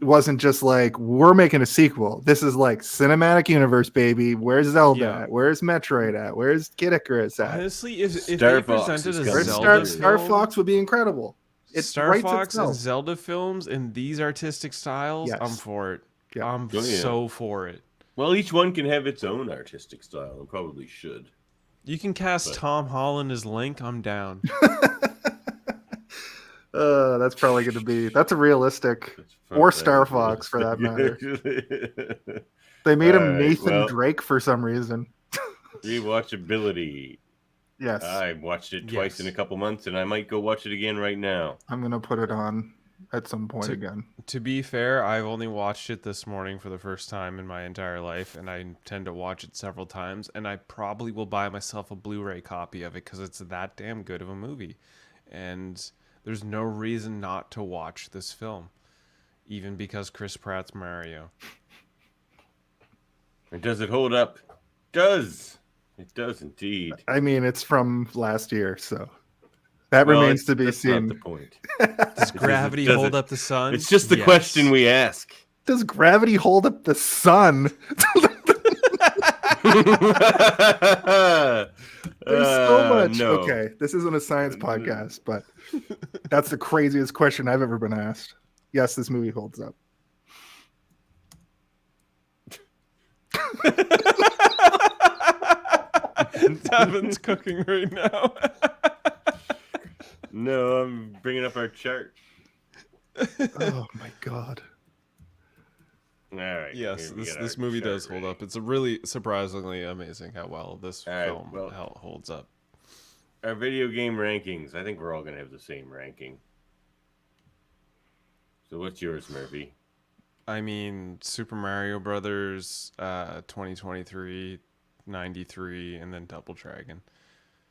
wasn't just like we're making a sequel. This is like cinematic universe, baby. Where's Zelda at? Where's Metroid at? Where's Kid Icarus at? Honestly, if they presented a Zelda Star Fox would be incredible. It's Star Fox and Zelda films in these artistic styles, Yes. I'm for it. Yeah. I'm so for it. Well, each one can have its own artistic style and probably should. You can cast Tom Holland as Link. I'm down. That's probably going to be... That's a realistic... Or Star Fox, for that matter. They made him Nathan Drake for some reason. Rewatchability. Yes. I watched it twice in a couple months, and I might go watch it again right now. I'm going to put it on at some point again. To be fair, I've only watched it this morning for the first time in my entire life, and I intend to watch it several times, and I probably will buy myself a Blu-ray copy of it because it's that damn good of a movie. And there's no reason not to watch this film, even because Chris Pratt's Mario. And does it hold up? Does. It does indeed. I mean, it's from last year, so that remains to be seen. Not the point. Does gravity hold up the sun? It's just the question we ask. Does gravity hold up the sun? There's so much. No. Okay, this isn't a science podcast, but that's the craziest question I've ever been asked. Yes, this movie holds up. Davan's cooking right now. No, I'm bringing up our chart. Oh my god. All right. Yes, this movie does hold up. It's really surprisingly amazing how well this film holds up. Our video game rankings. I think we're all going to have the same ranking. So what's yours, Murphy? I mean, Super Mario Brothers 2023, 93, and then Double Dragon.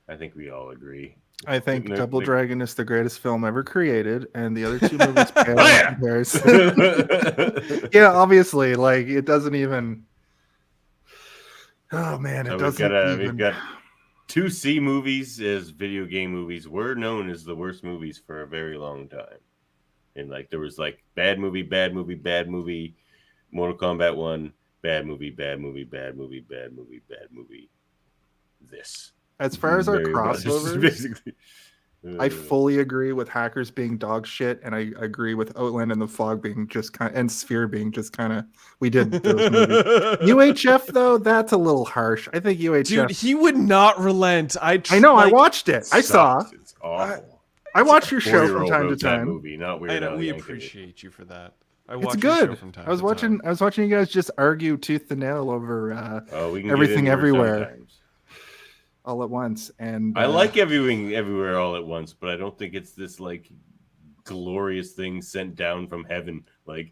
I think we all agree. I think Double Dragon is the greatest film ever created, and the other two movies pale in comparison. Yeah, obviously, like it doesn't even. Oh man, it doesn't even. We've got two C movies as video game movies. Were known as the worst movies for a very long time, and like there was like bad movie, bad movie, bad movie, Mortal Kombat 1, bad movie, bad movie, bad movie, bad movie, bad movie. This. As far as our crossovers, I fully agree with Hackers being dog shit, and I agree with Outland and the Fog being just kind of, and Sphere being just kind of. We did those movies. UHF though, that's a little harsh. I think UHF. Dude, he would not relent. I know. I watched it. I saw. It's awful. I watch your show from time to time. Movie, not Weird Al we Yankovic. appreciate you for that. It's good. I was watching you guys just argue tooth and nail over everything everywhere. All at once, and I like everything everywhere all at once, but I don't think it's this like glorious thing sent down from heaven like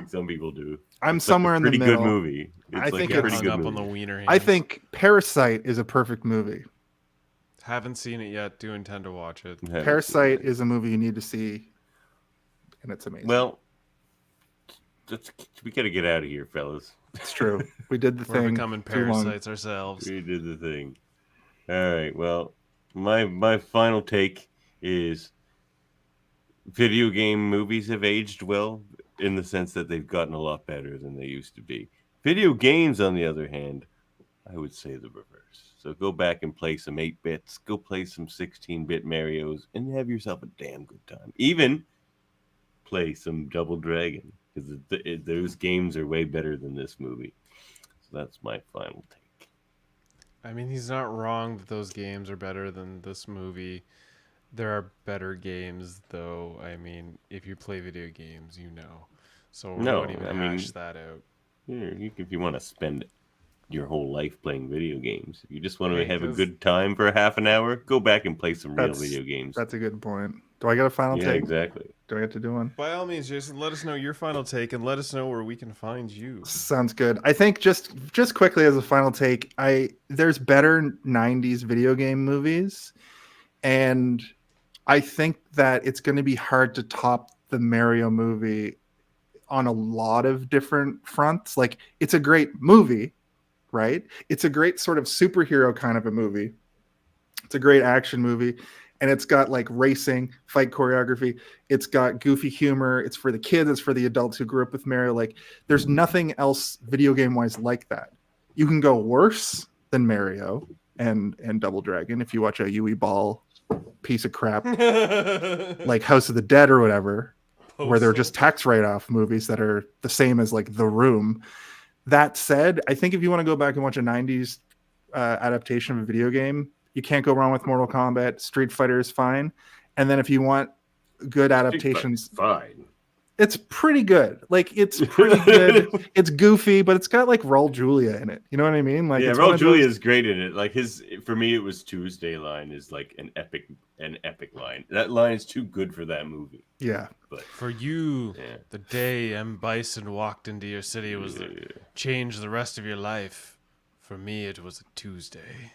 some people do. I'm somewhere in the middle. Pretty good movie. I think it's it's pretty good up movie. on the wiener. I think Parasite is a perfect movie. Haven't seen it yet. Do intend to watch it. Parasite is a movie you need to see, and it's amazing. Well, we gotta get out of here, fellas. It's true. We did the We're thing. becoming parasites ourselves. We did the thing. All right. Well, my final take is video game movies have aged well in the sense that they've gotten a lot better than they used to be. Video games, on the other hand, I would say the reverse. So go back and play some 8-bits, go play some 16-bit Marios, and have yourself a damn good time. Even play some Double Dragon, because those games are way better than this movie. So that's my final take. I mean, he's not wrong that those games are better than this movie. There are better games, though. I mean, if you play video games, you know. So we won't even hash that out. If you want to spend your whole life playing video games. If you just want to have a good time for half an hour, go back and play some real video games. That's a good point. Do I get a final take? Yeah, exactly. Do I get to do one? By all means, Jason, let us know your final take and let us know where we can find you. Sounds good. I think just quickly as a final take, there's better 90s video game movies, and I think that it's going to be hard to top the Mario movie on a lot of different fronts. Like, it's a great movie, right? It's a great sort of superhero kind of a movie. It's a great action movie. And it's got like racing, fight choreography. It's got goofy humor. It's for the kids. It's for the adults who grew up with Mario. Like, there's nothing else video game wise like that. You can go worse than Mario and Double Dragon if you watch a Yui Ball piece of crap like House of the Dead or whatever, where they're just tax write-off movies that are the same as like The Room. That said, I think if you want to go back and watch a 90s adaptation of a video game, you can't go wrong with Mortal Kombat. Street Fighter is fine. And then if you want good adaptations, fine. It's pretty good. Like, it's pretty good. It's goofy, but it's got like Raul Julia in it. You know what I mean? Like, yeah, Raul Julia is great in it. Like, for me, it was Tuesday line is like an epic line. That line is too good for that movie. Yeah. But for you, the day M. Bison walked into your city was to change the rest of your life. For me, it was a Tuesday.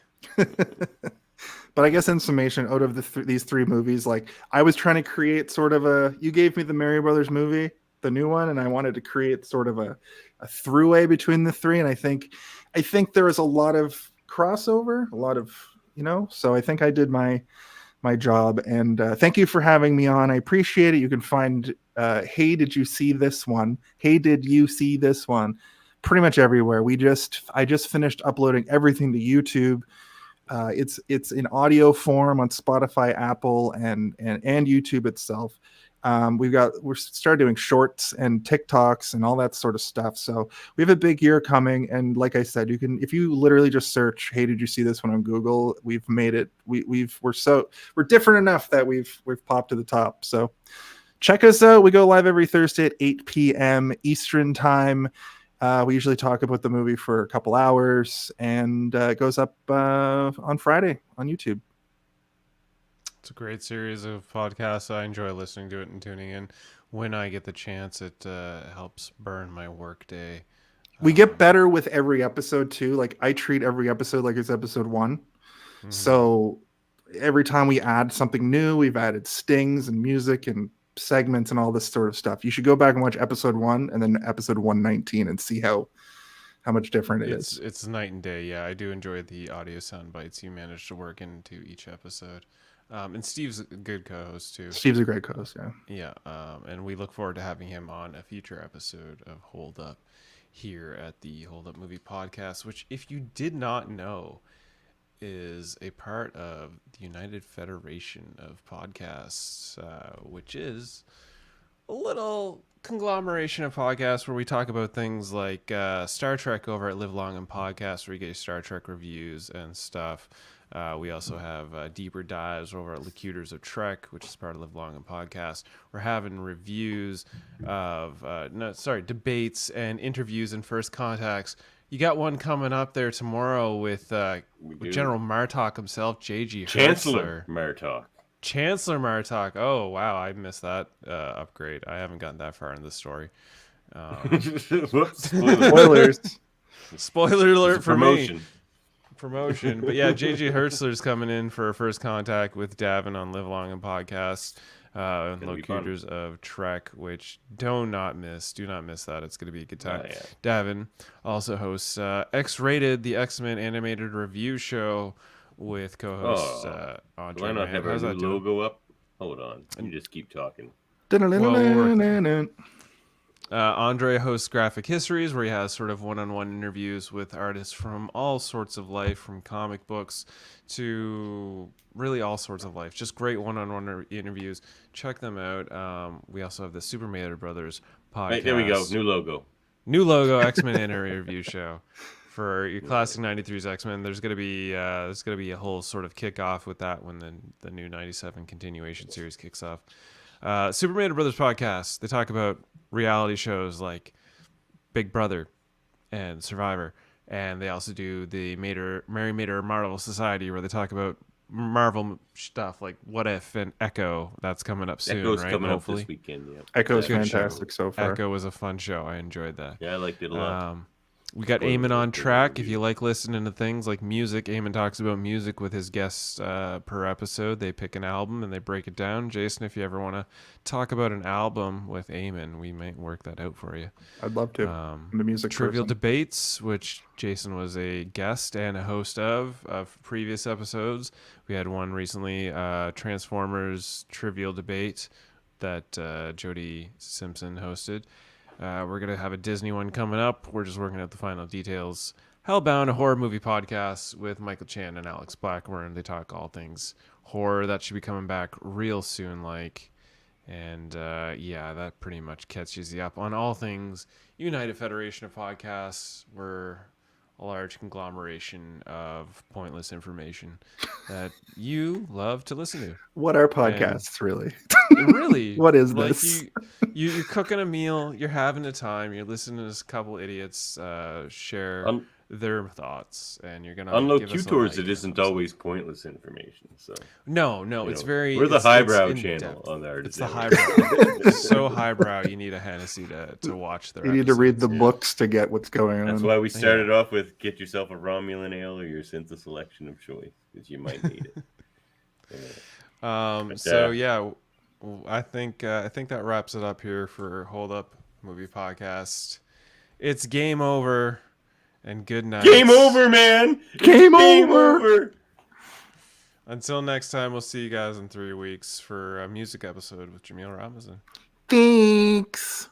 But I guess in summation, out of these three movies, like, I was trying to create sort of you gave me the Mario Brothers movie, the new one, and I wanted to create sort of a throughway between the three. And I think there was a lot of crossover, a lot of, so I think I did my job. And thank you for having me on. I appreciate it. You can find Hey, Did You See This One? Hey, Did You See This One? Pretty much everywhere. I just finished uploading everything to YouTube. It's in audio form on Spotify, Apple, and YouTube itself. We're started doing shorts and TikToks and all that sort of stuff. So we have a big year coming. And like I said, if you literally just search, "Hey, did you see this one?" on Google, we've made it. We're different enough that we've popped to the top. So check us out. We go live every Thursday at 8 p.m. Eastern time. We usually talk about the movie for a couple hours, and it goes up on Friday on YouTube. It's a great series of podcasts. I enjoy listening to it and tuning in. When I get the chance, it helps burn my work day. We get better with every episode, too. Like, I treat every episode like it's episode 1. Mm-hmm. So every time we add something new, we've added stings and music and segments and all this sort of stuff. You should go back and watch episode 1 and then episode 119 and see how much different it is. It's night and day. Yeah, I do enjoy the audio sound bites you manage to work into each episode. And Steve's a good co-host too. Steve's a great co-host, yeah. Yeah, and we look forward to having him on a future episode of Hold Up here at the Hold Up Movie Podcast, which, if you did not know, is a part of the United Federation of Podcasts, which is a little conglomeration of podcasts where we talk about things like Star Trek over at Live Long and Podcast, where you get your Star Trek reviews and stuff. We also have deeper dives over at Locutors of Trek, which is part of Live Long and Podcast. We're having reviews of debates and interviews and first contacts. You got one coming up there tomorrow with General Martok himself, J.G. Chancellor Martok. Chancellor Martok. Oh, wow. I missed that upgrade. I haven't gotten that far in this story. Whoops. Spoilers. Spoiler alert for me. Promotion. But yeah, J.G. Hertzler's coming in for first contact with Davan on Live Long and Podcast. Locutors of Trek, which do not miss that. It's going to be a good time. Yeah. Davan also hosts X-Rated, the X-Men animated review show with co-host Andrè. Do I not have our new logo up? Hold on. You just keep talking. Andrè hosts Graphic Histories, where he has sort of one-on-one interviews with artists from all sorts of life, from comic books to really all sorts of life. Just great one-on-one interviews. Check them out. We also have the Super Mario Brothers podcast. Right, there we go. New logo. X-Men Anime Review Show. For your classic 93's X-Men, there's gonna be a whole sort of kickoff with that when the new 97 continuation series kicks off. Super Mario Brothers podcast. They talk about reality shows like Big Brother and Survivor And they also do the Mary Mater Marvel Society, where they talk about Marvel stuff like What If and Echo. That's coming up soon, Echo's right? coming Hopefully. up this weekend. Yeah. Echo's Good fantastic show. so far. Echo was a fun show. I enjoyed that. Yeah, I liked it a lot. We got Eamon on track. If you like listening to things like music, Eamon talks about music with his guests per episode. They pick an album and they break it down. Jason, if you ever want to talk about an album with Eamon, we might work that out for you. I'd love to. I'm the music Trivial person. Debates, which Jason was a guest and a host of previous episodes. We had one recently, Transformers Trivial Debate, that Jody Simpson hosted. We're going to have a Disney one coming up. We're just working out the final details. Hellbound, a horror movie podcast with Michael Chan and Alex Blackburn. They talk all things horror. That should be coming back real soon, And that pretty much catches you up on all things United Federation of Podcasts. We're a large conglomeration of pointless information that you love to listen to. What are podcasts, really? Really? What is this? You're cooking a meal, you're having a time, you're listening to this couple idiots share their thoughts, and you're gonna on give us a Locutors. like It isn't always pointless information. So no, it's very. We're the it's highbrow in channel depth. on our. It's the highbrow. It's so highbrow. You need a Hennessy to watch their. You need to read the books to get what's going on. That's why we started off with get yourself a Romulan ale or your Syntha selection of choice, because you might need it. I think that wraps it up here for Hold Up Movie Podcast. It's game over, and good night. Game over, man. Game over. Until next time, we'll see you guys in 3 weeks for a music episode with Jaemeel Robinson. Thanks.